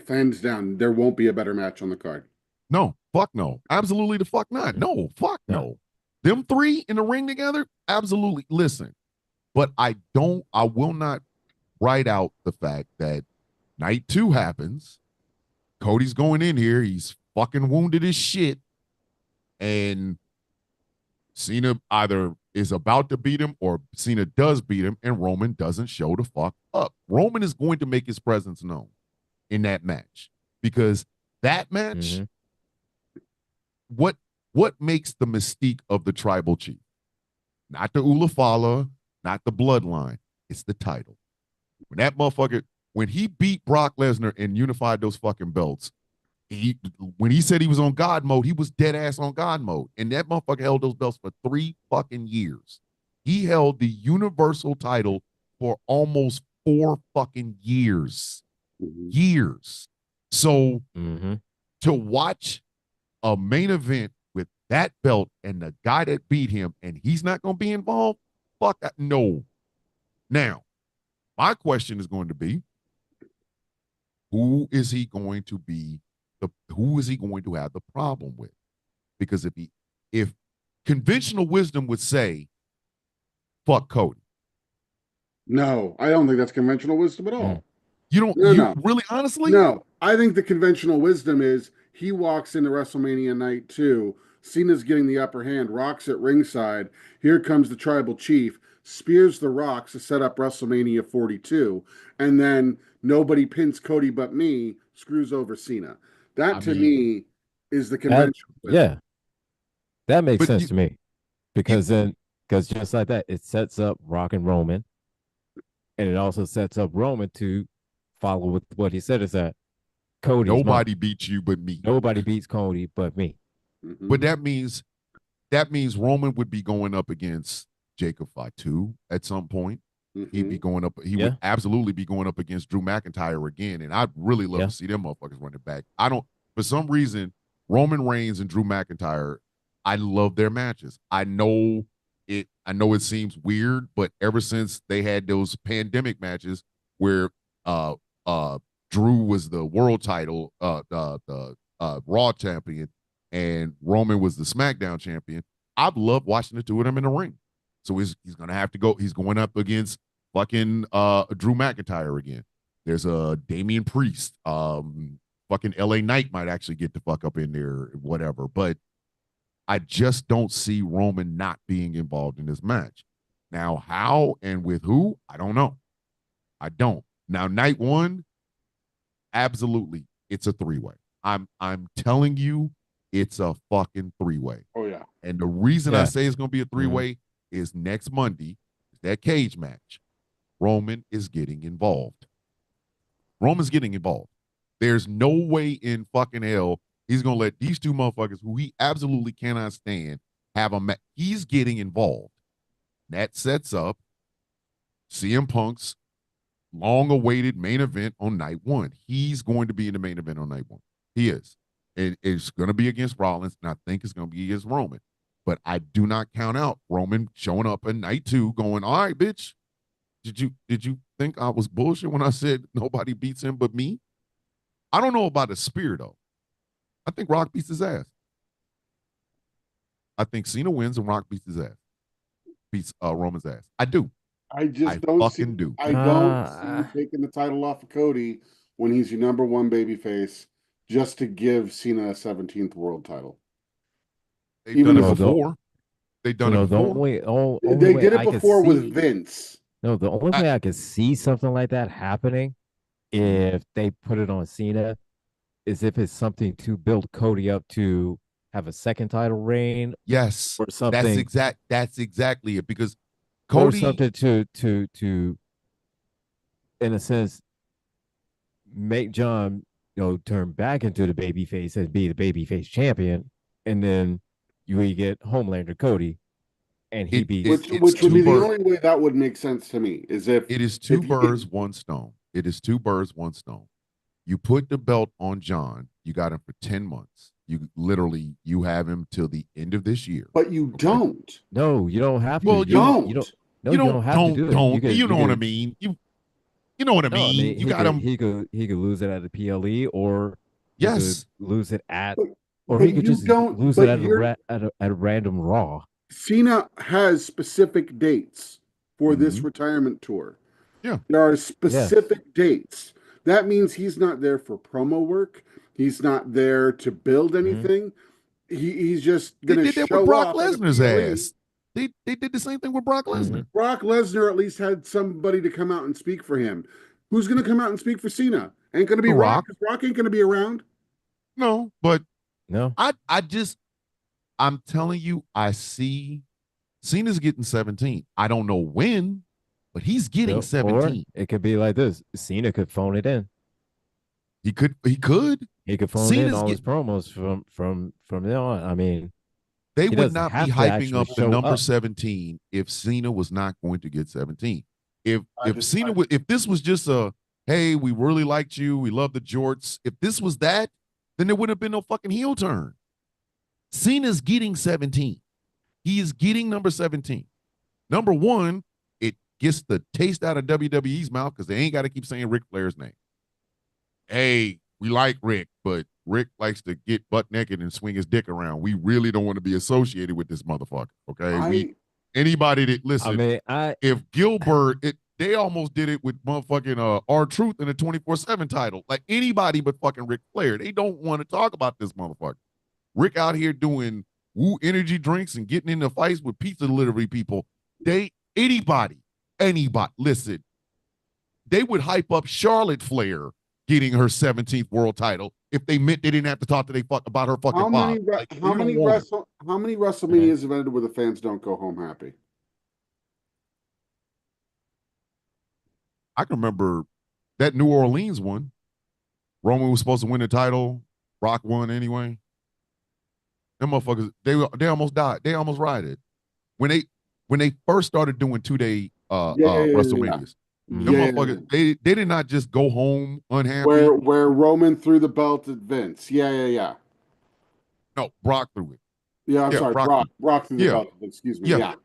Hands down, there won't be a better match on the card. no, fuck no. Absolutely the fuck not. No, fuck No. no. Them three in the ring together, absolutely. Listen, but I will not write out the fact that night two happens. Cody's going in here. He's fucking wounded as shit. And Cena either is about to beat him or Cena does beat him and Roman doesn't show the fuck up. Roman is going to make his presence known in that match because that match, what makes the mystique of the tribal chief? Not the Ulafala, not the bloodline. It's the title. When that motherfucker, when he beat Brock Lesnar and unified those fucking belts, when he said he was on God mode, he was dead ass on God mode. And that motherfucker held those belts for 3 fucking years. He held the universal title for almost 4 fucking years. Years. So to watch a main event with that belt and the guy that beat him and he's not going to be involved, fuck that. No. Now, my question is going to be, who is he going to have the problem with? Because if conventional wisdom would say, fuck Cody. No, I don't think that's conventional wisdom at all. You don't, No. really, honestly? No, I think the conventional wisdom is he walks into WrestleMania night 2. Cena's getting the upper hand. Rock's at ringside. Here comes the tribal chief. Spears the Rocks to set up WrestleMania 42. And then nobody pins Cody but me, screws over Cena. That to me is the conventional wisdom. Yeah, that makes But sense to me because just like that, it sets up Rock and Roman, and it also sets up Roman to follow with what he said is that Cody's nobody beats you but me. Nobody beats Cody but me. But that means Roman would be going up against Jacob Fatu at some point. He'd be going up. He would absolutely be going up against Drew McIntyre again. And I'd really love to see them motherfuckers running back. For some reason, Roman Reigns and Drew McIntyre, I love their matches. I know it seems weird, but ever since they had those pandemic matches where Drew was the world title, the Raw champion, and Roman was the SmackDown champion, I've loved watching the two of them in the ring. So he's gonna have to go. He's going up against fucking Drew McIntyre again. There's a Damian Priest. Fucking LA Knight might actually get the fuck up in there, whatever. But I just don't see Roman not being involved in this match. Now, how and with who? I don't know. I don't. Now, night one, absolutely, it's a 3-way. I'm telling you, it's a fucking 3-way. Oh yeah. And the reason I say it's gonna be a 3-way is next Monday, that cage match. Roman is getting involved. Roman's getting involved. There's no way in fucking hell he's gonna let these two motherfuckers who he absolutely cannot stand have a match. He's getting involved. That sets up CM Punk's long-awaited main event on night one. He's going to be in the main event on night one. He is. It's going to be against Rollins, and I think it's going to be against Roman. But I do not count out Roman showing up in night 2 going, all right, bitch, did you think I was bullshit when I said nobody beats him but me? I don't know about a spear, though. I think Rock beats his ass. I think Cena wins and Rock beats his ass. Beats Roman's ass. I do. I don't see taking the title off of Cody when he's your number one babyface just to give Cena a 17th world title. They've done it before. They done it the before. only They way did it I could before with see Vince. no, the only I, way I could see something like that happening if they put it on Cena is if it's something to build Cody up to have a second title reign yes, or something that's exactly it. Because or Cody, something to in a sense make John turn back into the babyface and be the babyface champion, and then you get Homelander Cody, and he beats it's Which would two be the birds. only way that would make sense to me is It is two if you get birds, one stone. It is two birds, one stone. You put the belt on John. You got him for 10 months. You have him till the end of this year. but you Okay. don't. no, you don't have to. Well, You don't. No, you you don't have to do it. don't. You know what I mean. You know what I No, I mean. mean You got him. he could lose it at the PLE, or he could Yes. lose it at, But, or but he could you just don't. lose it But at here, at a random Raw. Cena has specific dates for this Mhm. retirement tour. Yeah. There are Yes. specific dates. That means he's not there for promo work. He's not there to build Hmm. anything. He's just They going to did that with show Brock up at a Lesnar's PLE. ass. They did the same thing with Brock Hmm. Lesnar. Brock Lesnar at least had somebody to come out and speak for him. Who's going to come out and speak for Cena? Ain't going to be The Rock, Rock. because Rock ain't going to be around. No, but No. I'm telling you, I see Cena's getting 17. I don't know when, but he's getting No. Or 17. it could be like this: Cena could phone it in. He could. He could phone in Cena's all get his promos from then on. I mean, They he would doesn't not be have to hyping actually up the show number up. 17 if Cena was not going to get 17. If I if just, Cena I, would if this was just a hey, we really liked you, we love the jorts. If this was that, then there wouldn't have been no fucking heel turn. Cena's getting 17. He is getting number 17. Number one, it gets the taste out of WWE's mouth because they ain't got to keep saying Ric Flair's name. Hey, we like Rick, but Rick likes to get butt naked and swing his dick around. We really don't want to be associated with this motherfucker. Okay. I Anybody that I listen, mean, if Gilbert, they almost did it with motherfucking R-Truth in the 24/7 title. Like anybody but fucking Ric Flair. They don't want to talk about this motherfucker. Rick out here doing woo energy drinks and getting into fights with pizza delivery people. Anybody, listen, they would hype up Charlotte Flair getting her 17th world title if they meant they didn't have to talk to they fuck about her fucking father. Like they don't want it. how many uh, WrestleManias have ended where the fans don't go home happy? I can remember that New Orleans one. Roman was supposed to win the title. Rock won anyway. Them motherfuckers, they almost died. They almost rioted. When they first started doing 2-day Yeah. WrestleManias, them Yeah. motherfuckers, they did not just go home Where unhappy. Roman threw the belt at Vince. Yeah. No, Brock threw it. Yeah, I'm Yeah, sorry. Brock threw it. Brock threw the Yeah, belt. Excuse me. yeah, Yeah.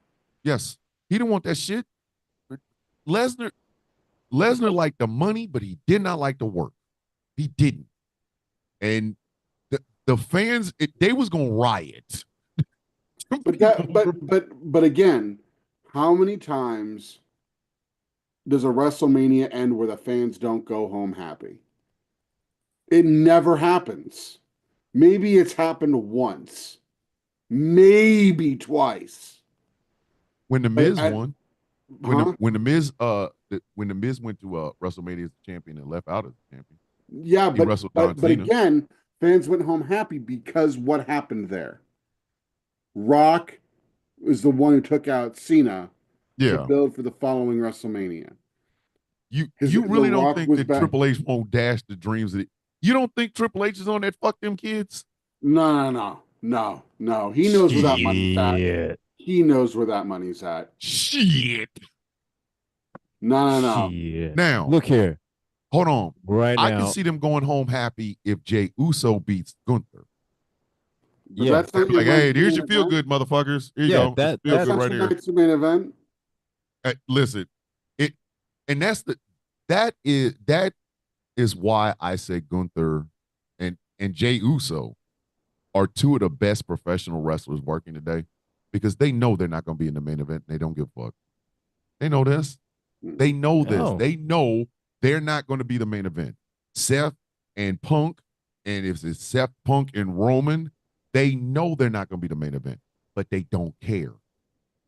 yes. He didn't want that shit. Lesnar Lesnar liked the money, but he did not like the work. He didn't. And the fans, they was gonna riot. But again, how many times does a WrestleMania end where the fans don't go home happy? It never happens. Maybe it's happened once, maybe twice. When the But Miz won, huh? when the Miz went to WrestleMania as the champion and left out as the champion, Yeah, he wrestled John but Cena. again, fans went home happy because what happened there? Rock was the one who took out Cena to Yeah. build for the following WrestleMania. You The really don't Rock think was that back. Triple H won't dash the dreams of it? You don't think Triple H is on that fuck them kids? No. He knows where that money's at. shit, He knows where that money's at. Shit. No. shit. Now, Look here, hold on. right I can now. see them going home happy if Jay Uso beats Gunther. But Yeah, that's not your Like, hey, here's main your feel event. good, motherfuckers. Here you yeah. go. It's That feel That's that's good not right here. tonight's main event. Listen, it, and that is why I say Gunther and Jay Uso are two of the best professional wrestlers working today because they know they're not going to be in the main event. And they don't give a fuck. They know this. They know this. no. They know they're not going to be the main event. Seth and Punk, and if it's Seth, Punk, and Roman, they know they're not going to be the main event, but they don't care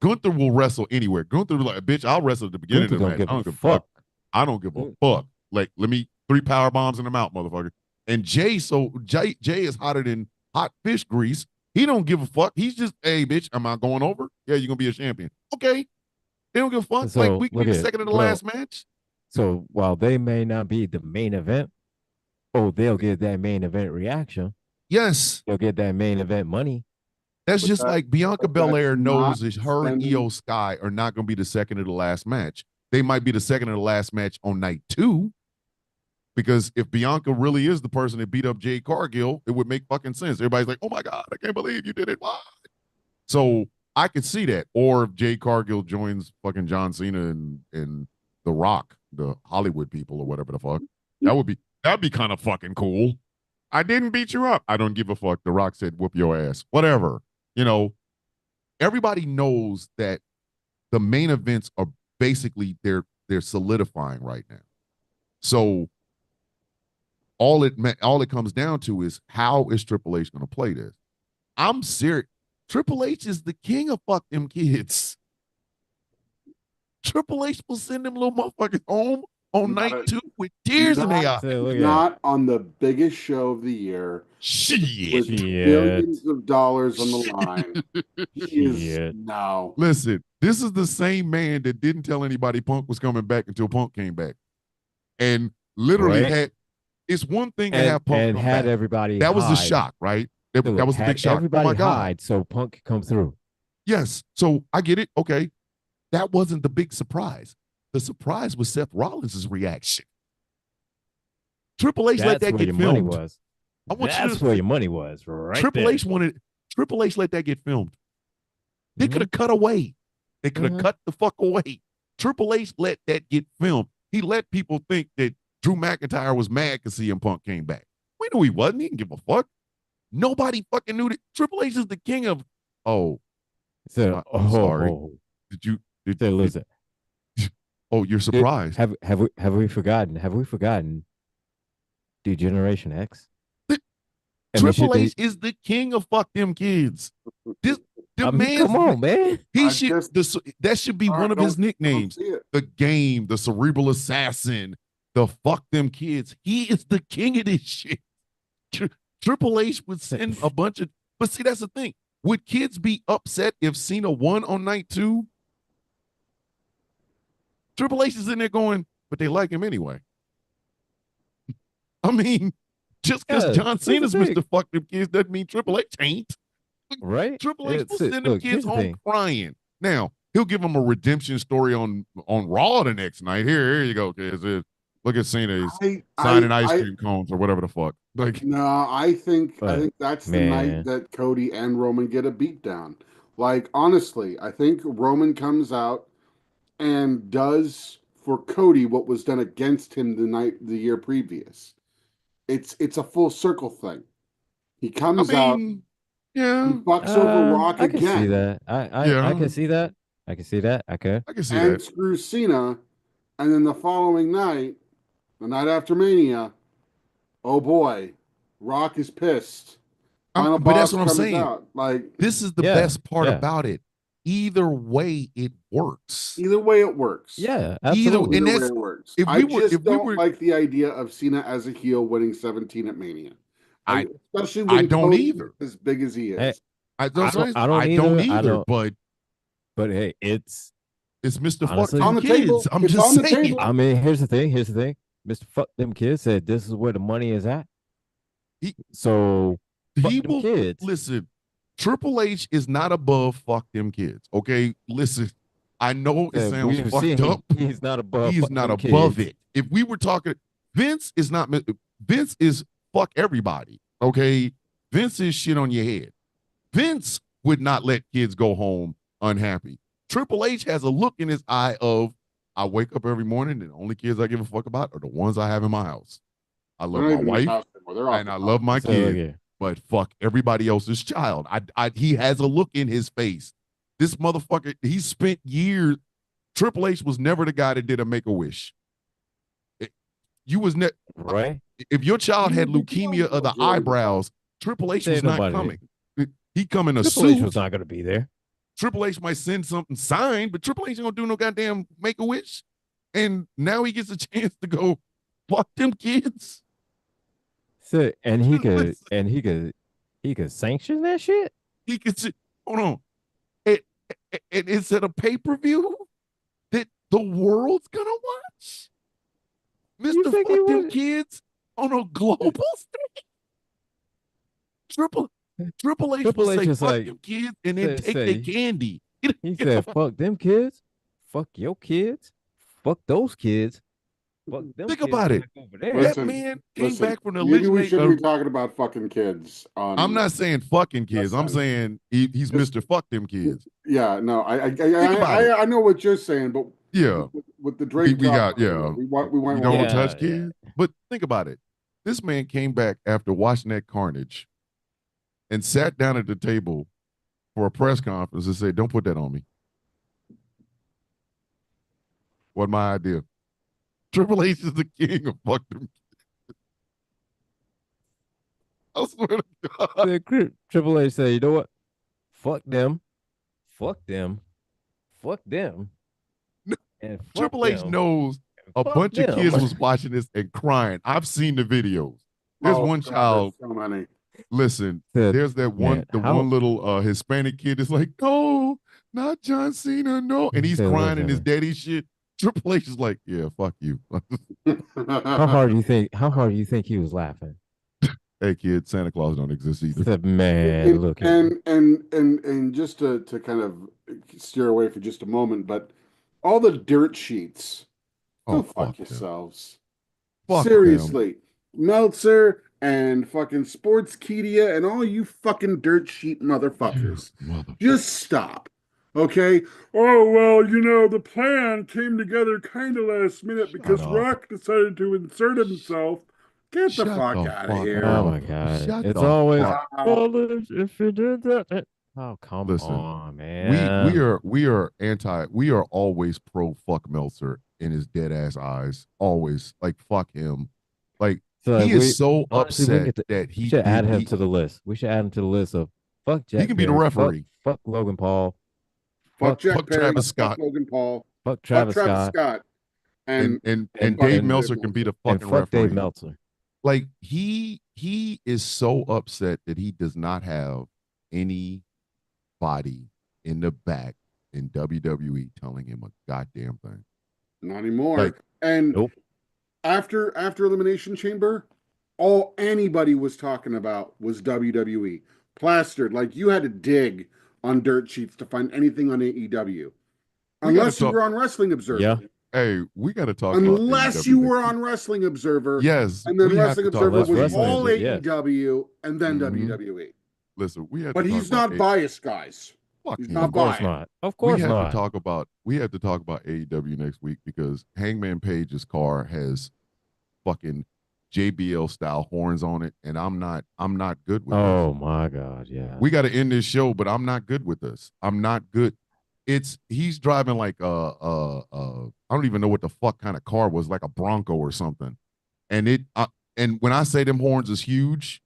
Gunther will wrestle anywhere. Gunther like, bitch, I'll wrestle at the beginning Gunther of the don't match. give I a don't give a fuck. fuck. I don't give a fuck. Like, let me 3 power bombs in the mouth, motherfucker. And Jay is hotter than hot fish grease. He don't give a fuck. He's just, hey, bitch, am I going over? Yeah, you're gonna be a champion. Okay. They don't give a fuck. So Like, we can be look the at second of the well, last match. so while they may not be the main event, they'll get that main event reaction. Yes. They'll get that main event money. That's But just like Bianca but that's Belair knows not that her and sending. Io Sky are not going to be the second of the last match. They might be the second of the last match on night 2, because if Bianca really is the person that beat up Jade Cargill, it would make fucking sense. Everybody's like, oh my God, I can't believe you did it. Why? So I could see that. Or if Jade Cargill joins fucking John Cena and The Rock, the Hollywood people or whatever the fuck, that'd be kind of fucking cool. I didn't beat you up. I don't give a fuck. The Rock said, whoop your ass. Whatever. You know, everybody knows that the main events are basically they're solidifying right now. So all it comes down to is, how is Triple H going to play this? I'm serious. Triple H is the king of fuck them kids. Triple H will send them little motherfuckers home on night 2 with tears in their eyes. Not on the biggest show of the year. Shit. With billions of dollars on the line. He is now. Listen, this is the same man that didn't tell anybody Punk was coming back until Punk came back. And literally it's one thing to have Punk and come had back. Everybody that was the hide. shock, right? That was the big shock. Everybody oh my God. hide so Punk could come through. Yes. So I get it. Okay. That wasn't the big surprise. The surprise was Seth Rollins' reaction. Triple H let that get filmed. Money was. That's where your money was, right? Triple H let that get filmed. They could have cut away. They could have cut the fuck away. Triple H let that get filmed. He let people think that Drew McIntyre was mad because CM Punk came back. We knew he wasn't. He didn't give a fuck. Nobody fucking knew that. Triple H is the king of. I'm sorry. Listen. Oh, you're surprised. Have we forgotten? Have we forgotten Degeneration X? Triple H is the king of fuck them kids. Come on, man. That should be one of his nicknames. The Game, the Cerebral Assassin, the fuck them kids. He is the king of this shit. Triple H would send a bunch of, but see, that's the thing. Would kids be upset if Cena won on night 2? Triple H is in there going, but they like him anyway. I mean, just because John Cena's Mr. Fuck them kids doesn't mean Triple H ain't. Right? Triple H will send them kids home crying. Now, he'll give them a redemption story on Raw the next night. Here you go, kids. Look at Cena. He's signing ice cream cones or whatever the fuck. Like, no, I think that's the night that Cody and Roman get a beatdown. Like, honestly, I think Roman comes out and does for Cody what was done against him the year previous. It's a full circle thing. He comes out, he fucks over Rock again. I can see that. I can see that. I can see that. I can see that. And screws Cena, and then the following night, the night after Mania, oh boy, Rock is pissed. But that's what I'm saying. Out. Like, this is the best part about it. Either way, it works. Either way, it works. Yeah, absolutely. Either way, it works. I don't like the idea of Cena as a heel winning 17 at Mania. Especially when Cody is as big as he is. I don't either. But hey, it's Mr. Honestly, Fuck them kids. I'm just saying. I mean, here's the thing. Mr. Fuck them kids said this is where the money is at. Listen. Triple H is not above fuck them kids. Okay, listen. I know it sounds fucked up. He's not above. He's not above it. If we were talking, Vince is not. Vince is fuck everybody. Okay, Vince is shit on your head. Vince would not let kids go home unhappy. Triple H has a look in his eye of, I wake up every morning and the only kids I give a fuck about are the ones I have in my house. I love my wife and I love my kid. But fuck everybody else's child. He has a look in his face. This motherfucker, he spent years. Triple H was never the guy that did a Make-A-Wish. You was never right. If your child had leukemia of the eyebrows, Triple H was not coming. He coming a suit. Triple H was not going to be there. Triple H might send something signed, but Triple H ain't gonna do no goddamn Make-A-Wish. And now he gets a chance to go fuck them kids. So, and Listen, he could sanction that shit. he could say, hold on. It, it's at a pay-per-view that the world's gonna watch. You Mr. think he Fuck them would? kids on a global stage. Triple Triple H will Triple H say is fuck like them kids and then take their say candy. he said, "Fuck them kids, fuck your kids, fuck those kids, fuck them Think kids about it. back over there." That Listen, man came listen. back from the Maybe we originate. shouldn't be talking about fucking kids I'm on. not saying fucking kids. I'm Listen, saying he's just Mr. Fuck them kids. yeah, no, Think about it. I know what you're saying, but Yeah, with the Drake we talk got earlier, yeah. we You might don't want want to to. Yeah, touch kids, but think about it. This man came back after watching that carnage and sat down at the table for a press conference and said, "Don't put that on me." What my idea? Triple H is the king of fuck them. I swear to God. Triple H said, "You know what? Fuck them, fuck them, fuck them, and fuck Triple H them, knows and a fuck bunch of them." kids was watching this and crying. I've seen the videos. There's Oh one God, there's child. so many. Listen, Said, there's that man, one little Hispanic kid is like, no, not John Cena, no. And he's said, crying in his listen, daddy shit. Triple H is like, yeah, fuck you. how hard do you think? How hard do you think he was laughing? Hey kid, Santa Claus don't exist either. Said, man, look at me. And just to kind of steer away for just a moment, but all the dirt sheets, Oh, go fuck fuck them. yourselves. Fuck them. Seriously, Meltzer and fucking Sportskeeda and all you fucking dirt sheet You motherfuckers, mother. just stop. Okay. Oh well, the plan came together kind of last minute Shut because up. Rock decided to insert himself. Get the Shut fuck the out of fuck Oh here. up. my god, Shut it's the always fuck. well if you did that. Oh come Listen, on, we man. are we are anti we are always pro fuck Meltzer in his dead ass eyes. Always like fuck him. Like So like he is we so honestly we upset get to that we he should add did him to the list. We should add him to the list of fuck he Jack can be the Perry, referee. fuck Logan Paul, Fuck fuck Jack Fuck Perry, Travis fuck Scott. Logan Paul, fuck fuck Travis Travis Scott, Scott, And and and and and fuck Dave and Meltzer Dave can be Meltzer. the and fucking fuck Dave referee. Meltzer. Like he is so upset that he does not have any body in the back in WWE telling him a goddamn thing. Not Like, anymore. And Nope. after Elimination Chamber, all anybody was talking about was WWE. Plastered. Like you had to dig on dirt sheets to find anything on AEW. we got to Unless you talk. were on Wrestling Observer. Yeah. Hey, we got to talk about Unless AEW you next were week. on Wrestling Observer. Yes, And then we have Wrestling to talk Observer about Unless was wrestling AEW. is all it, yes. AEW and then Mhm. WWE. Listen, we have to But talk he's about not biased, guys. fuck He's him. Of not course biased. not. Of We course have to not. talk about AEW next week because Hangman Page's car has fucking JBL style horns on it, and I'm not good with this. Oh my god, yeah. We got to end this show, but I'm not good with this. I'm not good. He's driving like I don't even know what the fuck kind of car was, like a Bronco or something. And when I say them horns is huge,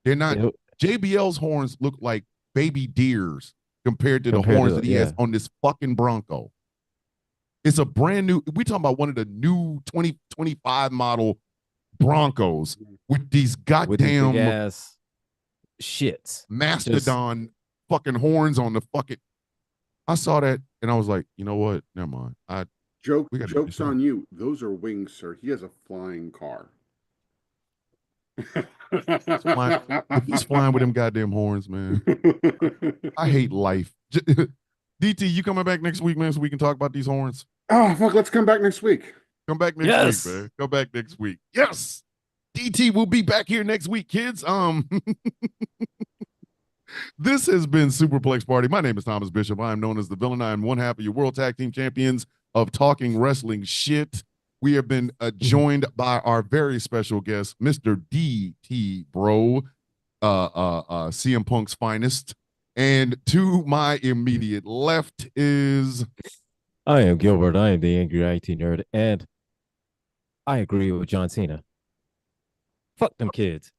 they're not. It- JBL's horns look like baby deers compared to the compared horns to that he has yeah. on this fucking Bronco. It's a brand new. We talking about one of the new 2025 model Broncos with these With these big goddamn ass shits. mastodon fucking horns on the fucking. I saw that and I was like, you know what? Never mind. We got to Joke's on you. Those are wings, sir. He has a flying car. If he's flying with them goddamn horns, man, I hate life. DT, you coming back next week, man, so we can talk about these horns? Oh, fuck, let's come back next week. Come back next Yes. week, man. Come back next week. Yes. DT will be back here next week, kids. This has been Superplex Party. My name is Thomas Bishop. I am known as the villain. I am one half of your World Tag Team Champions of Talking Wrestling Shit. We have been joined by our very special guest, Mr. DT Bro, CM Punk's finest. And to my immediate left is I am Gilbert. I am the angry IT nerd, and I agree with John Cena. Fuck them kids.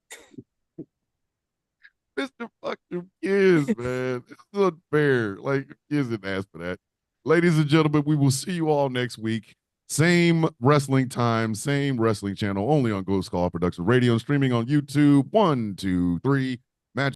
Mr. Fuck them kids, man. This is unfair. Like, kids didn't ask for that. Ladies and gentlemen, we will see you all next week. Same wrestling time, same wrestling channel, only on Ghost Call Production Radio, streaming on YouTube. 1, 2, 3.